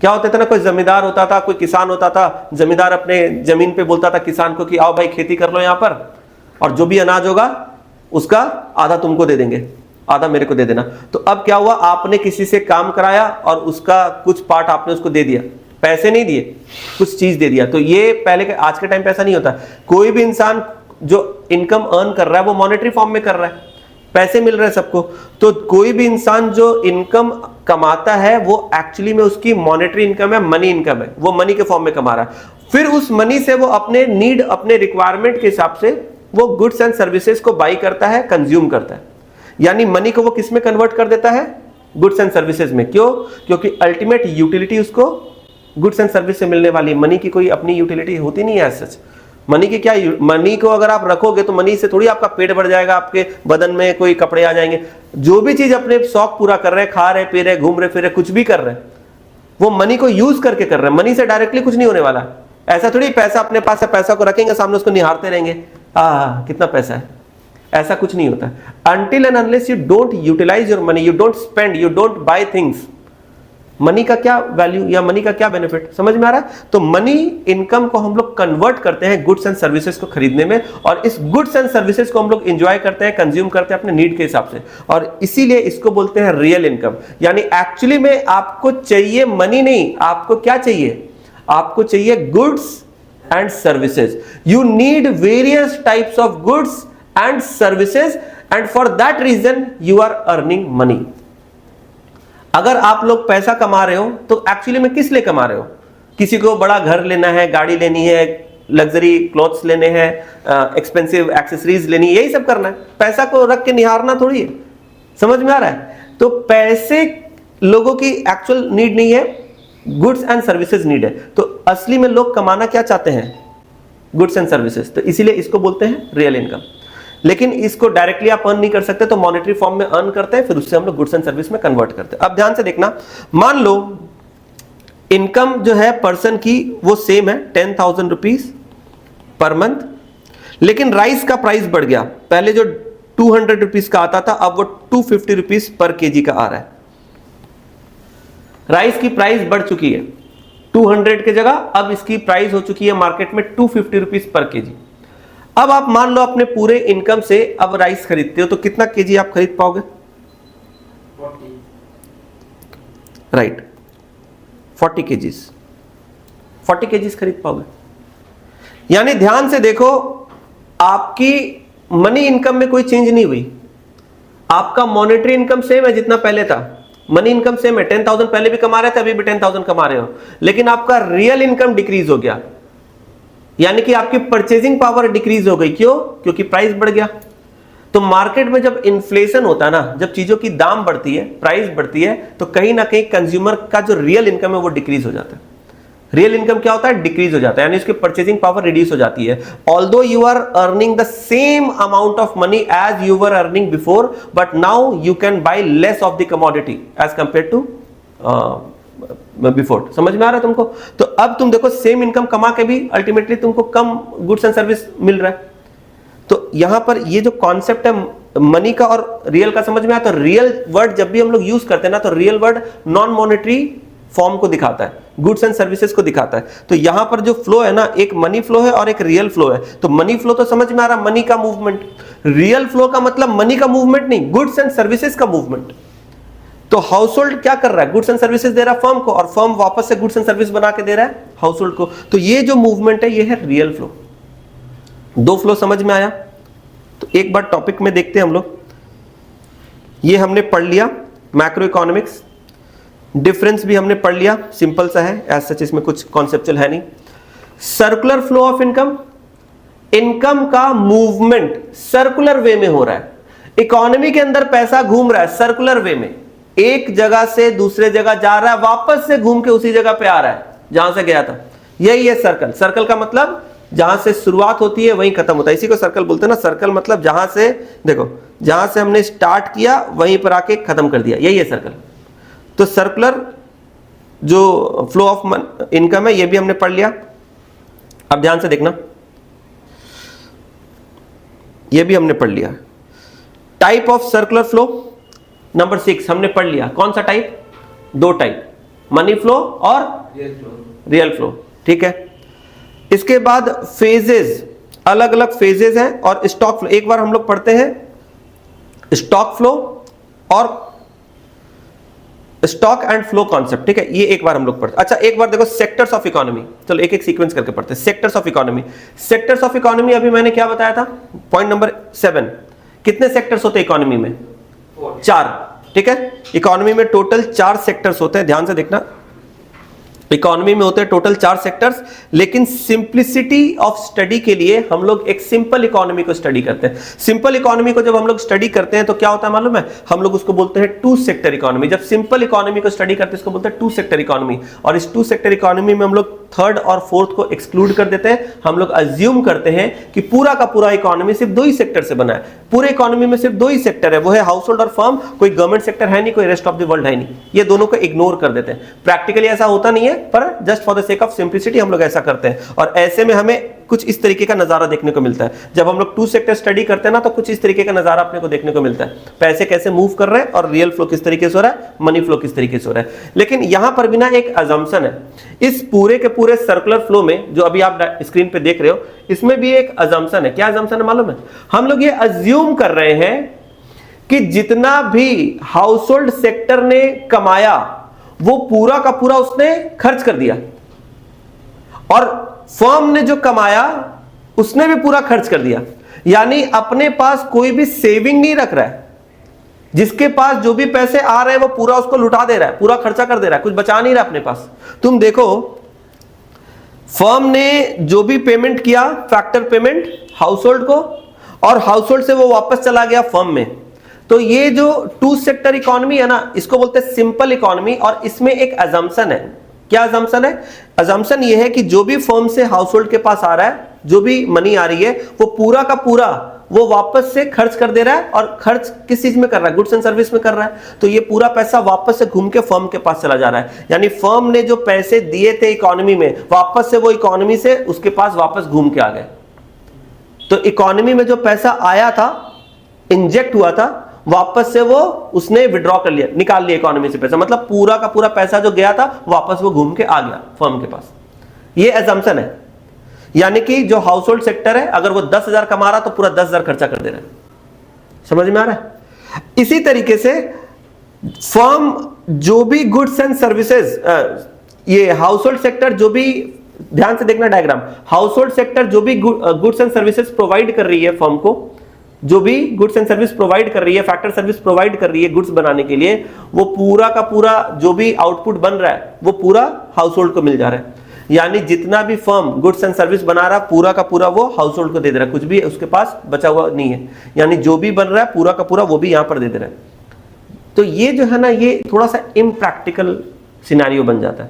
क्या होता था ना, कोई जमींदार होता था, कोई किसान होता था, जमींदार अपने जमीन पे बोलता था किसान को कि आओ भाई खेती कर लो यहाँ पर, और जो भी अनाज होगा उसका आधा तुमको दे देंगे, आधा मेरे को दे देना। तो अब क्या हुआ? आपने किसी से काम कराया और उसका कुछ पार्ट आपने उसको दे दिया, पैसे नहीं दिए, कुछ चीज दे दिया। तो ये पहले के, आज के टाइम पे ऐसा नहीं होता। कोई भी इंसान जो इनकम अर्न कर रहा है वो मॉनेटरी फॉर्म में कर रहा है, पैसे मिल रहे हैं सबको। तो कोई भी इंसान जो इनकम कमाता है वो एक्चुअली में उसकी मॉनेटरी इनकम है, मनी इनकम है, वो मनी के फॉर्म में कमा रहा है। फिर उस मनी से वो अपने नीड, अपने रिक्वायरमेंट के हिसाब से वो गुड्स एंड सर्विसेज को बाई करता है, कंज्यूम करता है। यानी मनी को वो किस में कन्वर्ट कर देता है? गुड्स एंड सर्विसेज में। क्यों? क्योंकि अल्टीमेट यूटिलिटी उसको गुड्स एंड सर्विस से मिलने वाली। मनी की कोई अपनी यूटिलिटी होती नहीं है सच। मनी की क्या, मनी को अगर आप रखोगे तो मनी से थोड़ी आपका पेट भर जाएगा, आपके बदन में कोई कपड़े आ जाएंगे। जो भी चीज अपने शौक पूरा कर रहे हैं, खा रहे, पी रहे, घूम रहे, फिर रहे, कुछ भी कर रहे हैं, वो मनी को यूज करके कर रहे हैं। मनी से डायरेक्टली कुछ नहीं होने वाला। ऐसा थोड़ी पैसा अपने पास है, पैसा को रखेंगे सामने, उसको निहारते रहेंगे, कितना पैसा है, ऐसा कुछ नहीं होता है। Until and unless you don't utilise your money, you don't spend, you don't buy things, money का क्या वैल्यू या मनी का क्या बेनिफिट समझ में आ रहा है? तो मनी इनकम को हम लोग कन्वर्ट करते हैं गुड्स एंड सर्विसेज को खरीदने में, और इस गुड्स एंड सर्विसेज को हम लोग एंजॉय करते हैं, कंज्यूम करते हैं अपने नीड के हिसाब से, और इसीलिए इसको बोलते हैं रियल इनकम। यानी एक्चुअली में आपको चाहिए मनी नहीं, आपको क्या चाहिए? आपको चाहिए goods and services. You need various types of goods and services, and for that reason you are earning money. अगर आप लोग पैसा कमा रहे हो तो एक्चुअली में किस लिए कमा रहे हो? किसी को बड़ा घर लेना है, गाड़ी लेनी है, लग्जरी क्लॉथ्स लेने हैं, एक्सपेंसिव एक्सेसरीज लेनी है, यही सब करना है। पैसा को रख के निहारना थोड़ी है। समझ में आ रहा है? तो पैसे लोगों की एक्चुअल नीड नहीं है, गुड्स एंड सर्विसेज नीड है। तो असली में लोग कमाना क्या चाहते हैं? Goods and services. तो इसीलिए इसको बोलते हैं रियल इनकम। लेकिन इसको डायरेक्टली आप अर्न नहीं कर सकते, तो मॉनेटरी फॉर्म में अर्न करते हैं, फिर उससे हम लोग गुड्स एंड सर्विस में कन्वर्ट करते हैं। अब ध्यान से देखना, मान लो इनकम जो है पर्सन की वो सेम है 10,000 रुपीज पर मंथ, लेकिन राइस का प्राइस बढ़ गया। पहले जो 200 रुपीज का आता था, अब वो 250 रुपीज पर केजी का आ रहा है। राइस की प्राइस बढ़ चुकी है, 200 की जगह अब इसकी प्राइस हो चुकी है मार्केट में 250 रुपीज पर केजी। अब आप मान लो अपने पूरे इनकम से अब राइस खरीदते हो, तो कितना केजी आप खरीद पाओगे? 40। राइट, 40 केजीज, 40 केजीज खरीद पाओगे। यानी ध्यान से देखो, आपकी मनी इनकम में कोई चेंज नहीं हुई। आपका मॉनेटरी इनकम सेम है जितना पहले था, मनी इनकम सेम है, 10,000 पहले भी कमा रहे थे, अभी भी 10,000 कमा रहे हो, लेकिन आपका रियल इनकम डिक्रीज हो गया। यानी कि आपकी परचेजिंग पावर डिक्रीज हो गई। क्यों? क्योंकि प्राइस बढ़ गया। तो मार्केट में जब इन्फ्लेशन होता है ना, जब चीजों की दाम बढ़ती है, प्राइस बढ़ती है, तो कहीं ना कहीं कंज्यूमर का जो रियल इनकम है वो डिक्रीज हो जाता है। रियल इनकम क्या होता है? डिक्रीज हो जाता है, यानी उसकी परचेजिंग पावर रिड्यूस हो जाती है। Although you are earning the same amount of money as you were earning before, but now you can buy less of the commodity as compare to before. समझ में आ रहा है तुमको? तो अब तुम देखो, सेम इनकम कमा के भी अल्टीमेटली तुमको कम गुड्स एंड सर्विस मिल रहा है। तो यहां पर ये जो कॉन्सेप्ट है मनी का और रियल का समझ में आया। तो रियल वर्ड जब भी हम लोग यूज करते हैं ना, तो real word non monetary form को दिखाता है, गुड्स एंड सर्विसेज को दिखाता है। तो यहां पर जो फ्लो है ना, एक मनी फ्लो है और एक रियल फ्लो है। तो मनी फ्लो तो समझ में आ रहा, मनी का मूवमेंट। रियल फ्लो का मतलब मनी का मूवमेंट नहीं, गुड्स एंड सर्विसेज का मूवमेंट। तो हाउस होल्ड क्या कर रहा है? गुड्स एंड सर्विसेज दे रहा है फर्म को, और फर्म वापस से गुड्स एंड सर्विस बना के दे रहा है हाउस होल्ड को। तो ये जो मूवमेंट है, ये है रियल फ्लो। दो फ्लो समझ में आया? तो एक बार टॉपिक में देखते हैं हम लोग। ये हमने पढ़ लिया मैक्रो इकोनॉमिक्स, डिफरेंस भी हमने पढ़ लिया, सिंपल सा है, एज सच इसमें कुछ कॉन्सेप्चुअल है नहीं। Circular flow of income, income का मूवमेंट सर्कुलर वे में हो रहा है। इकोनॉमी के अंदर पैसा घूम रहा है सर्कुलर वे में, एक जगह से दूसरे जगह जा रहा है, वापस से घूम के उसी जगह पे आ रहा है जहां से गया था। यही है सर्कल। सर्कल का मतलब जहां से शुरुआत होती है वहीं खत्म होता है, इसी को सर्कल बोलते हैं ना। सर्कल मतलब जहां से, देखो, जहां से हमने स्टार्ट किया वहीं पर आके खत्म कर दिया, यही है सर्कल। तो सर्कुलर जो फ्लो ऑफ इनकम है, ये भी हमने पढ़ लिया। अब ध्यान से देखना, ये भी हमने पढ़ लिया। Type of circular flow number 6 हमने पढ़ लिया। कौन सा टाइप? दो टाइप, मनी फ्लो और रियल फ्लो। ठीक है। इसके बाद फेजेस, अलग अलग फेजेस हैं, और स्टॉक फ्लो एक बार हम लोग पढ़ते हैं। स्टॉक फ्लो और स्टॉक एंड फ्लो कॉन्सेप्ट, ठीक है, ये एक बार हम लोग पढ़ते हैं। अच्छा, एक बार देखो सेक्टर्स ऑफ इकोनॉमी, चलो एक एक सीक्वेंस करके पढ़ते हैं। Sectors of economy, sectors of economy अभी मैंने क्या बताया था? Point number 7। कितने सेक्टर्स होते हैं इकोनॉमी में? 4। ठीक है, इकोनॉमी में टोटल 4 सेक्टर्स होते हैं। ध्यान से देखना, इकोनॉमी में होते हैं टोटल 4 सेक्टर्स, लेकिन सिंप्लिसिटी ऑफ स्टडी के लिए हम लोग एक सिंपल इकोनॉमी को स्टडी करते हैं। सिंपल इकोनॉमी को जब हम लोग स्टडी करते हैं तो क्या होता है मालूम है? हम लोग उसको बोलते हैं 2 सेक्टर इकोनॉमी। जब सिंपल इकोनॉमी को स्टडी करते हैं इसको बोलते हैं 2 सेक्टर इकोनॉमी। और इस 2 सेक्टर इकोनॉमी में हम लोग 3rd और 4th को एक्सक्लूड कर देते हैं। हम लोग अज्यूम करते हैं कि पूरा का पूरा इकोनॉमी सिर्फ 2 ही सेक्टर से बना है। पूरे इकोनॉमी में सिर्फ 2 ही सेक्टर है, वो है हाउस होल्ड और फर्म। कोई गवर्नमेंट सेक्टर है नहीं, कोई रेस्ट ऑफ द वर्ल्ड है नहीं। ये दोनों को इग्नोर कर देते हैं। प्रैक्टिकली ऐसा होता नहीं है, पर just for the sake of simplicity हम लोग ऐसा करते हैं। और ऐसे में हमें कुछ इस तरीके का नजारा देखने को मिलता है। जब हम लोग टू सेक्टर स्टडी करते हैं ना, तो कुछ इस तरीके का नजारा अपने को देखने को मिलता है, पैसे कैसे मूव कर रहे हैं और रियल फ्लो किस तरीके से हो रहा है, मनी फ्लो किस तरीके से हो रहा है। लेकिन यहां पर भी ना एक अजम्पशन है, इस पूरे के पूरे सर्कुलर फ्लो में जो अभी आप स्क्रीन पे देख रहे हो, इसमें भी एक अजम्पशन है। क्या अजम्पशन है मालूम है? हम लोग ये अज्यूम कर रहे हैं कि जितना भी हाउस होल्ड सेक्टर ने कमाया वो पूरा का पूरा उसने खर्च कर दिया, और फर्म ने जो कमाया उसने भी पूरा खर्च कर दिया। यानी अपने पास कोई भी सेविंग नहीं रख रहा है, जिसके पास जो भी पैसे आ रहे हैं वो पूरा उसको लुटा दे रहा है, पूरा खर्चा कर दे रहा है, कुछ बचा नहीं रहा अपने पास। तुम देखो, फर्म ने जो भी पेमेंट किया, फैक्टर पेमेंट हाउस होल्ड को, और हाउस होल्ड से वो वापस चला गया फर्म में। तो ये जो टू सेक्टर इकोनॉमी है ना, इसको बोलते हैं सिंपल इकोनॉमी। और इसमें एक अजम्पशन है। क्या अजम्पशन है? अजम्पशन ये है कि जो भी फर्म से हाउस होल्ड के पास आ रहा है, जो भी मनी आ रही है, वो पूरा का पूरा वो वापस से खर्च कर दे रहा है। और खर्च किस चीज में कर रहा है? गुड्स एंड सर्विस में कर रहा है। तो ये पूरा पैसा वापस से घूम के फर्म के पास चला जा रहा है। यानी फर्म ने जो पैसे दिए थे इकोनॉमी में, वापस से वो इकोनॉमी से उसके पास वापस घूम के आ गए। तो इकोनॉमी में जो पैसा आया था, इंजेक्ट हुआ था, वापस से वो उसने विड्रॉ कर लिया, निकाल लिया इकोनॉमी से पैसा। मतलब पूरा का पूरा पैसा जो गया था वापस वो घूम के आ गया फर्म के पास। ये असम्पशन है। यानी कि जो हाउस होल्ड सेक्टर है, अगर वो 10,000 कमा रहा तो पूरा 10,000 खर्चा कर दे रहा है। समझ में आ रहा है? इसी तरीके से फर्म जो भी गुड्स एंड सर्विसेज, ये हाउस होल्ड सेक्टर जो भी, ध्यान से देखना डायग्राम, हाउस होल्ड सेक्टर जो भी गुड्स एंड सर्विसेज प्रोवाइड कर रही है फर्म को, जो भी गुड्स एंड सर्विस प्रोवाइड कर रही है, फैक्टर सर्विस प्रोवाइड कर रही है गुड्स बनाने के लिए, वो पूरा का पूरा जो भी आउटपुट बन रहा है वो पूरा हाउस होल्ड को मिल जा रहा है। यानी जितना भी फर्म गुड्स एंड सर्विस बना रहा है, पूरा का पूरा वो हाउस होल्ड को दे दे रहा है, कुछ भी उसके पास बचा हुआ नहीं है। यानी जो भी बन रहा है पूरा का पूरा वो भी यहां पर दे दे रहा है। तो ये जो है ना, ये थोड़ा सा इम्प्रैक्टिकल सिनेरियो बन जाता है।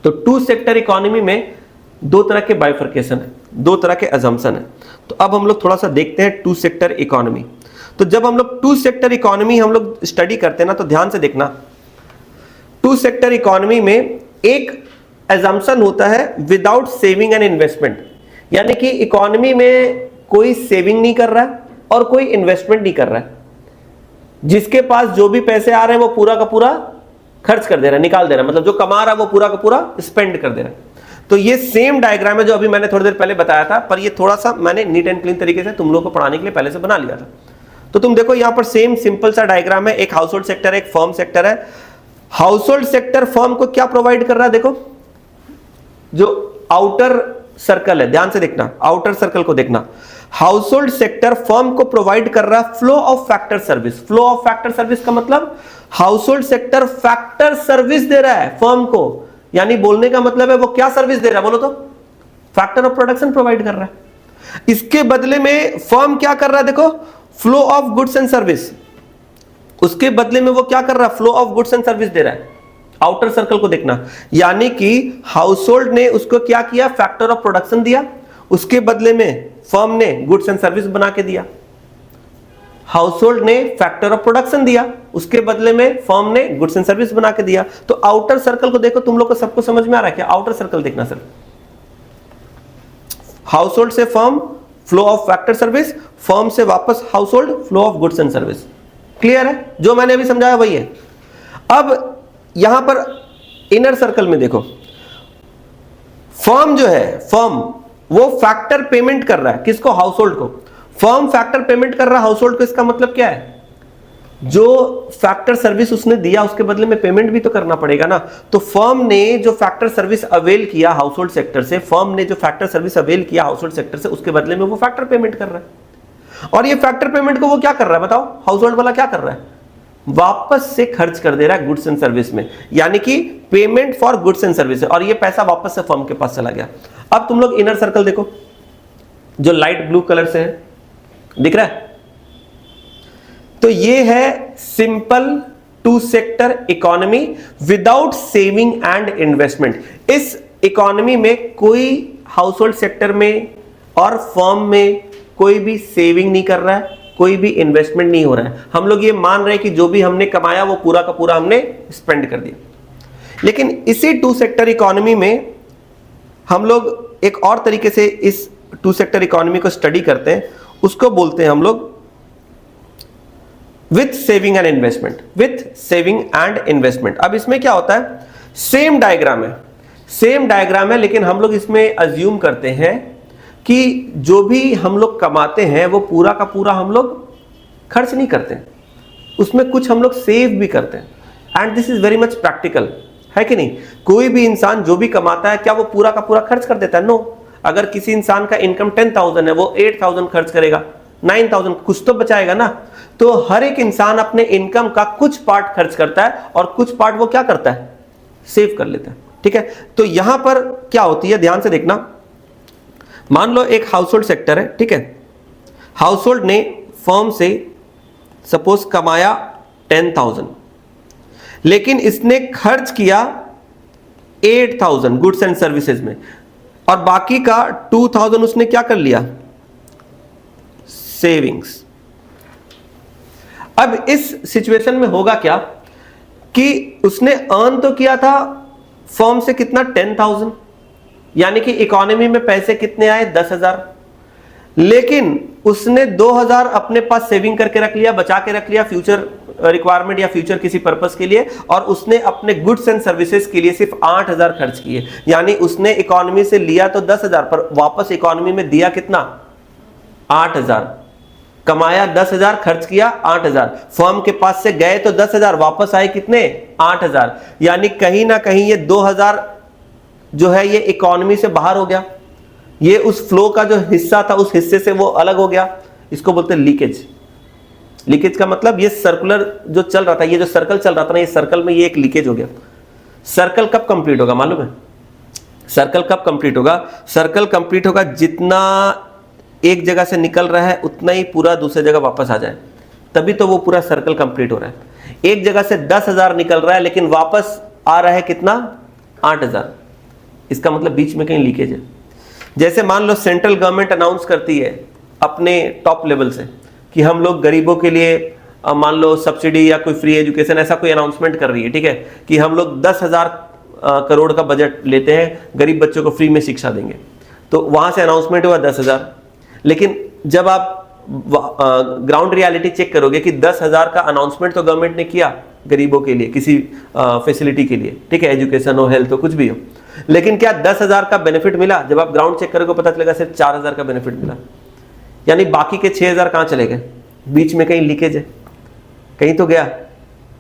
तो टू सेक्टर इकोनॉमी में दो तरह के बाइफर्केशन है, दो तरह के अजम्पशन है। तो अब हम लोग थोड़ा सा देखते हैं टू सेक्टर इकोनॉमी। तो जब हम लोग टू सेक्टर इकोनॉमी हम लोग स्टडी करते हैं ना, तो ध्यान से देखना, टू सेक्टर इकोनॉमी में एक assumption होता है विदाउट सेविंग एंड इन्वेस्टमेंट। यानी कि इकोनॉमी में कोई सेविंग नहीं कर रहा है और कोई इन्वेस्टमेंट नहीं कर रहा है। जिसके पास जो भी पैसे आ रहे हैं वो पूरा का पूरा खर्च कर दे रहा है, निकाल दे रहा है। मतलब जो कमा रहा है वो पूरा का पूरा स्पेंड कर दे रहा है। तो ये सेम डायग्राम है जो अभी मैंने थोड़ी देर पहले बताया था, पर ये थोड़ा सा मैंने नीट एंड क्लीन तरीके से तुम लोगों को पढ़ाने के लिए पहले से बना लिया था। तो तुम देखो यहां पर सेम सिंपल सा डायग्राम है। एक हाउस होल्ड सेक्टर है, एक फर्म सेक्टर है। हाउस होल्ड सेक्टर फर्म को क्या प्रोवाइड कर रहा है? देखो, जो आउटर सर्कल है, ध्यान से देखना, आउटर सर्कल को देखना। हाउस होल्ड सेक्टर फर्म को प्रोवाइड कर रहा है flow of factor service. Flow of factor service का मतलब house hold sector factor service दे रहा है फर्म को। यानी बोलने का मतलब है वो क्या सर्विस दे रहा है? बोलो तो, फैक्टर ऑफ प्रोडक्शन प्रोवाइड कर रहा है। इसके बदले में फर्म क्या कर रहा है? देखो, flow of goods and service. उसके बदले में वो क्या कर रहा है? Flow of goods and service दे रहा है। आउटर सर्कल को देखना, यानी कि हाउस होल्ड ने उसको क्या किया? फैक्टर ऑफ प्रोडक्शन दिया, उसके बदले में फर्म ने गुड्स एंड सर्विस बना के दिया। हाउस होल्ड ने फैक्टर ऑफ प्रोडक्शन दिया, उसके बदले में फर्म ने गुड्स एंड सर्विस बना के दिया। तो आउटर सर्कल को देखो, तुम लोग को सबको समझ में आ रहा है क्या? आउटर सर्कल देखना सर, हाउस होल्ड से firm flow of factor service, firm से वापस house hold flow of goods and service. Clear है? जो मैंने अभी समझाया वही है। अब यहां पर इनर सर्कल में देखो, फर्म जो है, फर्म वो फैक्टर पेमेंट कर रहा है किसको? हाउस होल्ड को। फर्म फैक्टर पेमेंट कर रहा है हाउस होल्ड को। इसका मतलब क्या है? जो फैक्टर सर्विस उसने दिया उसके बदले में पेमेंट भी तो करना पड़ेगा ना। तो फर्म ने जो फैक्टर सर्विस अवेल किया हाउस होल्ड सेक्टर से, फर्म ने जो फैक्टर सर्विस अवेल किया हाउस होल्ड सेक्टर से, उसके बदले में वो फैक्टर पेमेंट कर रहा है। और ये फैक्टर पेमेंट को वो क्या कर रहा है? बताओ, हाउस होल्ड वाला क्या कर रहा है? वापस से खर्च कर दे रहा है गुड्स एंड सर्विस में। यानी कि payment for goods and service, और ये पैसा वापस से फर्म के पास चला गया। अब तुम लोग इनर सर्कल देखो, जो लाइट ब्लू कलर से है, दिख रहा है? तो ये है simple two sector economy without saving and investment. इस इकोनॉमी में कोई हाउस होल्ड सेक्टर में और फर्म में कोई भी सेविंग नहीं कर रहा है, कोई भी इन्वेस्टमेंट नहीं हो रहा है। हम लोग ये मान रहे हैं कि जो भी हमने कमाया वो पूरा का पूरा हमने स्पेंड कर दिया। लेकिन इसी टू सेक्टर इकोनॉमी में हम लोग एक और तरीके से इस टू सेक्टर इकोनॉमी को स्टडी करते हैं, उसको बोलते हैं हम लोग with saving and investment. With saving and investment. अब इसमें क्या होता है, सेम डायग्राम है, लेकिन हम लोग इसमें अज्यूम करते हैं कि जो भी हम लोग कमाते हैं वो पूरा का पूरा हम लोग खर्च नहीं करते, उसमें कुछ हम लोग सेव भी करते हैं। And this is very much practical, है कि नहीं? कोई भी इंसान जो भी कमाता है क्या वो पूरा का पूरा खर्च कर देता है? नो। अगर किसी इंसान का इनकम 10,000 है, वो 8,000 खर्च करेगा, 9,000, कुछ तो बचाएगा ना। तो हर एक इंसान अपने इनकम का कुछ पार्ट खर्च करता है और कुछ पार्ट वो क्या करता है, सेव कर लेता है। ठीक है, तो यहां पर क्या होती है, ध्यान से देखना। मान लो एक हाउसहोल्ड सेक्टर है, ठीक है, हाउसहोल्ड ने फर्म से सपोज कमाया 10,000, लेकिन इसने खर्च किया 8,000 गुड्स एंड सर्विसेज में, और बाकी का 2,000 उसने क्या कर लिया, सेविंग्स। अब इस सिचुएशन में होगा क्या कि उसने अर्न तो किया था फर्म से कितना, 10,000, यानी कि इकोनॉमी में पैसे कितने आए, 10,000, लेकिन उसने 2,000 अपने पास सेविंग करके रख लिया, बचा के रख लिया फ्यूचर रिक्वायरमेंट या फ्यूचर किसी पर्पस के लिए, और उसने अपने गुड्स एंड सर्विसेज के लिए सिर्फ 8,000 खर्च किए। यानी उसने इकोनॉमी से लिया तो 10,000 पर वापस इकोनॉमी में दिया कितना, 8,000। कमाया 10,000, खर्च किया 8,000, फर्म के पास से गए तो 10,000, वापस आए कितने, 8,000। यानी कहीं ना कहीं ये 2,000 जो है ये इकोनॉमी से बाहर हो गया, ये उस फ्लो का जो हिस्सा था उस हिस्से से वो अलग हो गया। इसको बोलते हैं लीकेज। लीकेज का मतलब ये सर्कुलर जो चल रहा था, ये जो सर्कल चल रहा था ना, ये सर्कल में ये एक लीकेज हो गया। सर्कल कब कंप्लीट होगा मालूम है? सर्कल कब कंप्लीट होगा? सर्कल कंप्लीट होगा जितना एक जगह से निकल रहा है उतना ही पूरा दूसरी जगह वापस आ जाए, तभी तो वो पूरा सर्कल कंप्लीट हो रहा है। एक जगह से 10,000 निकल रहा है लेकिन वापस आ रहा है कितना, 8,000, इसका मतलब बीच में कहीं लीकेज है। जैसे मान लो सेंट्रल गवर्नमेंट अनाउंस करती है अपने टॉप लेवल से कि हम लोग गरीबों के लिए मान लो सब्सिडी या कोई फ्री एजुकेशन, ऐसा कोई अनाउंसमेंट कर रही है, ठीक है, कि हम लोग 10,000 करोड़ का बजट लेते हैं, गरीब बच्चों को फ्री में शिक्षा देंगे। तो वहां से अनाउंसमेंट हुआ 10,000, लेकिन जब आप ग्राउंड रियलिटी चेक करोगे कि 10,000 का अनाउंसमेंट तो गवर्नमेंट ने किया गरीबों के लिए किसी फैसिलिटी के लिए, ठीक है, एजुकेशन हो, हेल्थ हो, कुछ भी हो, लेकिन क्या 10,000 का बेनिफिट मिला? जब आप ग्राउंड चेक करोगे पता चलेगा सिर्फ 4,000 का बेनिफिट मिला। यानी बाकी के 6,000 कहां चले गए? बीच में कहीं लीकेज है, कहीं तो गया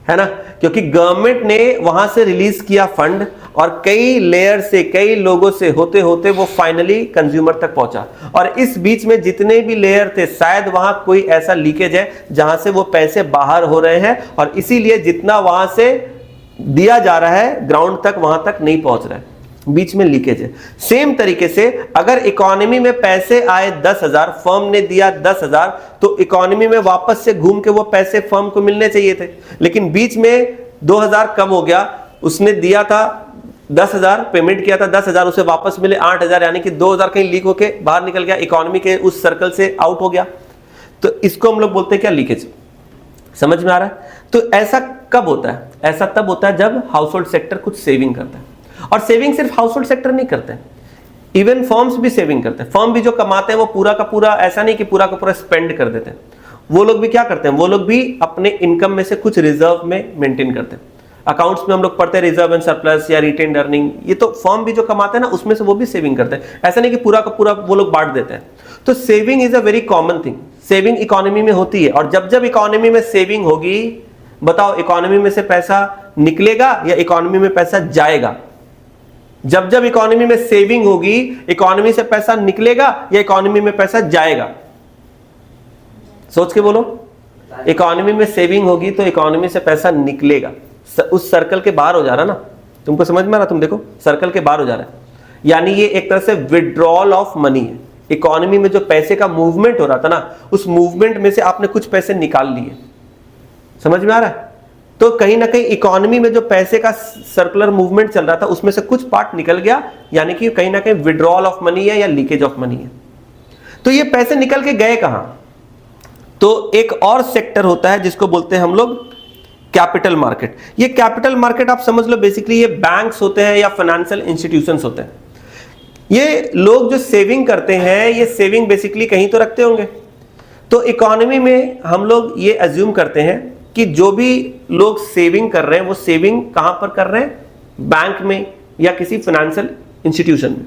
है ना, क्योंकि गवर्नमेंट ने वहां से रिलीज किया फंड और कई लेयर से, कई लोगों से होते होते वो फाइनली कंज्यूमर तक पहुंचा। और इस बीच में जितने भी लेयर थे शायद वहां कोई ऐसा लीकेज है जहां से वो पैसे बाहर हो रहे हैं, और इसीलिए जितना वहां से दिया जा रहा है ग्राउंड तक वहां तक नहीं पहुंच रहा है, बीच में लीकेज है। सेम तरीके से अगर इकोनॉमी में पैसे आए 10,000, फर्म ने दिया 10,000, तो इकोनॉमी में वापस से घूम के वो पैसे फर्म को मिलने चाहिए थे, लेकिन बीच में 2,000 कम हो गया, उसने दिया था 10,000, पेमेंट किया था 10,000, उसे वापस मिले 8,000, यानी कि 2,000 कहीं लीक होके बाहर निकल गया, इकोनॉमी के उस सर्कल से आउट हो गया। तो इसको हम लोग बोलते हैं क्या, लीकेज। समझ में आ रहा है? तो ऐसा कब होता है? ऐसा तब होता है जब हाउसहोल्ड सेक्टर कुछ सेविंग करता है, और सेविंग सिर्फ हाउसहोल्ड सेक्टर नहीं करते, इवन फर्म्स भी सेविंग करते हैं। फर्म भी जो कमाते हैं वो पूरा का पूरा ऐसा नहीं कि पूरा का पूरा स्पेंड कर देते हैं, वो लोग भी क्या करते हैं, वो लोग भी अपने इनकम में से कुछ रिजर्व में मेंटेन करते हैं। अकाउंट्स में हम लोग पढ़ते हैं रिजर्व एंड सरप्लस या रिटेन्ड अर्निंग, ये तो फर्म भी जो कमाते हैं ना उसमें से वो भी सेविंग करते हैं, ऐसा नहीं कि पूरा का पूरा वो लोग बांट देते हैं। तो saving is a very common thing, saving economy में होती है। और जब जब इकोनॉमी में सेविंग होगी, बताओ इकोनॉमी में से पैसा निकलेगा या इकोनॉमी में पैसा जाएगा? जब जब इकोनॉमी में सेविंग होगी, इकोनॉमी से पैसा निकलेगा या इकोनॉमी में पैसा जाएगा? सोच के बोलो। इकोनॉमी में सेविंग होगी तो इकोनॉमी से पैसा निकलेगा, उस सर्कल के बाहर हो जा रहा ना, तुमको समझ में आ रहा? तुम देखो सर्कल के बाहर हो जा रहा है, यानी ये एक तरह से विड्रॉल ऑफ मनी है। इकोनॉमी में जो पैसे का मूवमेंट हो रहा था ना, उस मूवमेंट में से आपने कुछ पैसे निकाल लिए। समझ में आ रहा है? तो कहीं ना कहीं इकोनॉमी में जो पैसे का सर्कुलर मूवमेंट चल रहा था उसमें से कुछ पार्ट निकल गया, यानी कि कहीं ना कहीं विड्रॉल ऑफ मनी है या लीकेज ऑफ मनी है। तो ये पैसे निकल के गए कहां? तो एक और सेक्टर होता है जिसको बोलते हैं हम लोग कैपिटल मार्केट। ये कैपिटल मार्केट आप समझ लो बेसिकली ये बैंक्स होते हैं या फाइनेंशियल इंस्टीट्यूशंस होते हैं। ये लोग जो सेविंग करते हैं, ये सेविंग बेसिकली कहीं तो रखते होंगे। तो इकोनॉमी में हम लोग ये अज्यूम करते हैं कि जो भी लोग सेविंग कर रहे हैं वो सेविंग कहां पर कर रहे हैं, बैंक में या किसी फाइनेंशियल इंस्टीट्यूशन में।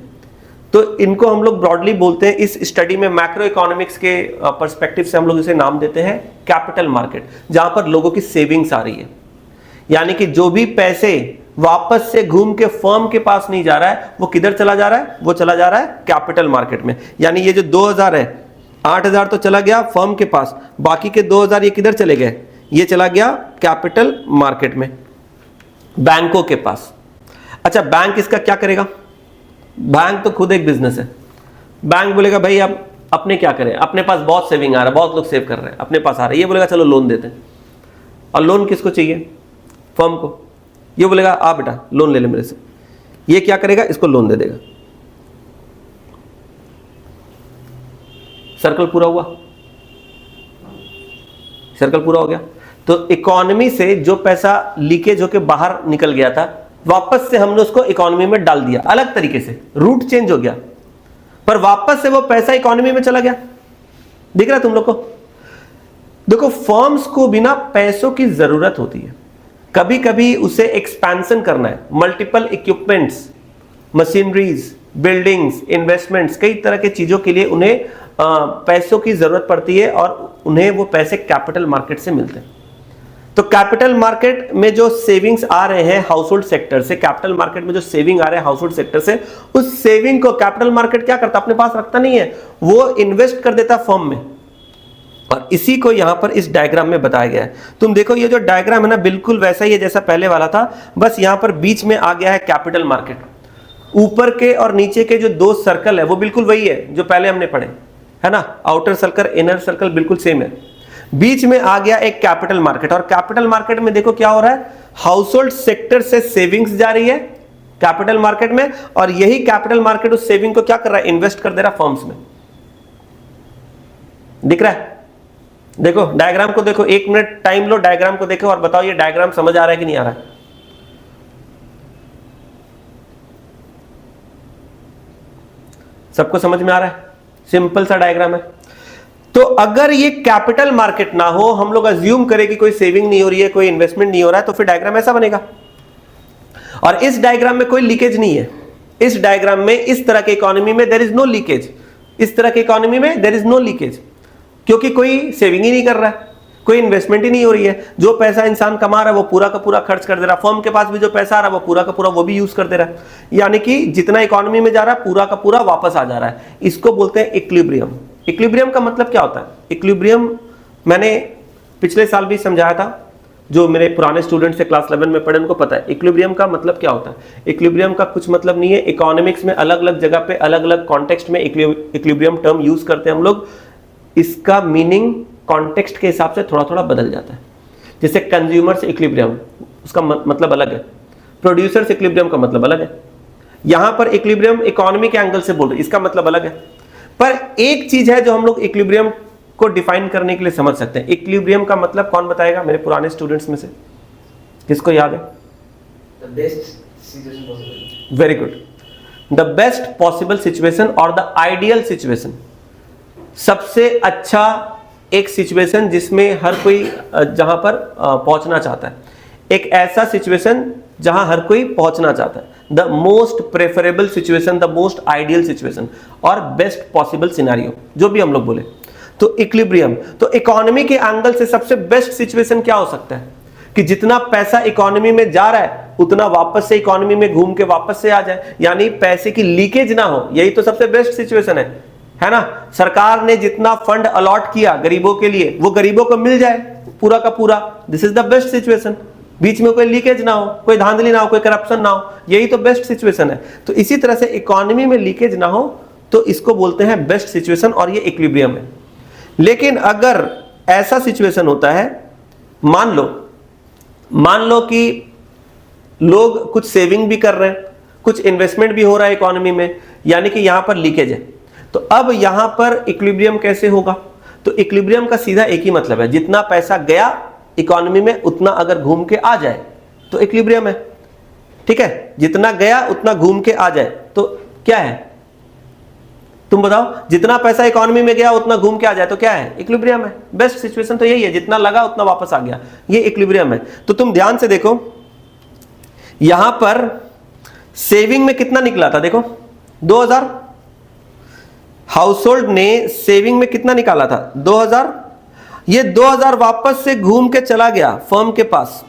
तो इनको हम लोग ब्रॉडली बोलते हैं, इस स्टडी में मैक्रो इकोनॉमिक्स के पर्सपेक्टिव से हम लोग इसे नाम देते हैं कैपिटल मार्केट, जहां पर लोगों की सेविंग्स आ रही है। यानी कि जो भी पैसे वापस से घूम के फर्म के पास नहीं जा रहा है, वो किधर चला जा रहा है, वो चला जा रहा है कैपिटल मार्केट में। यानी ये जो 2000 है, 8000 तो चला गया फर्म के पास, बाकी के 2000 ये किधर चले गए, ये चला गया कैपिटल मार्केट में, बैंकों के पास। अच्छा, बैंक इसका क्या करेगा? बैंक तो खुद एक बिजनेस है। बैंक बोलेगा भाई अब अपने क्या करें, अपने पास बहुत सेविंग आ रहा है, बहुत लोग सेव कर रहे हैं, अपने पास आ रहा है, ये बोलेगा चलो लोन देते हैं। और लोन किसको चाहिए? फर्म को। ये बोलेगा आ बेटा लोन ले ले मेरे से। ये क्या करेगा? इसको लोन दे देगा। सर्कल पूरा हुआ, सर्कल पूरा हो गया। तो इकोनॉमी से जो पैसा लीकेज होकर बाहर निकल गया था, वापस से हमने उसको इकोनॉमी में डाल दिया, अलग तरीके से रूट चेंज हो गया, पर वापस से वो पैसा इकोनॉमी में चला गया। दिख रहा है तुम लोग को? देखो, फर्म्स को बिना पैसों की जरूरत होती है। कभी कभी उसे एक्सपेंशन करना है, multiple equipments, machineries, buildings, investments, कई तरह के चीजों के लिए उन्हें पैसों की जरूरत पड़ती है और उन्हें वो पैसे कैपिटल मार्केट से मिलते हैं। तो कैपिटल मार्केट में जो सेविंग्स आ रहे हैं हाउस होल्ड सेक्टर से, कैपिटल मार्केट में जो सेविंग आ रहे हैं हाउस होल्ड सेक्टर से, उस सेविंग को कैपिटल मार्केट क्या करता है? अपने पास रखता नहीं है, वो इन्वेस्ट कर देता फर्म में। और इसी को यहां पर इस डायग्राम में बताया गया है। तुम देखो ये जो डायग्राम है ना, बिल्कुल वैसा ही है जैसा पहले वाला था, बस यहां पर बीच में आ गया है कैपिटल मार्केट। ऊपर के और नीचे के जो दो सर्कल है वो बिल्कुल वही है जो पहले हमने पढ़े, है ना। आउटर सर्कल, इनर सर्कल बिल्कुल सेम है। बीच में आ गया एक कैपिटल मार्केट, और कैपिटल मार्केट में देखो क्या हो रहा है, हाउस होल्ड सेक्टर से सेविंग्स जा रही है कैपिटल मार्केट में, और यही कैपिटल मार्केट उस सेविंग को क्या कर रहा है? इन्वेस्ट कर दे रहा फर्म्स में। दिख रहा है? देखो डायग्राम को देखो, 1 मिनट टाइम लो, डायग्राम को देखो और बताओ ये डायग्राम समझ आ रहा है कि नहीं आ रहा है? सबको समझ में आ रहा है? सिंपल सा डायग्राम है। तो अगर ये कैपिटल मार्केट ना हो, हम लोग अज्यूम करें कि कोई सेविंग नहीं हो रही है, कोई इन्वेस्टमेंट नहीं हो रहा है, तो फिर डायग्राम ऐसा बनेगा। और इस डायग्राम में कोई लीकेज नहीं है। इस डायग्राम में, इस तरह के इकोनॉमी में देयर इज नो लीकेज। इस तरह के इकोनॉमी में देयर इज नो लीकेज, क्योंकि कोई सेविंग ही नहीं कर रहा है, कोई इन्वेस्टमेंट ही नहीं हो रही है। जो पैसा इंसान कमा रहा है वो पूरा का पूरा खर्च कर दे रहा है, फर्म के पास भी जो पैसा आ रहा है वो पूरा का पूरा वो भी यूज कर दे रहा है। यानी कि जितना इकोनॉमी में जा रहा है पूरा का पूरा वापस आ जा रहा है। इसको बोलते हैं इक्विलिब्रियम। इक्विलिब्रियम का मतलब क्या होता है? इक्विलिब्रियम मैंने पिछले साल भी समझाया था, जो मेरे पुराने स्टूडेंट्स से क्लास 11 में पढ़े उनको पता है इक्विलिब्रियम का मतलब क्या होता है। इक्विलिब्रियम का कुछ मतलब नहीं है। इकोनॉमिक्स में अलग अलग जगह पे अलग अलग कॉन्टेक्स्ट में इक्विलिब्रियम टर्म यूज करते हैं हम लोग। इसका मीनिंग कॉन्टेक्स्ट के हिसाब से थोड़ा थोड़ा बदल जाता है। जैसे कंज्यूमर्स इक्विलिब्रियम, उसका मतलब अलग है। प्रोड्यूसर्स इक्विलिब्रियम का मतलब अलग है। यहां पर इक्विलिब्रियम इकोनॉमी के एंगल से बोल रहे, इसका मतलब अलग है। पर एक चीज है जो हम लोग इक्विलिब्रियम को डिफाइन करने के लिए समझ सकते हैं। इक्विलिब्रियम का मतलब कौन बताएगा मेरे पुराने स्टूडेंट्स में से? किसको याद है? The best situation possible. Very good. The best possible situation और द आइडियल सिचुएशन, सबसे अच्छा एक सिचुएशन जिसमें हर कोई जहां पर पहुंचना चाहता है, एक ऐसा सिचुएशन जहां हर कोई पहुंचना चाहता है। The most preferable situation, the most ideal situation और बेस्ट पॉसिबल सिनेरियो, जो भी हम लोग बोले। तो इक्विलिब्रियम, तो इकोनॉमी के एंगल से सबसे बेस्ट सिचुएशन क्या हो सकता है कि जितना पैसा इकोनॉमी में जा रहा है उतना वापस से इकोनॉमी में घूम के वापस से आ जाए, यानी पैसे की लीकेज ना हो। यही तो सबसे बेस्ट सिचुएशन है ना। सरकार ने जितना फंड अलॉट किया गरीबों के लिए वो गरीबों को मिल जाए पूरा का पूरा। This is the best situation. बीच में कोई लीकेज ना हो, कोई धांधली ना हो, कोई करप्शन ना हो, यही तो बेस्ट सिचुएशन है। तो इसी तरह से इकोनॉमी में लीकेज ना हो तो इसको बोलते हैं बेस्ट सिचुएशन, और ये इक्विलिब्रियम है। लेकिन अगर ऐसा सिचुएशन होता है, मान लो कि लोग कुछ सेविंग भी कर रहे हैं, कुछ इन्वेस्टमेंट भी हो रहा है इकोनॉमी में, यानी कि यहां पर लीकेज है, तो अब यहां पर इक्विलिब्रियम कैसे होगा? तो इक्विलिब्रियम का सीधा एक ही मतलब है, जितना पैसा गया इकोनॉमी में उतना अगर घूम के आ जाए तो इक्विलिब्रियम है। ठीक है, जितना गया उतना घूम के आ जाए तो क्या है? तुम बताओ, जितना पैसा इकोनॉमी में गया उतना घूम के आ जाए तो क्या है? इक्विलिब्रियम है। बेस्ट सिचुएशन तो यही है, जितना लगा उतना वापस आ गया, ये इक्विलिब्रियम है। तो तुम ध्यान से देखो, यहां पर सेविंग में कितना निकला था, देखो 2000, हाउस होल्ड ने सेविंग में कितना निकाला था 2000, ये 2000 वापस से घूम के चला गया फर्म के पास।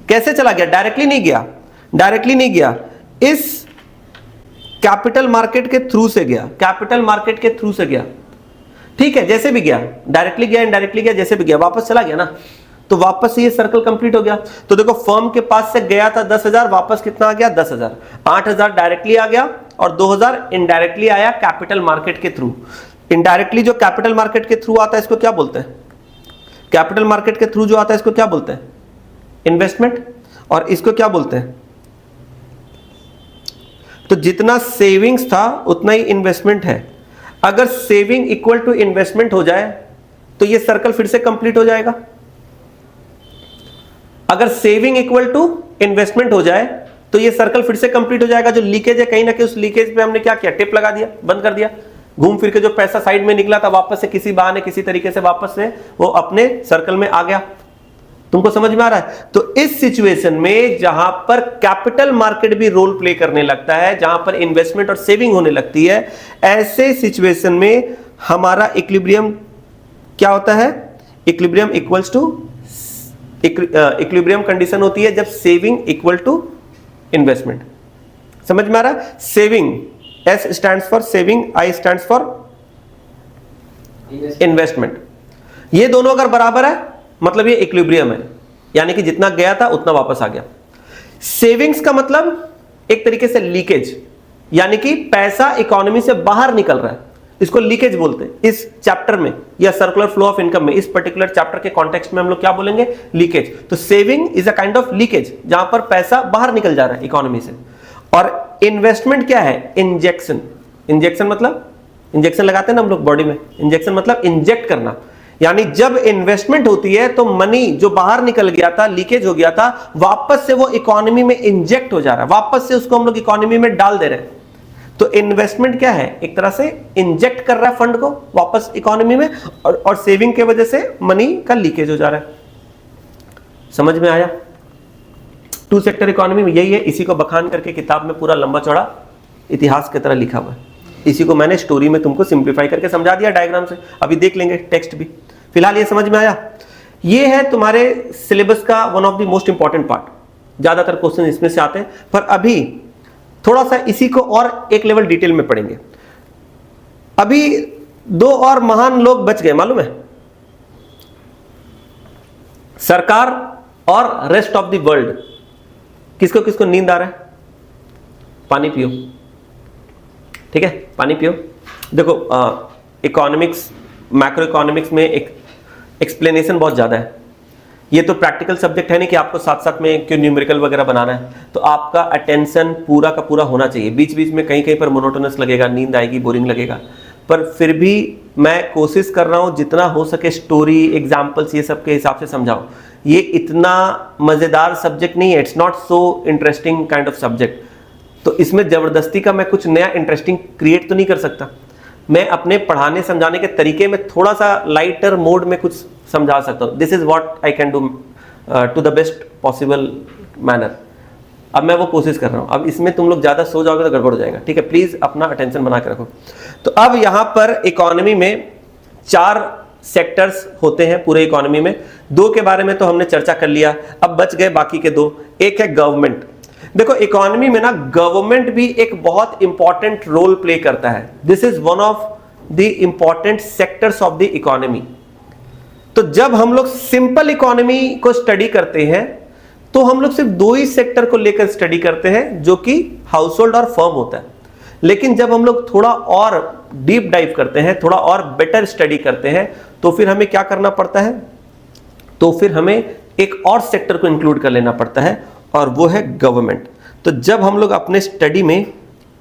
कैसे चला गया? डायरेक्टली नहीं गया, डायरेक्टली नहीं गया, इस कैपिटल मार्केट के थ्रू से गया, कैपिटल मार्केट के थ्रू से गया, ठीक है, जैसे भी गया, डायरेक्टली गया, इनडायरेक्टली गया, जैसे भी गया, वापस चला गया ना, तो वापस ये सर्कल कंप्लीट हो गया। तो देखो फर्म के पास से गया था 10,000, वापस कितना आ गया? 10,000। 8,000 डायरेक्टली आ गया और 2,000 इनडायरेक्टली आया कैपिटल मार्केट के थ्रू। इनडायरेक्टली जो कैपिटल मार्केट के थ्रू आता है इसको क्या बोलते हैं? कैपिटल मार्केट के थ्रू जो आता है इसको क्या बोलते हैं? इन्वेस्टमेंट। और इसको क्या बोलते हैं? तो जितना सेविंग्स था उतना ही इन्वेस्टमेंट है। अगर सेविंग इक्वल टू इन्वेस्टमेंट हो जाए तो ये सर्कल फिर से कंप्लीट हो जाएगा। अगर सेविंग इक्वल टू इन्वेस्टमेंट हो जाए तो ये सर्कल फिर से कंप्लीट हो जाएगा। जो लीकेज है कहीं ना कहीं, उस लीकेज पे हमने क्या किया? टिप लगा दिया, बंद कर दिया। घूम फिर के जो पैसा साइड में निकला था वापस से किसी बहाने किसी तरीके से वापस से वो अपने सर्कल में आ गया। तुमको समझ में आ रहा है? तो इस सिचुएशन में जहां पर कैपिटल मार्केट भी रोल प्ले करने लगता है, जहां पर इन्वेस्टमेंट और सेविंग होने लगती है, ऐसे सिचुएशन में हमारा इक्विलिब्रियम क्या होता है? Equilibrium equals to, equilibrium condition होती है जब सेविंग इक्वल टू इन्वेस्टमेंट। समझ में आ रहा है? Saving, S stands for saving, I stands for investment. ये दोनों अगर बराबर है मतलब ये इक्विलिब्रियम है, यानी कि जितना गया था उतना वापस आ गया। सेविंग्स का मतलब एक तरीके से लीकेज, यानी कि पैसा इकोनॉमी से बाहर निकल रहा है, इसको लीकेज बोलते हैं। इस चैप्टर में या सर्कुलर फ्लो ऑफ इनकम में, इस पर्टिकुलर चैप्टर के कॉन्टेक्स्ट में हम लोग क्या बोलेंगे? लीकेज। तो saving is a kind of leakage, जहां पर पैसा बाहर निकल जा रहा है इकोनॉमी से। और इन्वेस्टमेंट क्या है? इंजेक्शन। इंजेक्शन मतलब इंजेक्शन लगाते हैं ना हम लोग बॉडी में, इंजेक्शन मतलब इंजेक्ट करना। यानी जब इन्वेस्टमेंट होती है तो मनी जो बाहर निकल गया था, लीकेज हो गया था, वापस से वो इकोनॉमी में इंजेक्ट हो जा रहा है, वापस से उसको हम लोग इकोनॉमी में डाल दे रहे हैं। तो इन्वेस्टमेंट क्या है? एक तरह से इंजेक्ट कर रहा है फंड को वापस इकोनॉमी में, और सेविंग के वजह से मनी का लीकेज हो जा रहा है। समझ में आया? टू सेक्टर इकोनॉमी में यही है। इसी को बखान करके किताब में पूरा लंबा चौड़ा इतिहास की तरह लिखा हुआ है। इसी को मैंने स्टोरी में तुमको सिंप्लीफाई करके समझा दिया डायग्राम से। अभी देख लेंगे टेक्स्ट भी। फिलहाल ये समझ में आया? ये है तुम्हारे सिलेबस का one of the most important part. ज्यादातर क्वेश्चन इसमें से आते हैं, पर अभी थोड़ा सा इसी को और एक लेवल डिटेल में पढ़ेंगे। अभी दो और महान लोग बच गए, मालूम है? सरकार और रेस्ट ऑफ द वर्ल्ड। किसको किसको नींद आ रहा है? पानी पियो, ठीक है, पानी पियो। देखो इकोनॉमिक्स, मैक्रो इकोनॉमिक्स में एक एक्सप्लेनेशन बहुत ज़्यादा है। ये तो प्रैक्टिकल सब्जेक्ट है नहीं कि आपको साथ साथ में क्यों न्यूमेरिकल वगैरह बनाना है, तो आपका अटेंशन पूरा का पूरा होना चाहिए। बीच बीच में कहीं कहीं पर मोनोटोनस लगेगा, नींद आएगी, बोरिंग लगेगा, पर फिर भी मैं कोशिश कर रहा हूँ जितना हो सके स्टोरी, एग्जाम्पल्स, ये सब के हिसाब से समझाओ। ये इतना मज़ेदार सब्जेक्ट नहीं है, it's not so interesting kind of subject. तो इसमें ज़बरदस्ती का मैं कुछ नया इंटरेस्टिंग क्रिएट तो नहीं कर सकता। मैं अपने पढ़ाने समझाने के तरीके में थोड़ा सा लाइटर मोड में कुछ समझा सकता हूँ। This is what I can do to the best possible manner. अब मैं वो कोशिश कर रहा हूँ। अब इसमें तुम लोग ज़्यादा सो जाओगे तो गड़बड़ हो जाएगा, ठीक है? प्लीज़ अपना अटेंशन बना के रखो। तो अब यहाँ पर इकोनॉमी में 4 सेक्टर्स होते हैं पूरे इकोनॉमी में। 2 के बारे में तो हमने चर्चा कर लिया, अब बच गए बाकी के 2। एक है गवर्नमेंट। देखो इकोनॉमी में ना गवर्नमेंट भी एक बहुत इंपॉर्टेंट रोल प्ले करता है। This is one of the important sectors of the economy. तो जब हम लोग सिंपल इकोनॉमी को स्टडी करते हैं तो हम लोग सिर्फ 2 ही सेक्टर को लेकर स्टडी करते हैं, जो कि हाउस होल्ड और फर्म होता है। लेकिन जब हम लोग थोड़ा और डीप डाइव करते हैं, थोड़ा और बेटर स्टडी करते हैं, तो फिर हमें क्या करना पड़ता है? तो फिर हमें एक और सेक्टर को इंक्लूड कर लेना पड़ता है, और वो है गवर्नमेंट। तो जब हम लोग अपने स्टडी में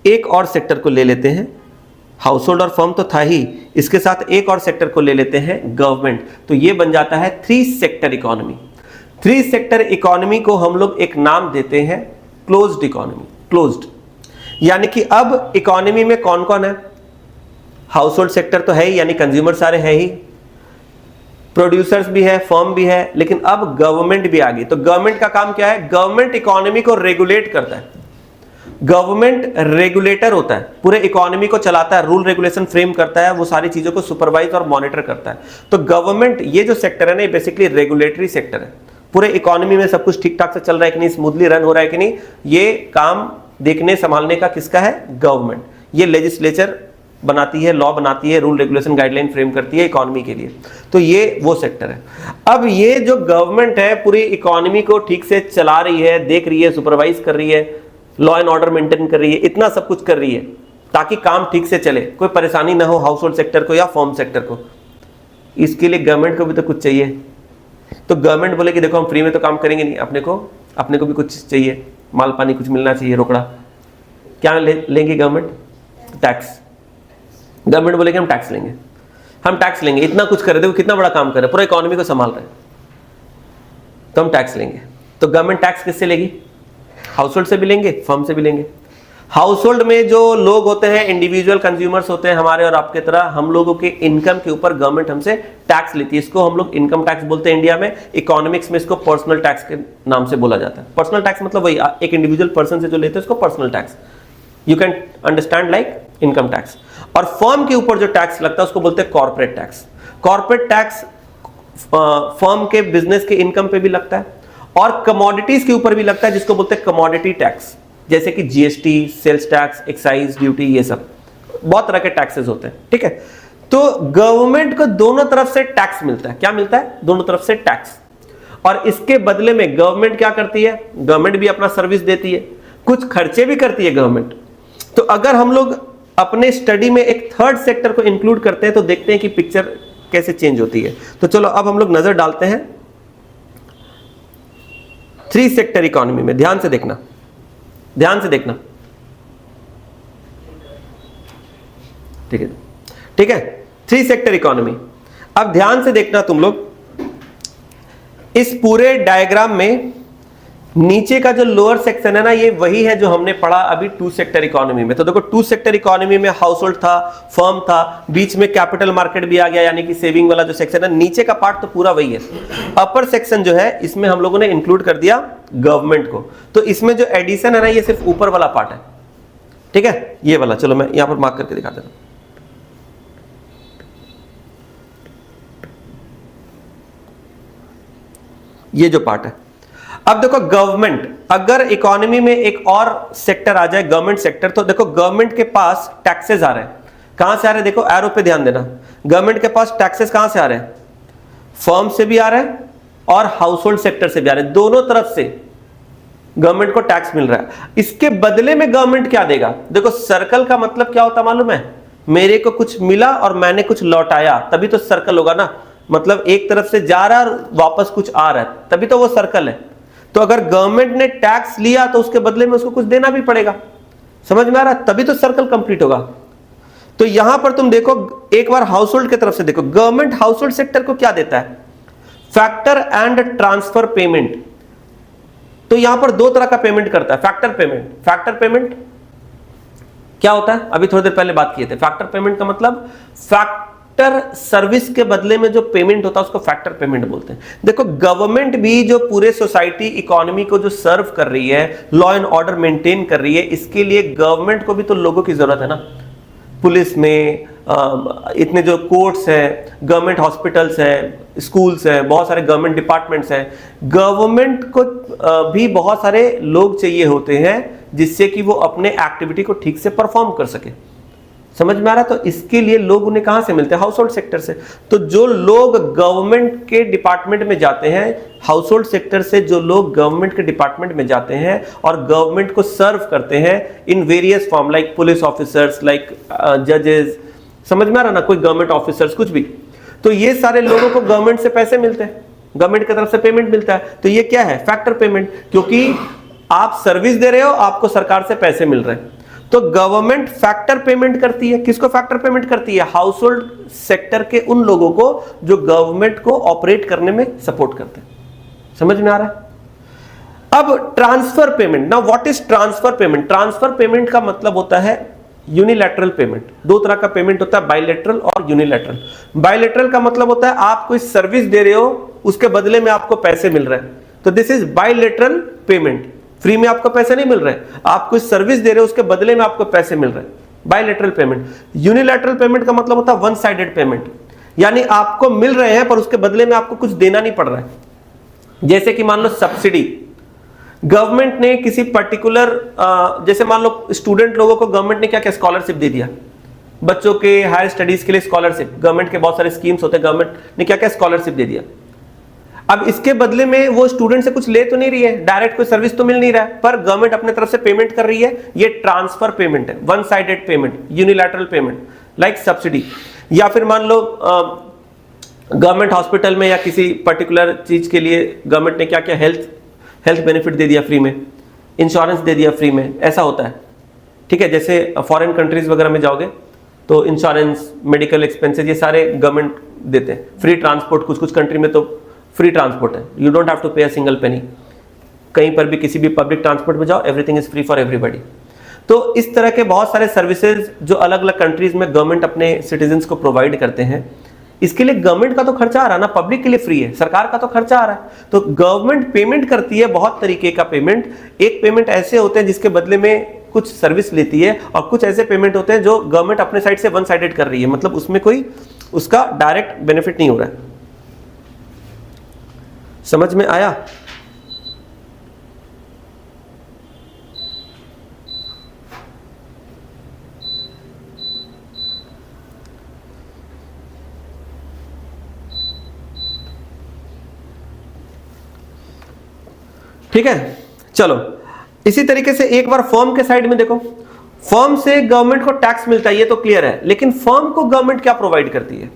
एक और सेक्टर को ले लेते हैं, हाउस होल्ड और फर्म तो था ही, इसके साथ एक और सेक्टर को ले लेते हैं गवर्नमेंट, तो ये बन जाता है 3 सेक्टर इकोनॉमी। 3 सेक्टर इकोनॉमी को हम लोग एक नाम देते हैं क्लोज्ड इकोनॉमी। क्लोज्ड यानी कि अब इकोनॉमी में कौन कौन है? हाउस होल्ड सेक्टर तो है ही, यानी कंज्यूमर सारे है ही, प्रोड्यूसर्स भी है, फर्म भी है, लेकिन अब गवर्नमेंट भी आ गई। तो गवर्नमेंट का काम क्या है? गवर्नमेंट इकोनॉमी को रेगुलेट करता है। गवर्नमेंट रेगुलेटर होता है, पूरे इकोनॉमी को चलाता है, रूल रेगुलेशन फ्रेम करता है, वो सारी चीजों को सुपरवाइज और मॉनिटर करता है। तो गवर्नमेंट, ये जो सेक्टर है ना, ये बेसिकली रेगुलेटरी सेक्टर है। पूरे इकोनॉमी में सब कुछ ठीक ठाक से चल रहा है कि नहीं, स्मूथली रन हो रहा है कि नहीं, ये काम देखने संभालने का किसका है? गवर्नमेंट। ये लेजिस्लेचर बनाती है, लॉ बनाती है, रूल रेगुलेशन गाइडलाइन फ्रेम करती है इकोनॉमी के लिए। तो ये वो सेक्टर है। अब ये जो गवर्नमेंट है पूरी इकोनॉमी को ठीक से चला रही है, देख रही है, सुपरवाइज कर रही है, लॉ एंड ऑर्डर मेंटेन कर रही है, इतना सब कुछ कर रही है ताकि काम ठीक से चले, कोई परेशानी ना हो हाउस होल्ड सेक्टर को या फर्म सेक्टर को। इसके लिए गवर्नमेंट को भी तो कुछ चाहिए। तो गवर्नमेंट बोले कि देखो हम फ्री में तो काम करेंगे नहीं, अपने को भी कुछ चाहिए, माल पानी कुछ मिलना चाहिए, रोकड़ा। क्या लेंगे गवर्नमेंट? टैक्स। गवर्नमेंट बोले कि हम टैक्स लेंगे, इतना कुछ कर रहे, देखो कितना बड़ा काम कर रहे, पूरा इकोनॉमी को संभाल रहे, तो हम टैक्स लेंगे। तो गवर्नमेंट टैक्स किससे लेगी? हाउस होल्ड से भी लेंगे, फर्म से भी लेंगे। हाउस होल्ड में जो लोग होते हैं, इंडिविजुअल कंज्यूमर्स होते हैं हमारे और आपके तरह, हम लोगों के इनकम के ऊपर गवर्नमेंट हमसे टैक्स लेती है। इसको हम लोग इनकम टैक्स बोलते हैं इंडिया में। इकोनॉमिक्स में इसको पर्सनल टैक्स के नाम से बोला जाता है। पर्सनल टैक्स मतलब वही, एक इंडिविजुअल पर्सन से जो लेते हैं उसको personal tax, you can understand like income tax. और फर्म के ऊपर जो टैक्स लगता है उसको बोलते हैं corporate tax. Corporate tax firm के बिजनेस के इनकम पे भी लगता है और कमोडिटीज के ऊपर भी लगता है, जिसको बोलते हैं कमोडिटी टैक्स, जैसे कि GST, sales tax, excise duty, ये सब बहुत तरह के टैक्सेस होते हैं। ठीक है, तो गवर्नमेंट को दोनों तरफ से टैक्स मिलता है। क्या मिलता है? दोनों तरफ से टैक्स। और इसके बदले में गवर्नमेंट क्या करती है? गवर्नमेंट भी अपना सर्विस देती है, कुछ खर्चे भी करती है गवर्नमेंट। तो अगर हम लोग अपने स्टडी में एक थर्ड सेक्टर को इंक्लूड करते हैं तो देखते हैं कि पिक्चर कैसे चेंज होती है। तो चलो अब हम लोग नजर डालते हैं थ्री सेक्टर इकोनॉमी में। ध्यान से देखना, ध्यान से देखना, ठीक है, ठीक है। थ्री सेक्टर इकोनॉमी, अब ध्यान से देखना तुम लोग, इस पूरे डायग्राम में नीचे का जो लोअर सेक्शन है ना, ये वही है जो हमने पढ़ा अभी टू सेक्टर इकोनॉमी में। तो देखो, टू सेक्टर इकोनॉमी में हाउस होल्ड था, फर्म था, बीच में कैपिटल मार्केट भी आ गया, यानी कि सेविंग वाला जो सेक्शन है। नीचे का पार्ट तो पूरा वही है। अपर सेक्शन जो है इसमें हम लोगों ने इंक्लूड कर दिया गवर्नमेंट को। तो इसमें जो एडिशन है ना, ये सिर्फ ऊपर वाला पार्ट है। ठीक है, ये वाला, चलो मैं यहां पर मार्क करके दिखा देता हूं। ये जो पार्ट है, अब देखो गवर्नमेंट, अगर इकोनॉमी में एक और सेक्टर आ जाए, गवर्नमेंट सेक्टर, तो देखो गवर्नमेंट के पास टैक्सेस आ रहे हैं। कहां से आ रहे हैं? देखो एरो पे ध्यान देना। गवर्नमेंट के पास टैक्सेस कहां से आ रहे हैं? फर्म से भी आ रहे हैं और हाउस होल्ड सेक्टर से भी आ रहे हैं। दोनों तरफ से गवर्नमेंट को टैक्स मिल रहा है। इसके बदले में गवर्नमेंट क्या देगा? देखो, सर्कल का मतलब क्या होता मालूम है? मेरे को कुछ मिला और मैंने कुछ लौटाया, तभी तो सर्कल होगा ना। मतलब एक तरफ से जा रहा है और वापस कुछ आ रहा है, तभी तो वो सर्कल है। तो अगर गवर्नमेंट ने टैक्स लिया तो उसके बदले में उसको कुछ देना भी पड़ेगा। समझ में आ रहा है? तभी तो सर्कल कंप्लीट होगा। तो यहां पर तुम देखो, एक बार हाउस होल्ड की तरफ से देखो, गवर्नमेंट हाउस होल्ड सेक्टर को क्या देता है? Factor and transfer payment. तो यहां पर दो तरह का पेमेंट करता है। फैक्टर पेमेंट, फैक्टर पेमेंट क्या होता है? अभी थोड़ी देर पहले बात किए थे। फैक्टर पेमेंट का मतलब फैक्टर सर्विस के बदले में जो पेमेंट होता है उसको फैक्टर पेमेंट बोलते हैं। देखो, गवर्नमेंट भी जो पूरे सोसाइटी इकोनॉमी को जो सर्व कर रही है, लॉ एंड ऑर्डर मेंटेन कर रही है, इसके लिए गवर्नमेंट को भी तो लोगों की जरूरत है ना। पुलिस में इतने जो कोर्ट्स हैं, गवर्नमेंट हॉस्पिटल्स हैं, स्कूल्स हैं, बहुत सारे गवर्नमेंट डिपार्टमेंट्स हैं। गवर्नमेंट को भी बहुत सारे लोग चाहिए होते हैं जिससे कि वो अपने एक्टिविटी को ठीक से परफॉर्म कर सके। समझ में आ रहा? तो इसके लिए लोग उन्हें कहां से मिलते हैं? हाउस होल्ड सेक्टर से। तो जो लोग गवर्नमेंट के डिपार्टमेंट में जाते हैं, हाउस होल्ड सेक्टर से जो लोग गवर्नमेंट के डिपार्टमेंट में जाते हैं और गवर्नमेंट को सर्व करते हैं in various form, like police officers, like जजेस, समझ में आ रहा ना, कोई गवर्नमेंट ऑफिसर्स, कुछ भी, तो ये सारे लोगों को गवर्नमेंट से पैसे मिलते हैं, गवर्नमेंट की तरफ से पेमेंट मिलता है। तो ये क्या है? फैक्टर पेमेंट, क्योंकि आप सर्विस दे रहे हो, आपको सरकार से पैसे मिल रहे हैं। तो गवर्नमेंट फैक्टर पेमेंट करती है। किसको फैक्टर पेमेंट करती है? हाउस होल्ड सेक्टर के उन लोगों को जो गवर्नमेंट को ऑपरेट करने में सपोर्ट करते हैं। समझ में आ रहा है? अब transfer payment, now what is transfer payment? Transfer payment का मतलब होता है यूनिलैटरल पेमेंट। दो तरह का पेमेंट होता है, बायलैटरल और यूनिलैटरल। बायलैटरल का मतलब होता है आप कोई सर्विस दे रहे हो, उसके बदले में आपको पैसे मिल रहे हैं, तो this is bilateral payment. Free में आपको पैसे नहीं मिल रहे, आप कोई सर्विस दे रहे हो, उसके बदले में आपको पैसे मिल रहे हैं, बायलैटरल पेमेंट। यूनिलैटरल पेमेंट का मतलब होता है वन साइडेड पेमेंट, यानी आपको मिल रहे हैं पर उसके बदले में आपको कुछ देना नहीं पड़ रहा है। जैसे कि मान लो सब्सिडी, गवर्नमेंट ने किसी पर्टिकुलर जैसे मान लो स्टूडेंट लोगों को गवर्नमेंट ने क्या क्या स्कॉलरशिप दे दिया, बच्चों के हायर स्टडीज के लिए स्कॉलरशिप, गवर्नमेंट के बहुत सारे स्कीम्स होते हैं, गवर्नमेंट ने क्या क्या स्कॉलरशिप दे दिया। अब इसके बदले में वो स्टूडेंट से कुछ ले तो नहीं रही है, डायरेक्ट कोई सर्विस तो मिल नहीं रहा है, पर गवर्नमेंट अपने तरफ से पेमेंट कर रही है, ये ट्रांसफर पेमेंट है, one sided payment, unilateral payment like subsidy. या फिर मान लो गवर्नमेंट हॉस्पिटल में या किसी पर्टिकुलर चीज के लिए गवर्नमेंट ने क्या क्या हेल्थ बेनिफिट दे दिया फ्री में, इंश्योरेंस दे दिया फ्री में, ऐसा होता है। ठीक है, जैसे फॉरेन कंट्रीज वगैरह में जाओगे तो इंश्योरेंस, मेडिकल एक्सपेंसेस, ये सारे गवर्नमेंट देते हैं। फ्री ट्रांसपोर्ट, कुछ कुछ कंट्री में तो फ्री ट्रांसपोर्ट है, यू डोंट हैव टू पे अ सिंगल पेनी। कहीं पर भी किसी भी पब्लिक ट्रांसपोर्ट में जाओ, everything is free for everybody. तो इस तरह के बहुत सारे सर्विसेज जो अलग अलग कंट्रीज में गवर्नमेंट अपने सिटीजन्स को प्रोवाइड करते हैं, इसके लिए गवर्नमेंट का तो खर्चा आ रहा है ना, पब्लिक के लिए फ्री है, सरकार का तो खर्चा आ रहा है। तो गवर्नमेंट पेमेंट करती है बहुत तरीके का पेमेंट। एक पेमेंट ऐसे होते हैं जिसके बदले में कुछ सर्विस लेती है, और कुछ ऐसे पेमेंट होते हैं जो गवर्नमेंट अपने साइड से वन साइडेड कर रही है, मतलब उसमें कोई उसका डायरेक्ट बेनिफिट नहीं हो रहा है। समझ में आया? ठीक है, चलो इसी तरीके से एक बार फर्म के साइड में देखो। फर्म से गवर्नमेंट को टैक्स मिलता है, ये तो क्लियर है, लेकिन फर्म को गवर्नमेंट क्या प्रोवाइड करती है?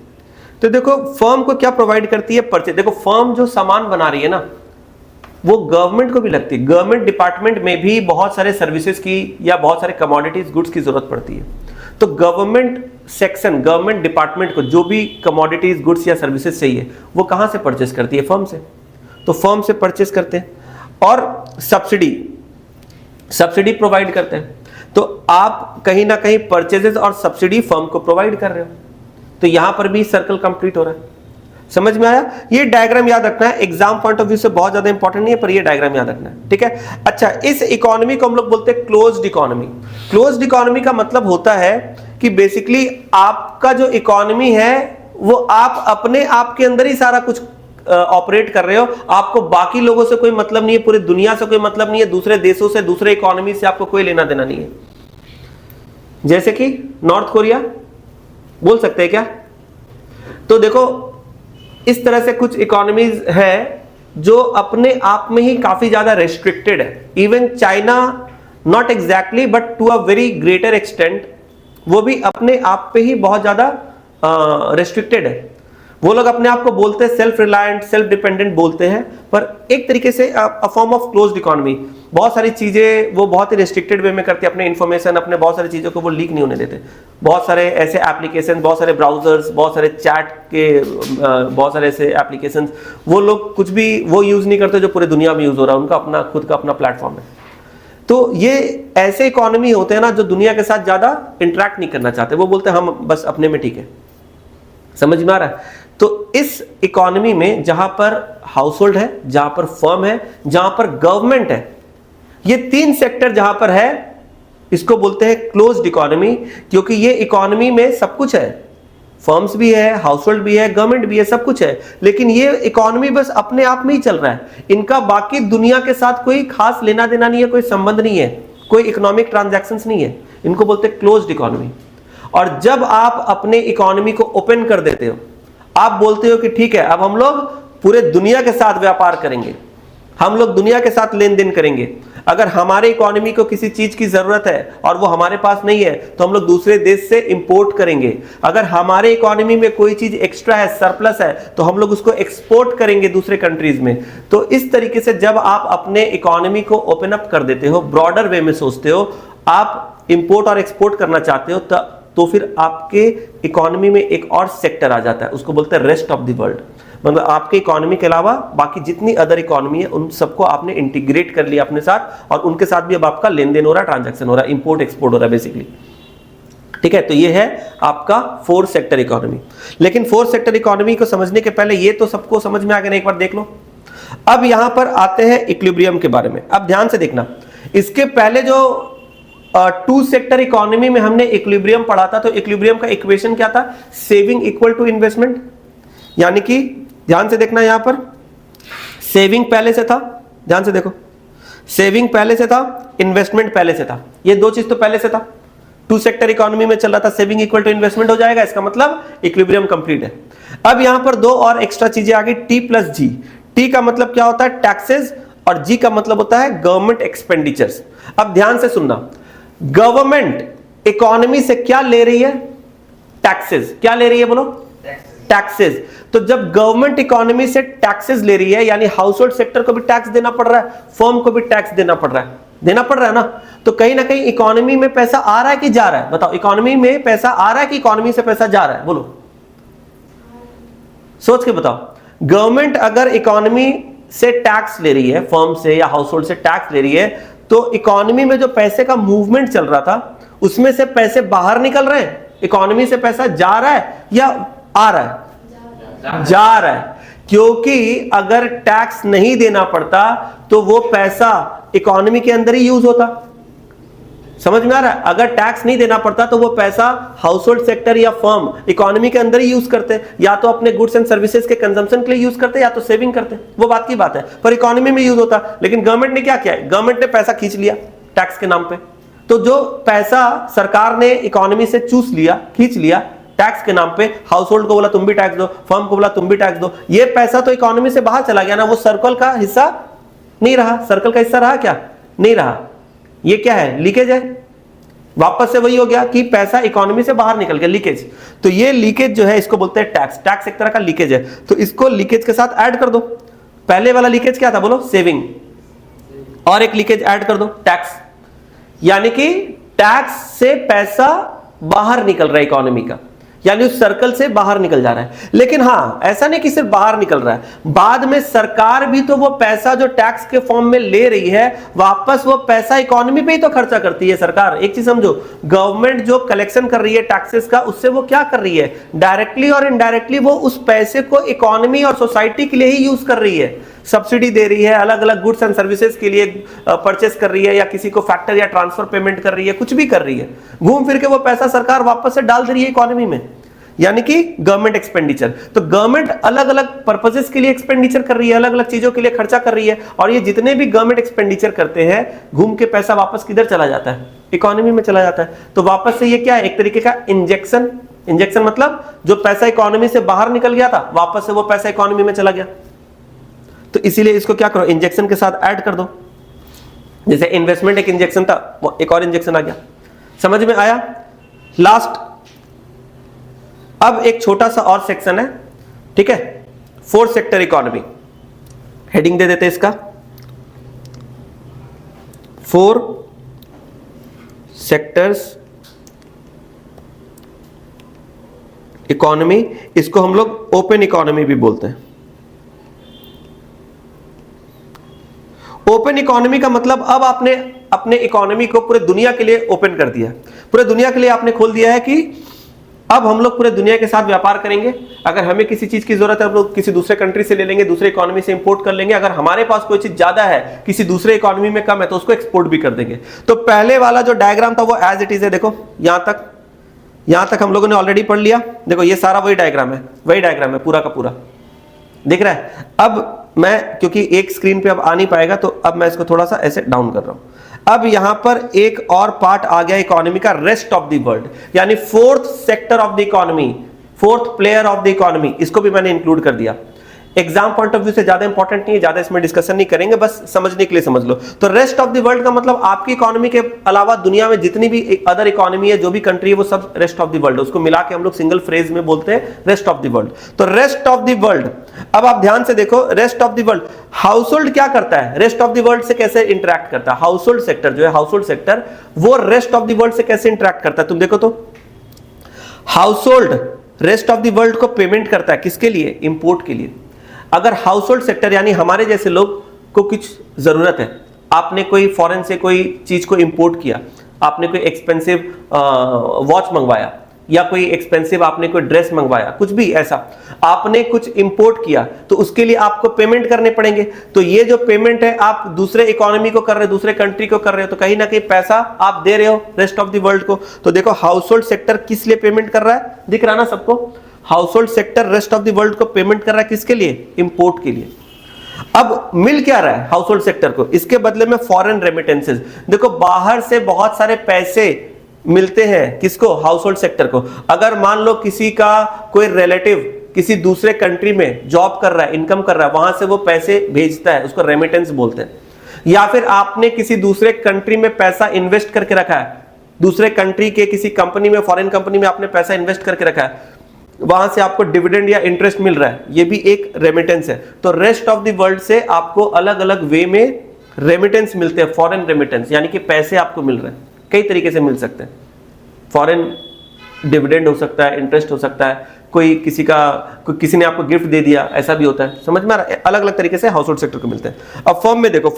तो देखो फर्म को क्या प्रोवाइड करती है, परचेज। देखो फर्म जो सामान बना रही है ना, वो गवर्नमेंट को भी लगती है। गवर्नमेंट डिपार्टमेंट में भी बहुत सारे सर्विसेज की या बहुत सारे कमोडिटीज गुड्स की जरूरत पड़ती है। तो गवर्नमेंट सेक्शन, गवर्नमेंट डिपार्टमेंट को जो भी कमोडिटीज गुड्स या सर्विसेज चाहिए, वो कहां से परचेस करती है? फर्म से। तो फर्म से परचेस करते हैं। और सब्सिडी प्रोवाइड करते हैं। तो आप कहीं ना कहीं परचेजेस और सब्सिडी फर्म को प्रोवाइड कर रहे हो, तो यहां पर भी सर्कल कंप्लीट हो रहा है। समझ में आया? ये डायग्राम याद रखना है, एग्जाम पॉइंट ऑफ व्यू से बहुत ज्यादा इंपॉर्टेंट नहीं है, पर ये डायग्राम याद रखना है। ठीक है, अच्छा, इस इकोनॉमी को हम लोग बोलते हैं क्लोज्ड इकोनॉमी। क्लोज्ड इकोनॉमी का मतलब होता है कि बेसिकली आपका जो इकोनॉमी है वो आप अपने आप के अंदर ही सारा कुछ ऑपरेट कर रहे हो, आपको बाकी लोगों से कोई मतलब नहीं है, पूरी दुनिया से कोई मतलब नहीं है, दूसरे देशों से, दूसरे इकोनॉमी से आपको कोई लेना देना नहीं है। जैसे कि नॉर्थ कोरिया बोल सकते हैं क्या? तो देखो इस तरह से कुछ इकोनॉमीज है जो अपने आप में ही काफी ज्यादा रेस्ट्रिक्टेड है। Even China, not exactly but to a very greater extent, वो भी अपने आप पे ही बहुत ज्यादा रेस्ट्रिक्टेड है। वो लोग अपने आप को बोलते हैं सेल्फ रिलायंट, सेल्फ डिपेंडेंट बोलते हैं, पर एक तरीके से a form of closed economy. बहुत सारी चीजें वो बहुत ही रेस्ट्रिक्टेड वे में करते हैं, अपने इन्फॉर्मेशन, अपने बहुत सारी चीजों को वो लीक नहीं होने देते। बहुत सारे ऐसे एप्लीकेशन, बहुत सारे ब्राउजर्स, बहुत सारे चैट के बहुत सारे ऐसे एप्लीकेशन, वो लोग कुछ भी वो यूज नहीं करते जो पूरे दुनिया में यूज हो रहा है, उनका अपना खुद का अपना प्लेटफॉर्म है। तो ये ऐसे इकोनॉमी होते हैं ना जो दुनिया के साथ ज्यादा इंटरेक्ट नहीं करना चाहते, वो बोलते हैं हम बस अपने में ठीक है। समझ में आ रहा है? तो इस इकोनॉमी में जहां पर हाउस होल्ड है, जहां पर फर्म है, जहां पर गवर्नमेंट है, ये तीन सेक्टर जहां पर है, इसको बोलते हैं क्लोज्ड इकोनॉमी। क्योंकि ये इकोनॉमी में सब कुछ है, फर्म्स भी है, हाउस होल्ड भी है, गवर्नमेंट भी है, सब कुछ है, लेकिन ये इकोनॉमी बस अपने आप में ही चल रहा है। इनका बाकी दुनिया के साथ कोई खास लेना देना नहीं है, कोई संबंध नहीं है, कोई इकोनॉमिक ट्रांजैक्शंस नहीं है। इनको बोलते हैं क्लोज्ड इकोनॉमी। और जब आप अपने इकोनॉमी को ओपन कर देते हो, आप बोलते हो कि ठीक है अब हम लोग पूरे दुनिया के साथ व्यापार करेंगे, हम लोग दुनिया के साथ लेन देन करेंगे। अगर हमारे इकोनॉमी को किसी चीज की जरूरत है और वो हमारे पास नहीं है तो हम लोग दूसरे देश से इंपोर्ट करेंगे। अगर हमारे इकोनॉमी में कोई चीज एक्स्ट्रा है, सरप्लस है, तो हम लोग उसको एक्सपोर्ट करेंगे दूसरे कंट्रीज में। तो इस तरीके से जब आप अपने इकोनॉमी को ओपन अप कर देते हो, ब्रॉडर वे में सोचते हो, आप इंपोर्ट और एक्सपोर्ट करना चाहते हो, तो फिर आपके इकोनॉमी में एक और सेक्टर आ जाता है, उसको बोलते हैं रेस्ट ऑफ द वर्ल्ड। मतलब आपके इकोनॉमी के अलावा बाकी जितनी अदर इकोनॉमी है उन सबको आपने इंटीग्रेट कर लिया अपने साथ, और उनके साथ भी अब आपका लेन देन हो रहा है, ट्रांजैक्शन हो रहा है, इंपोर्ट एक्सपोर्ट हो रहा है बेसिकली। ठीक है, तो ये है आपका फोर्थ सेक्टर इकोनॉमी। लेकिन फोर्थ सेक्टर इकोनॉमी को समझने के पहले ये तो सबको समझ में आ गया ना, एक बार देख लो। अब यहां पर आते हैं इक्विलिब्रियम के बारे में। अब ध्यान से देखना, इसके पहले जो टू सेक्टर इकोनॉमी में हमने इक्विलिब्रियम पढ़ा था, तो इक्विलिब्रियम का इक्वेशन क्या था? Saving equal to investment. यानी कि ध्यान से देखना, यहां पर सेविंग पहले से था, ध्यान से देखो, सेविंग पहले से था, इन्वेस्टमेंट पहले से था। ये दो चीज तो पहले से था, टू सेक्टर इकोनॉमी में चल रहा था, सेविंग इक्वल टू इन्वेस्टमेंट हो जाएगा, इसका मतलब इक्विलिब्रियम कंप्लीट है। अब यहां पर दो और एक्स्ट्रा चीजें आ गई, टी प्लस जी। टी का मतलब क्या होता है? टैक्सेस, और जी का मतलब होता है गवर्नमेंट एक्सपेंडिचर्स। अब ध्यान से सुनना, गवर्नमेंट इकोनॉमी से क्या ले रही है? टैक्सेस। क्या ले रही है बोलो? टैक्सेस। तो जब गवर्नमेंट इकोनॉमी से टैक्सेस ले रही है, यानी हाउस होल्ड सेक्टर को भी टैक्स देना पड़ रहा है, फर्म को भी टैक्स देना पड़ रहा है, देना पड़ रहा है ना। तो कहीं ना कहीं इकोनॉमी में पैसा आ रहा है कि जा रहा है? बताओ, इकोनॉमी में पैसा आ रहा है कि इकोनॉमी से पैसा जा रहा है? बोलो, सोच के बताओ। गवर्नमेंट अगर इकोनॉमी से टैक्स ले रही है, फर्म से या हाउस होल्ड से टैक्स ले रही है, तो इकोनॉमी में जो पैसे का मूवमेंट चल रहा था उसमें से पैसे बाहर निकल रहे हैं, इकोनॉमी से पैसा जा रहा है या आ रहा है? जा रहा है। क्योंकि अगर टैक्स नहीं देना पड़ता तो वो पैसा इकोनॉमी के अंदर ही यूज होता। समझ में आ रहा है? अगर टैक्स नहीं देना पड़ता तो वो पैसा हाउस होल्ड सेक्टर या फर्म इकोनॉमी के अंदर ही यूज करते, या तो अपने गुड्स एंड सर्विसेज के कंजम्पशन के लिए यूज करते, या तो सेविंग करते। वो बात की बात है, पर इकोनॉमी में यूज होता। लेकिन गवर्नमेंट ने क्या किया? गवर्नमेंट ने पैसा खींच लिया टैक्स के नाम पे। तो जो पैसा सरकार ने इकोनॉमी से चूस लिया, खींच लिया टैक्स के नाम पे, हाउस होल्ड को बोला तुम भी टैक्स दो, फर्म को बोला तुम भी टैक्स दो, ये पैसा तो इकोनॉमी से बाहर चला गया ना, वो सर्कल का हिस्सा नहीं रहा। सर्कल का हिस्सा रहा क्या? नहीं रहा। ये क्या है? लीकेज है। वापस से वही हो गया कि पैसा इकोनॉमी से बाहर निकल गया, लीकेज। तो ये लीकेज जो है इसको बोलते हैं टैक्स। टैक्स एक तरह का लीकेज है, तो इसको लीकेज के साथ ऐड कर दो। पहले वाला लीकेज क्या था? बोलो, सेविंग। और एक लीकेज ऐड कर दो, टैक्स। यानी कि टैक्स से पैसा बाहर निकल रहा है इकोनॉमी का, यानी उस सर्कल से बाहर निकल जा रहा है। लेकिन हां, ऐसा नहीं कि सिर्फ बाहर निकल रहा है, बाद में सरकार भी तो वो पैसा जो टैक्स के फॉर्म में ले रही है, वापस वो पैसा इकोनॉमी पे ही तो खर्चा करती है सरकार। एक चीज समझो, गवर्नमेंट जो कलेक्शन कर रही है टैक्सेस का, उससे वो क्या कर रही है? डायरेक्टली और इनडायरेक्टली वो उस पैसे को इकोनॉमी और सोसाइटी के लिए ही यूज कर रही है। सब्सिडी दे रही है, अलग अलग गुड्स एंड सर्विसेज के लिए परचेस कर रही है, या किसी को फैक्टर या ट्रांसफर पेमेंट कर रही है, कुछ भी कर रही है। घूम फिर के वो पैसा सरकार वापस से डाल दे रही है इकोनॉमी में, यानी कि गवर्नमेंट एक्सपेंडिचर। तो गवर्नमेंट अलग अलग पर्पसेस के लिए एक्सपेंडिचर कर रही है, अलग अलग चीजों के लिए खर्चा कर रही है, और ये जितने भी गवर्नमेंट एक्सपेंडिचर करते हैं, घूम के पैसा वापस किधर चला जाता है? इकोनॉमी में चला जाता है। तो वापस से ये क्या है? एक तरीके का इंजेक्शन। इंजेक्शन मतलब जो पैसा इकोनॉमी से बाहर निकल गया था, वापस से वो पैसा इकोनॉमी में चला गया। तो इसीलिए इसको क्या करो? इंजेक्शन के साथ ऐड कर दो। जैसे इन्वेस्टमेंट एक इंजेक्शन था, वो एक और इंजेक्शन आ गया। समझ में आया? लास्ट, अब एक छोटा सा और सेक्शन है, ठीक है, फोर्थ सेक्टर इकोनॉमी। हेडिंग दे देते इसका, फोर सेक्टर्स इकोनॉमी। इसको हम लोग ओपन इकोनॉमी भी बोलते हैं। ओपन इकोनॉमी का मतलब अब आपने अपने इकोनॉमी को पूरे दुनिया के लिए ओपन कर दिया, पूरे दुनिया के लिए आपने खोल दिया है कि अब हम लोग पूरे दुनिया के साथ व्यापार करेंगे। अगर हमें किसी चीज की जरूरत है, हम लोग किसी दूसरे कंट्री से ले लेंगे, दूसरे इकोनॉमी से इंपोर्ट कर लेंगे। अगर हमारे पास कोई चीज ज्यादा है, किसी दूसरे इकोनॉमी में कम है, तो उसको एक्सपोर्ट भी कर देंगे। तो पहले वाला जो डायग्राम था वो एज इट इज है। देखो यहां तक हम लोगों ने ऑलरेडी पढ़ लिया। देखो ये सारा वही डायग्राम है, पूरा का पूरा दिख रहा है। अब मैं, क्योंकि एक स्क्रीन पे अब आ नहीं पाएगा, तो अब मैं इसको थोड़ा सा ऐसे डाउन कर रहा हूं। अब यहां पर एक और पार्ट आ गया इकोनॉमी का, रेस्ट ऑफ द वर्ल्ड, यानी fourth sector of the economy, fourth player of the economy. इसको भी मैंने इंक्लूड कर दिया। एग्जाम पॉइंट ऑफ व्यू से ज्यादा इंपॉर्टेंट नहीं है, ज्यादा इसमें डिस्कशन नहीं करेंगे, बस समझने के लिए समझ लो। तो रेस्ट ऑफ द वर्ल्ड का मतलब आपकी इकोनॉमी के अलावा दुनिया में जितनी भी अदर इकोनॉमी है, जो भी कंट्री है, वो सब रेस्ट ऑफ द वर्ल्ड। उसको मिला के हम लोग सिंगल फ्रेज में बोलते हैं रेस्ट ऑफ द वर्ल्ड। तो रेस्ट ऑफ द वर्ल्ड, अब आप ध्यान से देखो, rest of the world, house hold क्या करता है? रेस्ट ऑफ द वर्ल्ड से कैसे इंटरेक्ट करता है? हाउस होल्ड सेक्टर जो है, हाउस होल्ड सेक्टर, वो रेस्ट ऑफ द वर्ल्ड से कैसे इंटरेक्ट करता है? तुम देखो तो, house hold rest of the world को पेमेंट करता है, किसके लिए? इंपोर्ट के लिए। अगर हाउस होल्ड सेक्टर यानी हमारे जैसे लोग को कुछ जरूरत है, आपने कोई फॉरेन से कोई चीज को इंपोर्ट किया, आपने कोई एक्सपेंसिव वॉच मंगवाया या कोई एक्सपेंसिव आपने कोई ड्रेस मंगवाया, कुछ भी ऐसा आपने कुछ इंपोर्ट किया, तो उसके लिए आपको पेमेंट करने पड़ेंगे। तो ये जो पेमेंट है आप दूसरे इकोनॉमी को कर रहे हो, दूसरे कंट्री को कर रहे हो, तो कहीं ना कहीं पैसा आप दे रहे हो रेस्ट ऑफ द वर्ल्ड को। तो देखो हाउस होल्ड सेक्टर किस लिए पेमेंट कर रहा है, दिख रहा ना सबको, house hold sector rest of the world को पेमेंट कर रहा है किसके लिए, इंपोर्ट के लिए। अब मिल क्या रहा है हाउस होल्ड सेक्टर को, इसके बदले में फॉरेन रेमिटेंसेस। देखो बाहर से बहुत सारे पैसे मिलते हैं किसको, हाउस होल्ड सेक्टर को। अगर मान लो किसी का कोई रिलेटिव किसी दूसरे कंट्री में जॉब कर रहा है, इनकम कर रहा है, वहां से वो पैसे भेजता है, उसको रेमिटेंस बोलते हैं। या फिर आपने किसी दूसरे कंट्री में पैसा इन्वेस्ट करके रखा है, दूसरे कंट्री के किसी कंपनी में, फॉरेन कंपनी में आपने पैसा इन्वेस्ट करके रखा है, वहां से आपको डिविडेंड या इंटरेस्ट मिल रहा है, ये भी एक रेमिटेंस है। तो रेस्ट ऑफ द वर्ल्ड से आपको अलग अलग वे में रेमिटेंस मिलते हैं, फॉरेन रेमिटेंस, यानी कि पैसे आपको मिल रहे हैं, कई तरीके से मिल सकते हैं। फॉरेन डिविडेंड हो सकता है, इंटरेस्ट हो सकता है, कोई किसी ने आपको गिफ्ट दे दिया, ऐसा भी होता है, समझ में आ रहा है। अलग अलग तरीके से हाउस होल्ड सेक्टर को मिलते हैं। अब फर्म में देखो,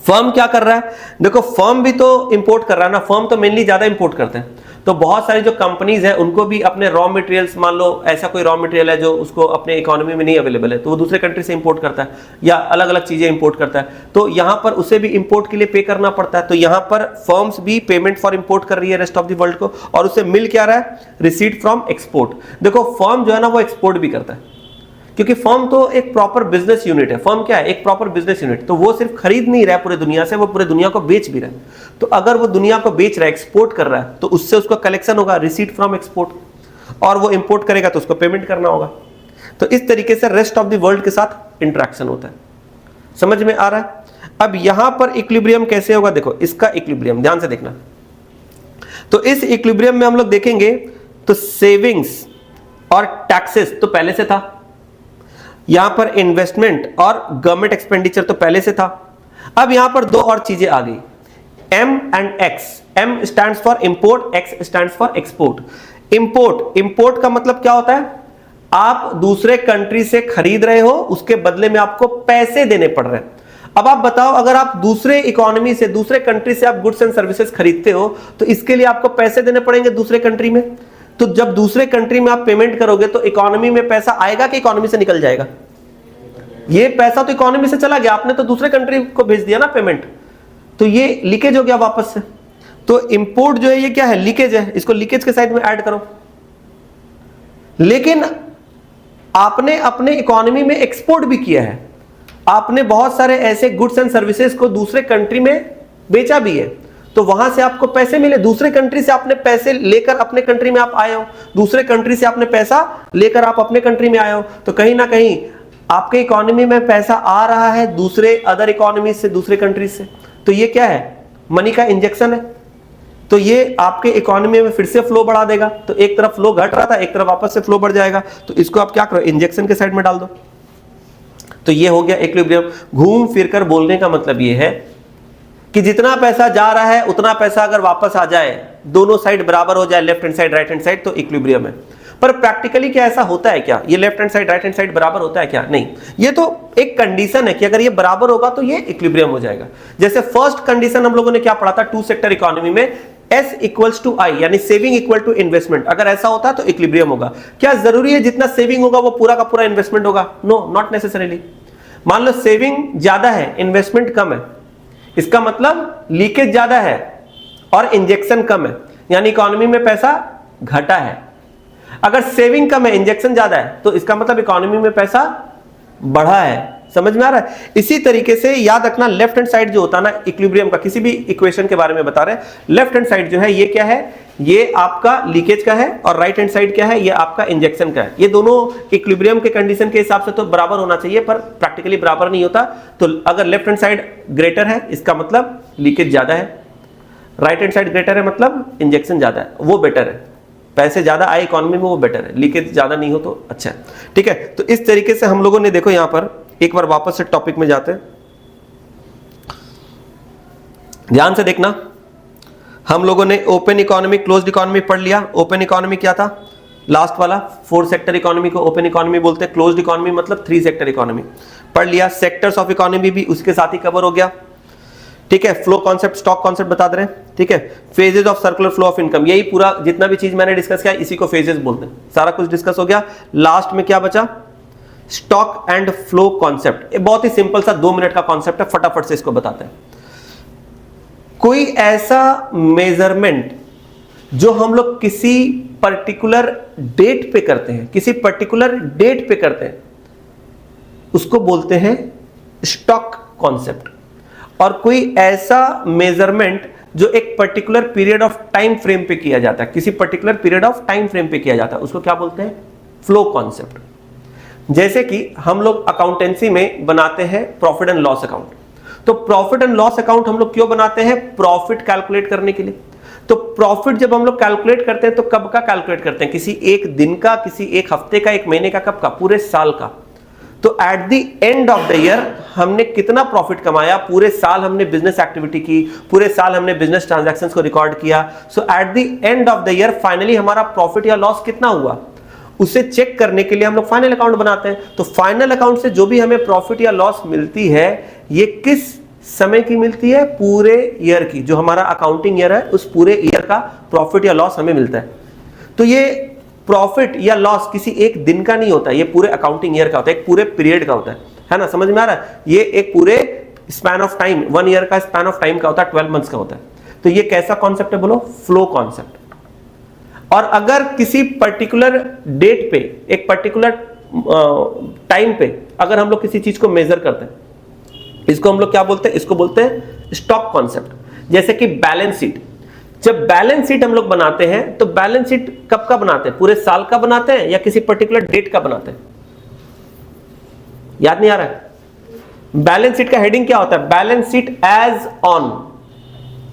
फर्म क्या कर रहा है, देखो फर्म भी तो इंपोर्ट कर रहा है ना, फर्म तो मेनली ज्यादा इंपोर्ट करते हैं। तो बहुत सारी जो कंपनीज हैं उनको भी अपने रॉ मटेरियल्स, मान लो ऐसा कोई रॉ मटेरियल है जो उसको अपने इकोनॉमी में नहीं अवेलेबल है, तो वो दूसरे कंट्री से इंपोर्ट करता है या अलग अलग चीजें इंपोर्ट करता है, तो यहां पर उसे भी इंपोर्ट के लिए पे करना पड़ता है। तो यहां पर फर्म्स भी पेमेंट फॉर इंपोर्ट कर रही है रेस्ट ऑफ द वर्ल्ड को, और उसे मिल क्या रहा है, रिसीट फ्रॉम एक्सपोर्ट। देखो फर्म जो है ना वो एक्सपोर्ट भी करता है, क्योंकि फर्म तो एक प्रॉपर बिजनेस यूनिट है। फर्म क्या है, एक प्रॉपर बिजनेस यूनिट। तो वो सिर्फ खरीद नहीं रहा है पूरे दुनिया से, वो पूरे दुनिया को बेच भी रहा है। तो अगर वो दुनिया को बेच रहा है, एक्सपोर्ट कर रहा है, तो उससे उसका कलेक्शन होगा, रिसीट फ्रॉम एक्सपोर्ट, और वो इंपोर्ट करेगा तो उसको पेमेंट करना होगा। तो इस तरीके से रेस्ट ऑफ द वर्ल्ड के साथ इंटरेक्शन होता है। समझ में आ रहा है। अब यहां पर इक्विलिब्रियम कैसे होगा, देखो इसका इक्विलिब्रियम ध्यान से देखना। तो इस इक्विलिब्रियम में हम लोग देखेंगे तो सेविंग्स और टैक्सेस तो पहले से था, यहां पर इन्वेस्टमेंट और गवर्नमेंट एक्सपेंडिचर तो पहले से था। अब यहां पर दो और चीजें आ गई, M and X. M stands for import, X stands for export. Import का मतलब क्या होता है, आप दूसरे कंट्री से खरीद रहे हो, उसके बदले में आपको पैसे देने पड़ रहे हैं। अब आप बताओ, अगर आप दूसरे इकोनॉमी से, दूसरे कंट्री से आप गुड्स एंड सर्विसेज खरीदते हो, तो इसके लिए आपको पैसे देने पड़ेंगे दूसरे कंट्री में। तो जब दूसरे कंट्री में आप पेमेंट करोगे तो इकोनॉमी में पैसा आएगा कि इकोनॉमी से निकल जाएगा, ये पैसा तो इकोनॉमी से चला गया, आपने तो दूसरे कंट्री को भेज दिया ना पेमेंट, तो ये लीकेज हो गया वापस से। तो इंपोर्ट जो है ये क्या है, लीकेज है, इसको लीकेज के साइड में ऐड करो। लेकिन आपने अपने इकोनॉमी में एक्सपोर्ट भी किया है, आपने बहुत सारे ऐसे गुड्स एंड सर्विसेज को दूसरे कंट्री में बेचा भी है, तो वहां से आपको पैसे मिले। दूसरे कंट्री से आपने पैसे लेकर अपने कंट्री में आप आए हो, दूसरे कंट्री से आपने पैसा लेकर आप अपने कंट्री में आए हो, तो कहीं ना कहीं आपके इकोनॉमी में पैसा आ रहा है दूसरे अदर इकोनॉमी से, दूसरे कंट्री से। तो ये क्या है, मनी का इंजेक्शन है। तो ये आपके इकोनॉमी में फिर से फ्लो बढ़ा देगा। तो एक तरफ फ्लो घट रहा था, एक तरफ वापस से फ्लो बढ़ जाएगा। तो इसको आप क्या करो, इंजेक्शन के साइड में डाल दो। तो ये हो गया इक्विलिब्रियम। घूम फिर कर बोलने का मतलब ये है कि जितना पैसा जा रहा है उतना पैसा अगर वापस आ जाए, दोनों साइड बराबर हो जाए, left hand side right hand side, तो इक्विलिब्रियम है। पर प्रैक्टिकली क्या ऐसा होता है क्या, ये left hand side right hand side बराबर होता है क्या, नहीं। ये तो एक कंडीशन है कि अगर ये बराबर होगा तो ये इक्विलिब्रियम हो जाएगा। जैसे फर्स्ट कंडीशन हम लोगों ने क्या पढ़ा था टू सेक्टर इकोनॉमी में, S इक्वल्स टू I, यानी सेविंग इक्वल टू इन्वेस्टमेंट। अगर ऐसा होता है तो इक्विलिब्रियम होगा। क्या जरूरी है जितना सेविंग होगा वो पूरा का पूरा इन्वेस्टमेंट होगा, नो, नॉट नेसेसरीली। मान लो सेविंग ज्यादा है, इन्वेस्टमेंट कम है, इसका मतलब लीकेज ज्यादा है और इंजेक्शन कम है, यानी इकोनॉमी में पैसा घटा है। अगर सेविंग कम है, इंजेक्शन ज्यादा है, तो इसका मतलब इकोनॉमी में पैसा बढ़ा है। समझ में आ रहा है। इसी तरीके से याद रखना, लेफ्ट हैंड साइड जो होता है ना इक्विलिब्रियम का, किसी भी इक्वेशन के बारे में बता रहे हैं, लेफ्ट हैंड साइड जो है ये क्या है, ये आपका लीकेज का है, और राइट हैंड साइड क्या है, ये आपका इंजेक्शन का है। ये दोनों इक्विलिब्रियम के कंडीशन के हिसाब से तो बराबर होना चाहिए, पर प्रैक्टिकली बराबर नहीं होता। तो अगर लेफ्ट हैंड साइड ग्रेटर है, इसका मतलब लीकेज ज्यादा है, राइट हैंड साइड ग्रेटर है मतलब इंजेक्शन ज्यादा है, वो बेटर है। पैसे ज्यादा आए इकोनॉमी में वो बेटर है, लीकेज ज्यादा नहीं हो तो अच्छा है। ठीक है, तो इस तरीके से हम लोगों ने देखो यहां पर एक बार वापस से टॉपिक में जाते हैं, ध्यान से देखना। हम लोगों ने ओपन इकोनॉमी क्लोज्ड इकोनॉमी पढ़ लिया। ओपन इकोनॉमी क्या था, लास्ट वाला 4 सेक्टर इकोनॉमी को ओपन इकोनॉमी बोलते हैं, क्लोज्ड इकोनॉमी मतलब 3 सेक्टर इकोनॉमी पढ़ लिया। सेक्टर्स ऑफ इकोनॉमी भी उसके साथ ही कवर हो गया, ठीक है। फ्लो कॉन्सेप्ट, स्टॉक कॉन्सेप्ट बता दे रहे हैं, ठीक है। Phases of circular flow of income, यही पूरा जितना भी चीज मैंने डिस्कस किया इसी को फेजेस बोलते हैं। सारा कुछ डिस्कस हो गया। लास्ट में क्या बचा, स्टॉक एंड फ्लो कॉन्सेप्ट। ये बहुत ही सिंपल सा 2 मिनट का कॉन्सेप्ट है, फटाफट से इसको बताते हैं। कोई ऐसा मेजरमेंट जो हम लोग किसी पर्टिकुलर डेट पे करते हैं, किसी पर्टिकुलर डेट पे करते हैं, उसको बोलते हैं स्टॉक कॉन्सेप्ट। और कोई ऐसा मेजरमेंट जो एक particular period of time frame पे किया जाता है, किसी particular period of time frame पे किया जाता है, उसको क्या बोलते हैं, फ्लो कॉन्सेप्ट। जैसे कि हम लोग अकाउंटेंसी में बनाते हैं प्रॉफिट एंड लॉस अकाउंट, तो प्रॉफिट एंड लॉस अकाउंट हम लोग क्यों बनाते हैं, प्रॉफिट कैलकुलेट करने के लिए। तो प्रॉफिट जब हम लोग कैलकुलेट करते हैं तो कब का कैलकुलेट करते हैं, किसी एक दिन का, किसी एक हफ्ते का, एक महीने का, कब का, पूरे साल का। तो eight the end of the year हमने कितना प्रॉफिट कमाया, पूरे साल हमने बिजनेस एक्टिविटी की, पूरे साल हमने बिजनेस ट्रांजैक्शंस को रिकॉर्ड किया। So at the end of the year finally हमारा प्रॉफिट या लॉस कितना हुआ, उसे चेक करने के लिए हम लोग फाइनल अकाउंट बनाते हैं। तो फाइनल अकाउंट से जो भी हमें प्रॉफिट या लॉस मिलती है, ये किस समय की मिलती है, पूरे ईयर की। जो हमारा अकाउंटिंग ईयर है उस पूरे ईयर का प्रॉफिट या लॉस हमें मिलता है। तो ये प्रॉफिट या लॉस किसी एक दिन का नहीं होता, ये पूरे अकाउंटिंग ईयर का होता है, एक पूरे पीरियड का होता है ना, समझ में आ रहा है। ये एक पूरे स्पैन ऑफ टाइम, 1 ईयर का स्पैन ऑफ टाइम का होता है, 12 मंथ्स का होता है। तो ये कैसा कॉन्सेप्ट है, बोलो, फ्लो कॉन्सेप्ट। और अगर किसी पर्टिकुलर डेट पे, एक पर्टिकुलर टाइम पे अगर हम लोग किसी चीज को मेजर करते हैं, इसको हम लोग क्या बोलते हैं, इसको बोलते हैं स्टॉक कॉन्सेप्ट। जैसे कि बैलेंस शीट, जब बैलेंस शीट हम लोग बनाते हैं तो बैलेंस शीट कब का बनाते हैं, पूरे साल का बनाते हैं या किसी पर्टिकुलर डेट का बनाते हैं, याद नहीं आ रहा है। बैलेंस शीट का हेडिंग क्या होता है, बैलेंस शीट एज ऑन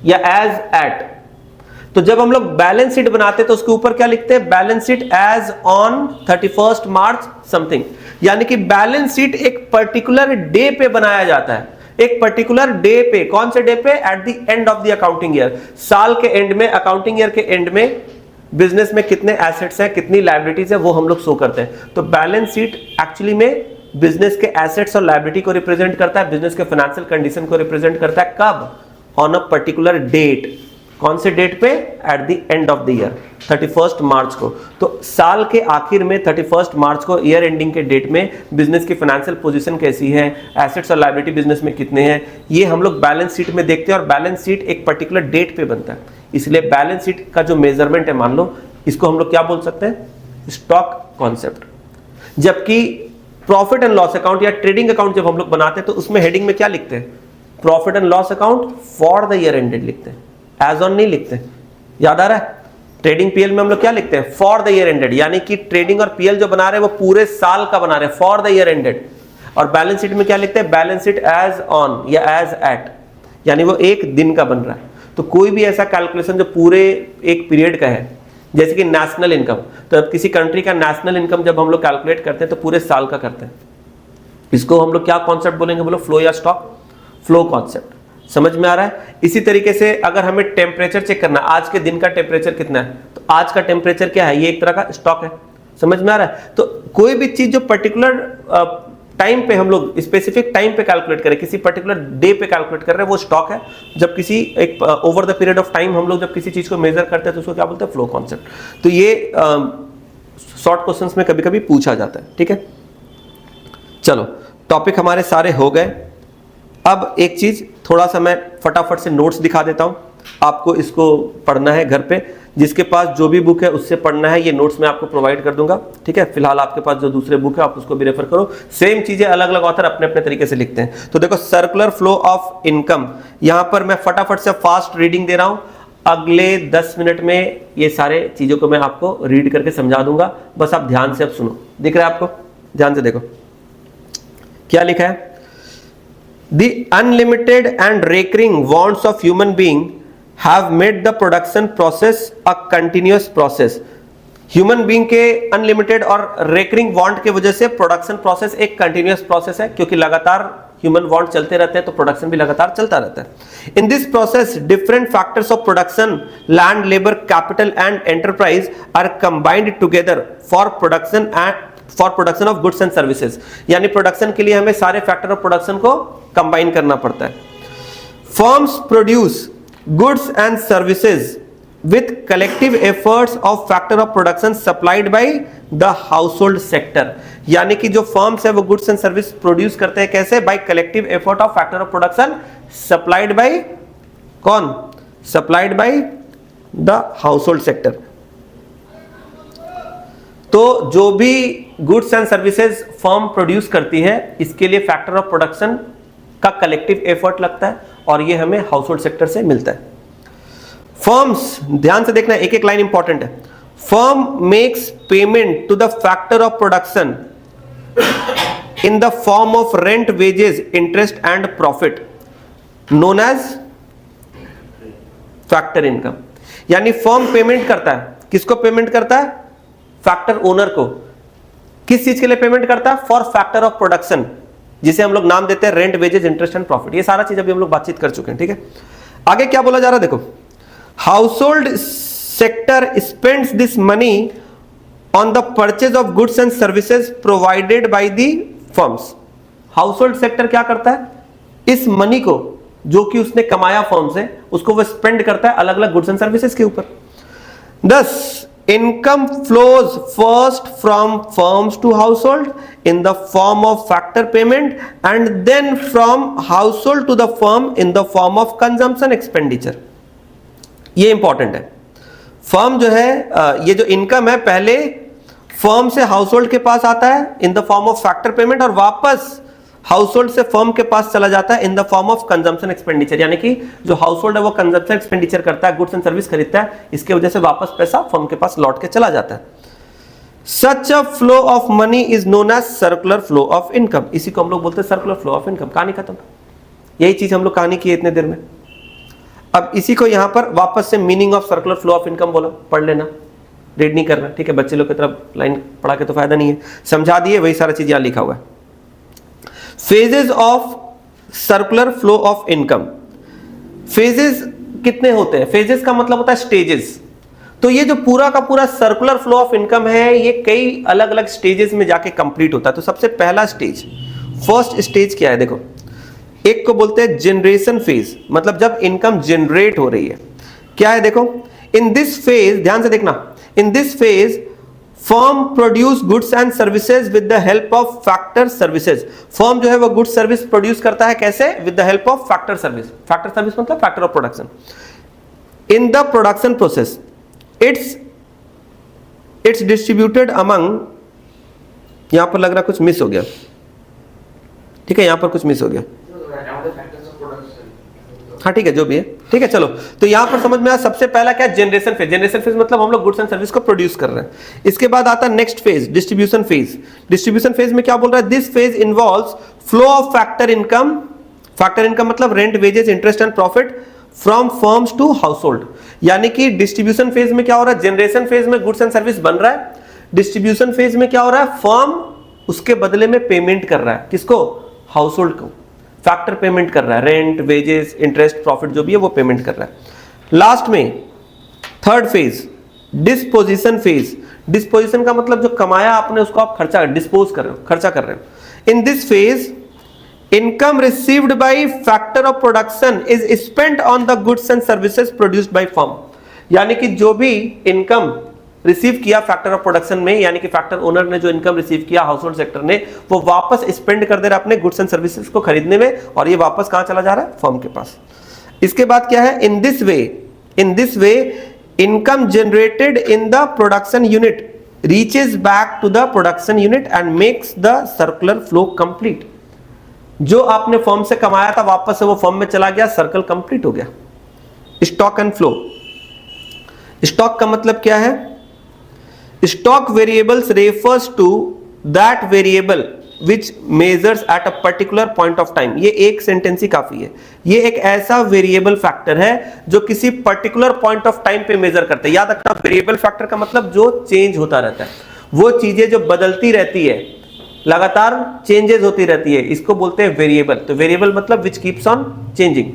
या एज एट। तो जब हम लोग बैलेंस शीट बनाते हैं तो उसके ऊपर क्या लिखते हैं, balance sheet as on 31 March something. यानी कि बैलेंस शीट एक पर्टिकुलर डे पे बनाया जाता है, एक पर्टिकुलर डे पे। कौन से डे पे, eight the end of the accounting year. साल के एंड में, अकाउंटिंग ईयर के एंड में बिजनेस में कितने एसेट्स हैं, कितनी लायबिलिटीज है, वो हम लोग शो करते हैं। तो बैलेंस शीट एक्चुअली में बिजनेस के एसेट्स और लायबिलिटी को रिप्रेजेंट करता है, बिजनेस के फाइनेंशियल कंडीशन को रिप्रेजेंट करता है। कब, ऑन अ पर्टिकुलर डेट। कौन से डेट पे, eight the end of the year, 31 मार्च को। तो साल के आखिर में 31 मार्च को, ईयर एंडिंग के डेट में बिजनेस की फाइनेंशियल पोजीशन कैसी है, एसेट्स और लायबिलिटी बिजनेस में कितने हैं, ये हम लोग बैलेंस शीट में देखते हैं। और बैलेंस शीट एक पर्टिकुलर डेट पे बनता है, इसलिए बैलेंस शीट का जो मेजरमेंट है, मान लो, इसको हम लोग क्या बोल सकते हैं, स्टॉक कॉन्सेप्ट। जबकि प्रॉफिट एंड लॉस अकाउंट या ट्रेडिंग अकाउंट जब हम लोग बनाते हैं तो उसमें हेडिंग में क्या लिखते हैं, profit and loss account for the year ended लिखते हैं, एज ऑन नहीं लिखते। याद आ रहा है, ट्रेडिंग पीएल में हम लोग क्या लिखते हैं, फॉर द ईयर एंडेड। यानी कि ट्रेडिंग और पीएल जो बना रहे हैं वो पूरे साल का बना रहे हैं, फॉर द ईयर एंडेड। और बैलेंस शीट में क्या लिखते हैं, बैलेंस शीट एज ऑन या एज एट, यानी वो एक दिन का बन रहा है। तो कोई भी ऐसा कैलकुलेशन जो पूरे एक पीरियड का है, जैसे कि नेशनल इनकम, तो अब किसी कंट्री का नेशनल इनकम जब हम लोग कैलकुलेट करते हैं तो पूरे साल का करते हैं। इसको हम लोग क्या कॉन्सेप्ट बोलेंगे, बोलो, फ्लो या स्टॉक, फ्लो कॉन्सेप्ट। समझ में आ रहा है। इसी तरीके से अगर हमें टेम्परेचर चेक करना है, आज के दिन का टेम्परेचर कितना है, तो आज का टेम्परेचर क्या है, ये एक तरह का स्टॉक है। समझ में आ रहा है। तो कोई भी चीज जो पर्टिकुलर टाइम पे हम लोग स्पेसिफिक टाइम पे कैलकुलेट करें, किसी पर्टिकुलर डे पे कैलकुलेट कर रहे हैं, वो स्टॉक है। जब किसी एक over the period of time हम लोग जब किसी चीज को मेजर करते हैं तो उसको क्या बोलते हैं, फ्लो कॉन्सेप्ट। तो ये शॉर्ट क्वेश्चंस में कभी कभी पूछा जाता है, ठीक है। चलो, टॉपिक हमारे सारे हो गए। अब एक चीज थोड़ा सा मैं फटाफट से नोट्स दिखा देता हूं, आपको इसको पढ़ना है घर पे। जिसके पास जो भी बुक है उससे पढ़ना है, ये नोट्स मैं आपको प्रोवाइड कर दूंगा, ठीक है। फिलहाल आपके पास जो दूसरे बुक है आप उसको भी रेफर करो। सेम चीजें अलग अलग ऑथर अपने अपने तरीके से लिखते हैं। तो देखो, सर्कुलर फ्लो ऑफ इनकम, यहां पर मैं फटाफट से फास्ट रीडिंग दे रहा हूं। अगले 10 मिनट में ये सारे चीजों को मैं आपको रीड करके समझा दूंगा, बस आप ध्यान से अब सुनो। दिख रहा है आपको, ध्यान से देखो क्या लिखा है। The unlimited and recurring wants of human being have made the production process a continuous process. Human being के अनलिमिटेड और रेकरिंग वांट के वजह से प्रोडक्शन प्रोसेस एक कंटिन्यूअस प्रोसेस है, क्योंकि लगातार ह्यूमन वांट चलते रहते हैं तो प्रोडक्शन भी लगातार चलता रहता है। In this process different factors of production, land, labour, capital and enterprise are combined together for production of goods and services. यानी प्रोडक्शन के लिए हमें सारे फैक्टर ऑफ प्रोडक्शन को कंबाइन करना पड़ता है। Firms produce goods and services with collective efforts of factor of production supplied by the household sector। यानी कि जो फर्म्स है वो गुड्स एंड सर्विस प्रोड्यूस करते हैं कैसे? By collective effort of factor of production supplied by कौन? Supplied by the household sector. तो जो भी goods and services firm produce करती है इसके लिए फैक्टर ऑफ प्रोडक्शन का कलेक्टिव एफर्ट लगता है और ये हमें हाउसहोल्ड सेक्टर से मिलता है। फर्म्स, ध्यान से देखना, एक एक लाइन इंपॉर्टेंट है। Firm makes payment to the factor of production in the form of rent, wages, interest and profit known as factor income. यानी फर्म पेमेंट करता है, किसको पेमेंट करता है? फैक्टर ओनर को। किस चीज के लिए पेमेंट करता है? फॉर फैक्टर ऑफ प्रोडक्शन, जिसे हम लोग नाम देते हैं rent, wages, interest and profit. ये सारा चीज अभी हम लोग बातचीत कर चुके हैं, ठीक है। आगे क्या बोला जा रहा है देखो, household sector spends this money on the purchase of goods and services provided by the firms। household sector क्या करता है? इस मनी को जो कि उसने कमाया फर्म से, उसको वो स्पेंड करता है अलग अलग गुड्स एंड सर्विसेज के ऊपर। Thus income flows first from firms to household in the form of factor payment and then from household to the firm in the form of consumption expenditure। ये important है। Firm जो है ये जो income है पहले फर्म से household के पास आता है इन the form of factor payment और वापस हाउसहोल्ड से फर्म के पास चला जाता है इन the form of consumption expenditure. यानी कि जो हाउसहोल्ड है वो कंजम्पशन एक्सपेंडिचर करता है, गुड्स एंड सर्विस खरीदता है, इसके वजह से वापस पैसा फर्म के पास लौट के चला जाता है। Such a flow of money is known as circular flow of income. इसी को हम लोग बोलते हैं सर्कुलर फ्लो ऑफ इनकम। कहानी खत्म। यही चीज हम लोग कहानी की है इतने देर में। अब इसी को यहां पर वापस से meaning of circular flow of income बोला, पढ़ लेना, रीड नहीं करना, ठीक है। बच्चे लोग की तरफ लाइन पढ़ा के तो फायदा नहीं है, समझा दिए, वही सारा चीज यहां लिखा हुआ है। Phases of circular flow of income. Phases कितने होते हैं? फेजेस का मतलब होता है स्टेजेस। तो ये जो पूरा का पूरा सर्कुलर फ्लो ऑफ इनकम है ये कई अलग अलग स्टेजेस में जाके कंप्लीट होता है। तो सबसे पहला स्टेज, फर्स्ट स्टेज क्या है देखो, एक को बोलते हैं जनरेशन फेज, मतलब जब इनकम जनरेट हो रही है। क्या है देखो, इन दिस फेज, ध्यान से देखना, in this phase firm produce goods and services with the help of factor services. Firm जो है वो गुड्स सर्विस प्रोड्यूस करता है कैसे? With the help of factor service. Factor service मतलब factor of production. In the production process it's distributed among, यहां पर लग रहा कुछ मिस हो गया, ठीक है, यहां पर कुछ मिस हो गया, हाँ ठीक है, जो भी है ठीक है। चलो, तो यहां पर समझ में आया। सबसे पहला क्या? Generation phase. जनरेशन फेज मतलब हम लोग गुड्स एंड सर्विस को प्रोड्यूस कर रहे हैं। इसके बाद आता है next phase, distribution phase. Distribution phase में क्या बोल रहा है? This phase involves flow of factor income. Factor income मतलब rent, wages, interest and profit from firms to household. यानी कि डिस्ट्रीब्यूशन फेज में क्या हो रहा है? जनरेशन फेज में गुड्स एंड सर्विस बन रहा है। डिस्ट्रीब्यूशन फेज में क्या हो रहा है? फर्म उसके बदले में पेमेंट कर रहा है, किसको? हाउसहोल्ड को। फैक्टर पेमेंट कर रहा है, रेंट, वेजेस, इंटरेस्ट, प्रॉफिट जो भी है वो पेमेंट कर रहा है। लास्ट में third phase, disposition phase. Disposition का मतलब जो कमाया आपने उसको आप खर्चा, डिस्पोज कर रहे हो, खर्चा कर रहे हो। इन this phase income received by factor of production is spent on the goods and services produced by firm. यानी कि जो भी इनकम रिसीव किया फैक्टर ऑफ प्रोडक्शन में, यानी कि फैक्टर ओनर ने जो इनकम रिसीव किया हाउसहोल्ड सेक्टर ने, वो वापस स्पेंड कर दे रहा है अपने गुड्स एंड सर्विसेज को खरीदने में, और ये वापस कहां चला जा रहा है? फर्म के पास। इसके बाद क्या है? In this way income generated in the production unit reaches back to the production unit and makes the circular flow complete. जो आपने फर्म से कमाया था वापस से वो फर्म में चला गया, सर्कल कंप्लीट हो गया। Stock and flow. स्टॉक का मतलब क्या है? Stock variables refers to that variable which measures at a particular point of time। ये एक सेंटेंस ही काफी है। ये एक ऐसा वेरिएबल फैक्टर है जो किसी पर्टिकुलर पॉइंट ऑफ टाइम पे मेजर करते हैं। याद रखना, वेरिएबल फैक्टर का मतलब जो चेंज होता रहता है, वो चीजें जो बदलती रहती है लगातार चेंजेस होती रहती है, इसको बोलते हैं वेरिएबल। तो वेरिएबल मतलब which keeps on changing,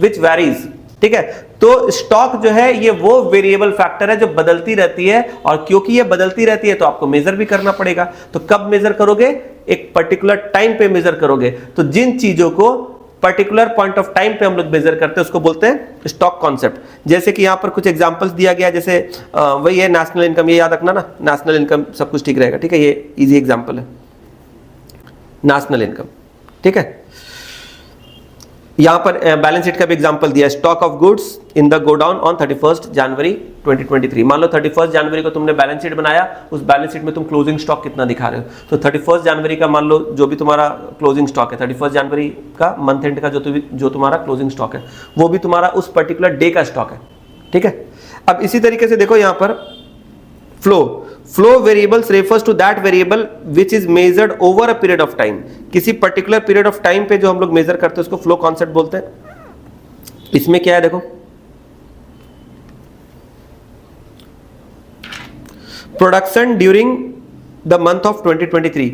which varies, ठीक है। तो स्टॉक जो है ये वो वेरिएबल फैक्टर है जो बदलती रहती है, और क्योंकि ये बदलती रहती है तो आपको मेजर भी करना पड़ेगा। तो कब मेजर करोगे? एक पर्टिकुलर टाइम पे मेजर करोगे। तो जिन चीजों को पर्टिकुलर पॉइंट ऑफ टाइम पे हम लोग मेजर करते हैं उसको बोलते हैं स्टॉक कॉन्सेप्ट। जैसे कि यहां पर कुछ एग्जांपल्स दिया गया, जैसे वही है नेशनल इनकम, ये याद रखना ना, नेशनल इनकम सब कुछ ठीक रहेगा, ठीक है। ये इजी एग्जांपल है नेशनल इनकम, ठीक है। यहां पर बैलेंस शीट का भी एग्जांपल दिया है, stock of goods in the godown on 31 जनवरी 2023। मान लो 31 जनवरी को तुमने बैलेंस शीट बनाया, उस बैलेंस शीट में तुम क्लोजिंग स्टॉक कितना दिखा रहे हो। तो 31 जनवरी का मान लो जो भी तुम्हारा क्लोजिंग स्टॉक है, 31 जनवरी का मंथ एंड का जो तुम्हारा क्लोजिंग स्टॉक है, वो भी तुम्हारा उस पर्टिकुलर डे का स्टॉक है, ठीक है। अब इसी तरीके से देखो यहां पर flow variables refers to that variable which is measured over a period of time. किसी पर्टिकुलर पीरियड ऑफ टाइम पे जो हम लोग मेजर करते हैं उसको फ्लो कॉन्सेप्ट बोलते हैं। इसमें क्या है देखो, production during the month of 2023।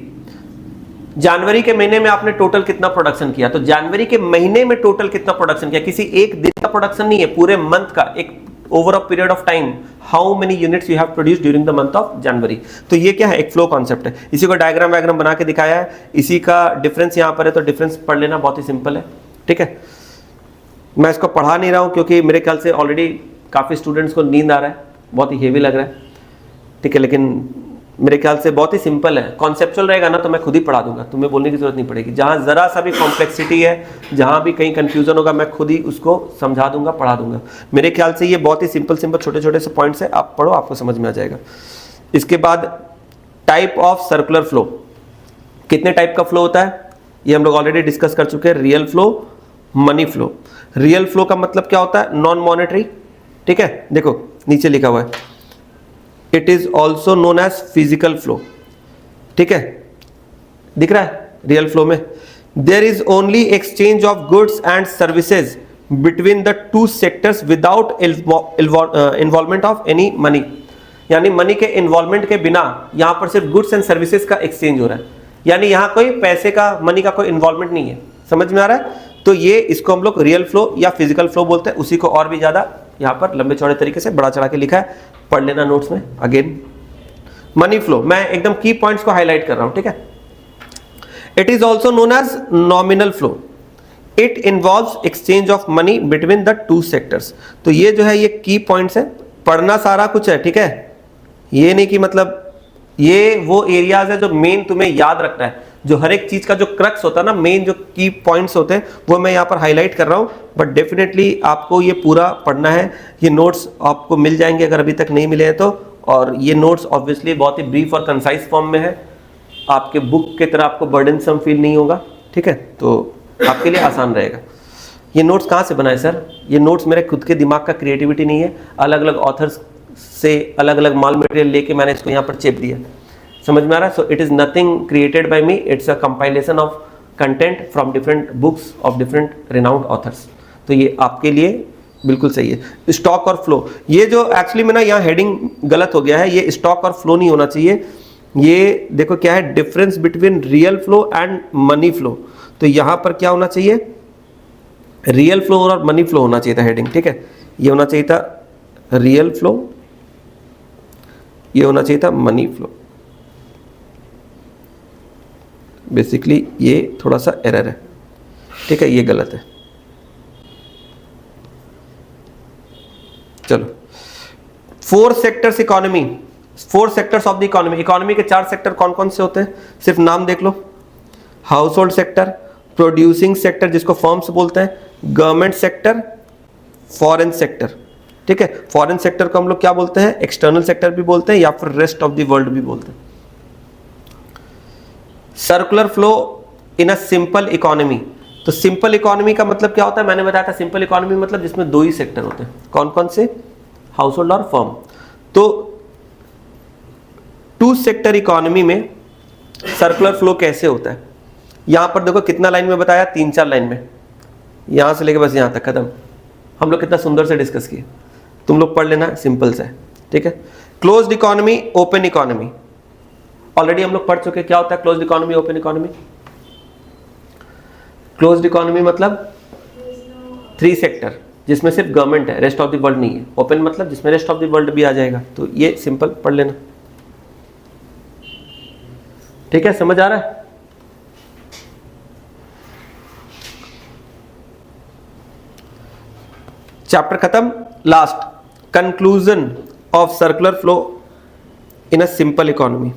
जनवरी के महीने में आपने टोटल कितना प्रोडक्शन किया, तो जनवरी के महीने में टोटल कितना प्रोडक्शन किया, किसी एक दिन का प्रोडक्शन नहीं है, पूरे मंथ का, एक over a period of time how many units you have produced during the month of January. तो ये क्या है, एक फ्लो कॉन्सेप्ट है। इसी को डायग्राम वायग्राम बना के दिखाया है, इसी का डिफरेंस यहां पर है, तो डिफरेंस पढ़ लेना, बहुत ही सिंपल है, ठीक है। मैं इसको पढ़ा नहीं रहा हूं क्योंकि मेरे ख्याल से ऑलरेडी काफी स्टूडेंट्स को नींद आ रहा है, बहुत ही हेवी लग रहा है, ठीक है। लेकिन मेरे ख्याल से बहुत ही सिंपल है, कॉन्सेप्चुअल रहेगा ना तो मैं खुद ही पढ़ा दूंगा, तुम्हें बोलने की जरूरत नहीं पड़ेगी। जहां जरा सा भी कॉम्प्लेक्सिटी है, जहां भी कहीं कंफ्यूजन होगा, मैं खुद ही उसको समझा दूंगा, पढ़ा दूंगा। मेरे ख्याल से ये बहुत ही सिंपल छोटे छोटे से पॉइंट्स है, आप पढ़ो, आपको समझ में आ जाएगा। इसके बाद टाइप ऑफ सर्कुलर फ्लो, कितने टाइप का फ्लो होता है ये हम लोग ऑलरेडी डिस्कस कर चुके हैं। Real flow, money flow. Real flow का मतलब क्या होता है, नॉन मॉनेटरी, ठीक है। देखो नीचे लिखा हुआ है, it is also known as physical flow, ठीक है, दिख रहा है। रियल फ्लो में there is only exchange of goods and services between the two sectors without involvement of any money. यानी मनी के इन्वॉल्वमेंट के बिना यहां पर सिर्फ गुड्स एंड सर्विसेज का एक्सचेंज हो रहा है, यानी यहां कोई पैसे का, मनी का कोई इन्वॉल्वमेंट नहीं है। समझ में आ रहा है? तो ये इसको हम लोग रियल फ्लो या फिजिकल फ्लो बोलते हैं। उसी को और भी ज्यादा यहां पर लंबे चौड़े तरीके से बड़ा चढ़ा के लिखा है, पढ़ लेना नोट्स में। अगेन मनी फ्लो, मैं एकदम की पॉइंट्स को हाईलाइट कर रहा हूं, ठीक है। It is also known as nominal flow, it involves exchange of money between the two sectors. तो ये जो है ये की पॉइंट्स है, पढ़ना सारा कुछ है, ठीक है। ये नहीं कि मतलब ये वो एरियाज है जो मेन तुम्हें याद रखना है, जो हर एक चीज का जो क्रक्स होता है ना, मेन जो की पॉइंट्स होते हैं वो मैं यहाँ पर हाईलाइट कर रहा हूँ। बट डेफिनेटली आपको ये पूरा पढ़ना है। ये नोट्स आपको मिल जाएंगे अगर अभी तक नहीं मिले हैं तो, और ये नोट्स ऑब्वियसली बहुत ही ब्रीफ और कंसाइज फॉर्म में है, आपके बुक की तरह आपको बर्डनसम फील नहीं होगा, ठीक है। तो आपके लिए आसान रहेगा। ये नोट्स कहाँ से बनाए सर? ये नोट्स मेरे खुद के दिमाग का क्रिएटिविटी नहीं है, अलग अलग ऑथर्स से अलग अलग माल मटेरियल लेके मैंने इसको यहाँ पर चेप दिया। समझ में आ रहा है? So it is nothing created by me, it's a compilation of content from different books of different renowned authors. तो ये आपके लिए बिल्कुल सही है। स्टॉक और फ्लो, ये जो एक्चुअली में ना यहाँ हेडिंग गलत हो गया है, ये स्टॉक और फ्लो नहीं होना चाहिए। ये देखो क्या है, difference between real flow and money flow. तो यहाँ पर क्या होना चाहिए, रियल फ्लो और मनी फ्लो होना चाहिए था हेडिंग, ठीक है। ये होना चाहिए था रियल फ्लो, ये होना चाहिए था मनी फ्लो। बेसिकली ये थोड़ा सा एरर है, ठीक है, ये गलत है। चलो, 4 sectors economy, 4 sectors of the economy. Economy के 4 सेक्टर कौन कौन से होते हैं, सिर्फ नाम देख लो। House hold sector, producing sector जिसको फर्म्स बोलते हैं, गवर्नमेंट सेक्टर, फॉरेन सेक्टर, ठीक है। फॉरेन सेक्टर को हम लोग क्या बोलते हैं, एक्सटर्नल सेक्टर भी बोलते हैं या फिर रेस्ट ऑफ द वर्ल्ड भी बोलते हैं। Circular flow in a simple economy. तो सिंपल इकोनॉमी का मतलब क्या होता है, मैंने बताया था सिंपल इकोनॉमी मतलब जिसमें 2 ही सेक्टर होते हैं। कौन कौन से, हाउस होल्ड और फर्म। तो 2 सेक्टर इकोनॉमी में सर्कुलर फ्लो कैसे होता है, यहां पर देखो कितना लाइन में बताया, 3-4 लाइन में, यहां से लेके बस यहां तक खत्म। हम लोग कितना सुंदर से डिस्कस किए, तुम लोग पढ़ लेना, सिंपल सा है, ठीक है। Closed economy, open economy, already हम लोग पढ़ चुके, क्या होता है closed economy, open economy. Closed economy मतलब 3 सेक्टर जिसमें सिर्फ गवर्नमेंट है, रेस्ट ऑफ द वर्ल्ड नहीं है। ओपन मतलब जिसमें रेस्ट ऑफ द वर्ल्ड भी आ जाएगा। तो ये सिंपल पढ़ लेना, ठीक है, समझ आ रहा है। चैप्टर खत्म। Last conclusion of circular flow in a simple economy.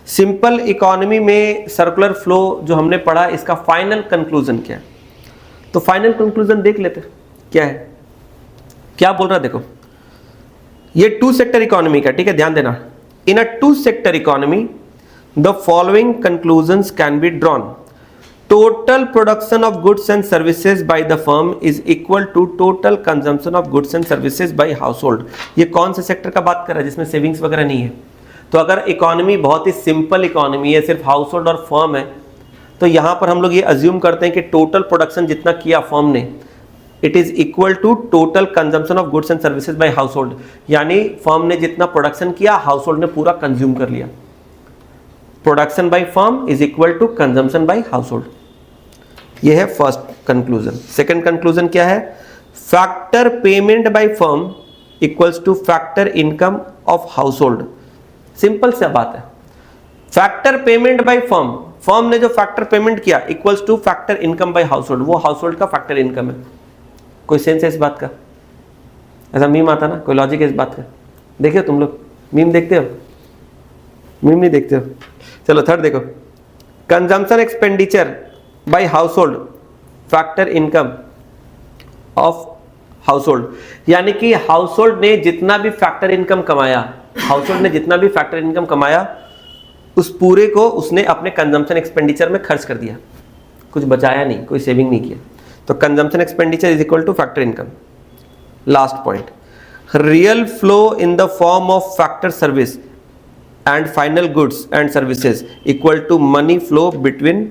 Simple economy में सर्कुलर फ्लो जो हमने पढ़ा, इसका फाइनल कंक्लूजन क्या है? तो फाइनल कंक्लूजन देख लेते क्या है, क्या बोल रहा है देखो। ये 2 सेक्टर इकोनॉमी का, ठीक है, ध्यान देना। In a 2 sector economy the following conclusions can be drawn. Total production of goods and services by the firm is equal to total consumption of goods and services by household. ये कौन से sector का बात कर रहा है जिसमें savings वगैरह नहीं है? तो अगर इकोनॉमी बहुत ही सिंपल इकोनॉमी है, सिर्फ हाउस होल्ड और फर्म है, तो यहां पर हम लोग ये अज्यूम करते हैं कि टोटल प्रोडक्शन जितना किया फर्म ने, it is equal to total consumption of goods and services by household. यानी फर्म ने जितना प्रोडक्शन किया, हाउस होल्ड ने पूरा कंज्यूम कर लिया। Production by firm is equal to consumption by household. ये है फर्स्ट कंक्लूजन। सेकंड कंक्लूजन क्या है? Factor payment by firm equals to factor income of household. Simple सा बात है। Factor payment by firm, firm ने जो factor payment किया equals to factor income by household, वो हाउस होल्ड का फैक्टर इनकम है। कोई सेंस है इस बात का? ऐसा मीम आता ना, कोई लॉजिक है इस बात का? देखिए तुम लोग मीम देखते हो? मीम नहीं देखते हो? चलो थर्ड देखो, consumption expenditure bye household factor income of household. यानी कि हाउस होल्ड ने जितना भी फैक्टर इनकम कमाया, हाउस होल्ड ने जितना भी फैक्टर इनकम कमाया, उस पूरे को उसने अपने कंजम्पशन एक्सपेंडिचर में खर्च कर दिया, कुछ बचाया नहीं, कोई सेविंग नहीं किया। तो consumption expenditure is equal to factor income. Last point, real flow in the form of factor service and final goods and services equal to money flow between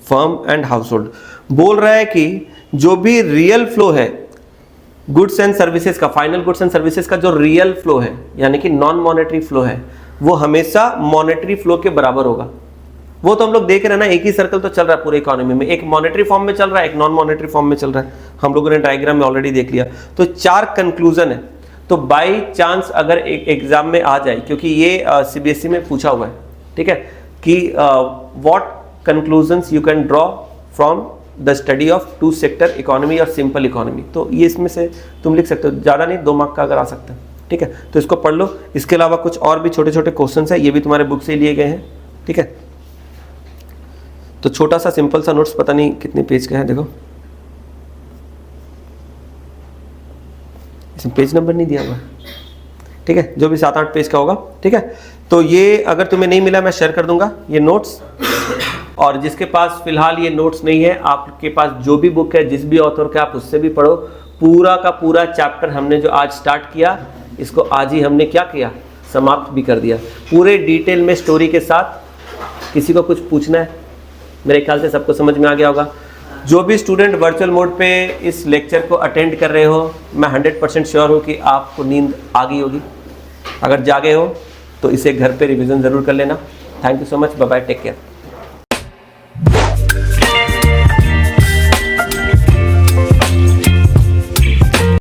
firm and household. बोल रहा है कि जो भी real flow है goods and services का, final goods and services का जो रियल फ्लो है, यानी कि नॉन मॉनेटरी फ्लो है, वो हमेशा मॉनेटरी फ्लो के बराबर होगा। वो तो हम लोग देख रहे हैं ना, एक ही सर्कल तो चल रहा है पूरे इकोनॉमी में, एक मॉनेटरी फॉर्म में चल रहा है, एक नॉन मॉनेटरी फॉर्म में चल रहा है। हम लोगों ने डायग्राम में ऑलरेडी देख लिया। तो 4 कंक्लूजन है। तो बाई चांस अगर एक एग्जाम में आ जाए, क्योंकि ये सीबीएसई में पूछा हुआ है, ठीक है, कि what conclusions you can draw from the study of 2 sector economy और सिंपल इकोनॉमी। तो ये इसमें से तुम लिख सकते हो, ज़्यादा नहीं, 2 मार्क का अगर आ सकता है, ठीक है। तो इसको पढ़ लो। इसके अलावा कुछ और भी छोटे छोटे क्वेश्चंस है, ये भी तुम्हारे बुक से लिए गए हैं, ठीक है। तो छोटा सा सिंपल सा नोट्स, पता नहीं कितने पेज का है, देखो इसमें पेज नंबर नहीं दिया हुआ, ठीक है, जो भी 7-8 पेज का होगा, ठीक है। तो ये अगर तुम्हें नहीं मिला मैं शेयर कर दूंगा ये नोट्स। और जिसके पास फिलहाल ये नोट्स नहीं है, आपके पास जो भी बुक है, जिस भी ऑथर का, आप उससे भी पढ़ो। पूरा का पूरा चैप्टर हमने जो आज स्टार्ट किया, इसको आज ही हमने क्या किया, समाप्त भी कर दिया पूरे डिटेल में स्टोरी के साथ। किसी को कुछ पूछना है? मेरे ख्याल से सबको समझ में आ गया होगा। जो भी स्टूडेंट वर्चुअल मोड पे इस लेक्चर को अटेंड कर रहे हो, मैं 100% श्योर हूँ कि आपको नींद आ गई होगी। अगर जागे हो तो इसे घर पे रिवीजन ज़रूर कर लेना। Thank you so much, bye bye, take care.